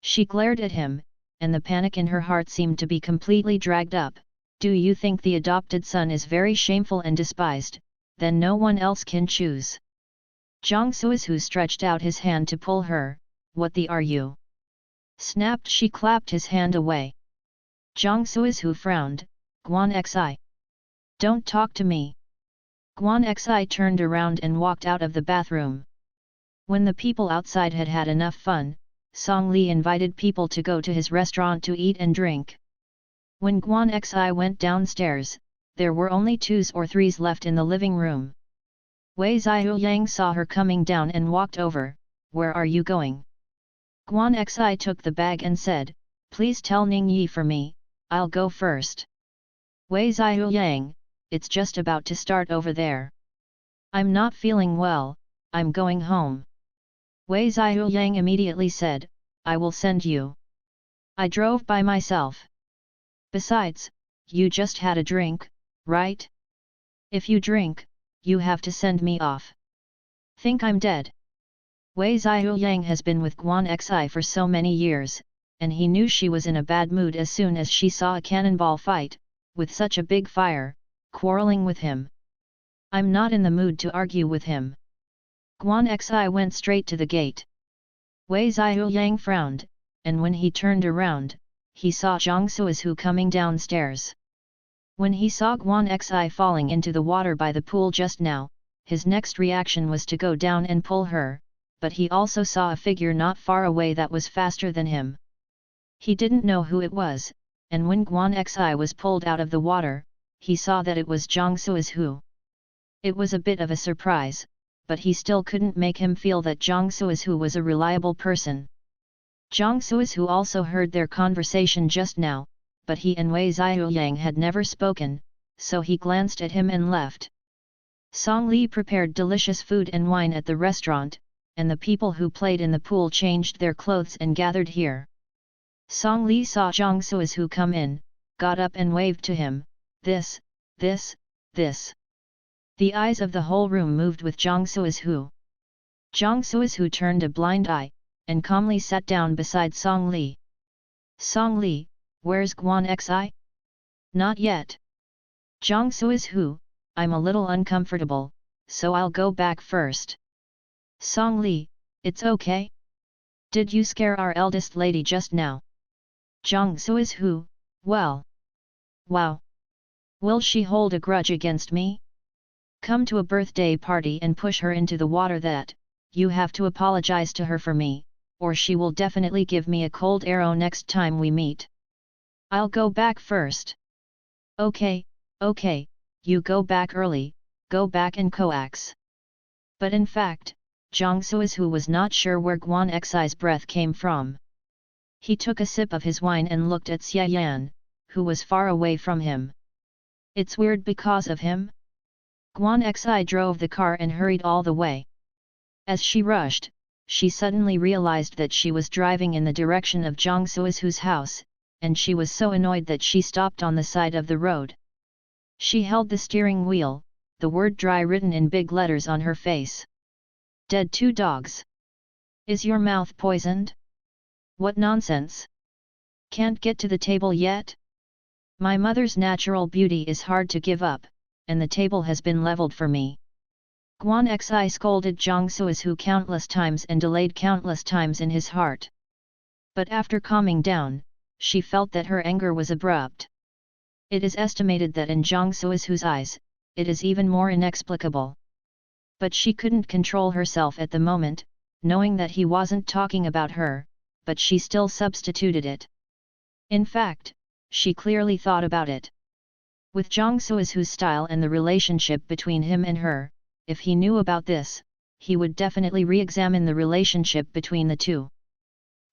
She glared at him, and the panic in her heart seemed to be completely dragged up. Do you think the adopted son is very shameful and despised? Then no one else can choose. Zhang Suizhu stretched out his hand to pull her. What the are you? Snapped. She clapped his hand away. Zhang Suizhu frowned. Guan Xi. Don't talk to me. Guan Xi turned around and walked out of the bathroom. When the people outside had had enough fun, Song Li invited people to go to his restaurant to eat and drink. When Guan Xi went downstairs, there were only 2s or 3s left in the living room. Wei Ziyang saw her coming down and walked over. Where are you going? Guan Xi took the bag and said, Please tell Ning Yi for me, I'll go first. Wei Ziyang, it's just about to start over there. I'm not feeling well, I'm going home. Wei Ziyang immediately said, I will send you. I drove by myself. Besides, you just had a drink, right? If you drink, you have to send me off. Think I'm dead? Wei Ziyang has been with Guan Xi for so many years, and he knew she was in a bad mood as soon as she saw a cannonball fight, with such a big fire, quarreling with him. I'm not in the mood to argue with him. Guan Xi went straight to the gate. Wei Ziyang frowned, and when he turned around, he saw Zhang Suizhu coming downstairs. When he saw Guan Xi falling into the water by the pool just now, his next reaction was to go down and pull her, but he also saw a figure not far away that was faster than him. He didn't know who it was, and when Guan Xi was pulled out of the water, he saw that it was Zhang Suizhu. It was a bit of a surprise, but he still couldn't make him feel that Zhang Suizhu was a reliable person. Zhang Suizhu also heard their conversation just now, but he and Wei Ziyang had never spoken, so he glanced at him and left. Song Li prepared delicious food and wine at the restaurant, and the people who played in the pool changed their clothes and gathered here. Song Li saw Zhang Suizhu come in, got up and waved to him, this. The eyes of the whole room moved with Zhang Suizhu. Zhang Suizhu turned a blind eye, and calmly sat down beside Song Li. Song Li, where's Guan Xi? Not yet. Zhang Suizhu, I'm a little uncomfortable, so I'll go back first. Song Li, it's okay? Did you scare our eldest lady just now? Zhang Suizhu, well. Wow. Will she hold a grudge against me? Come to a birthday party and push her into the water that, you have to apologize to her for me, or she will definitely give me a cold arrow next time we meet. I'll go back first. Okay, you go back early, go back and coax. But in fact, Zhang Suizhu was not sure where Guan Xi's breath came from. He took a sip of his wine and looked at Xie Yan, who was far away from him. It's weird because of him? Guan Xi drove the car and hurried all the way. As she rushed, she suddenly realized that she was driving in the direction of Zhang Suizhu's house, and she was so annoyed that she stopped on the side of the road. She held the steering wheel, the word dry written in big letters on her face. Dead 2 dogs. Is your mouth poisoned? What nonsense! Can't get to the table yet? My mother's natural beauty is hard to give up, and the table has been leveled for me. Guan Xi scolded Zhang Suizhu countless times and delayed countless times in his heart. But after calming down, she felt that her anger was abrupt. It is estimated that in Zhang Suizhu's eyes, it is even more inexplicable. But she couldn't control herself at the moment, knowing that he wasn't talking about her, but she still substituted it. In fact, she clearly thought about it. With Zhang Suizhu's style and the relationship between him and her, if he knew about this, he would definitely re-examine the relationship between the two.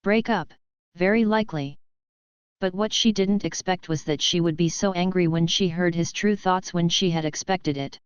Break up, very likely. But what she didn't expect was that she would be so angry when she heard his true thoughts when she had expected it.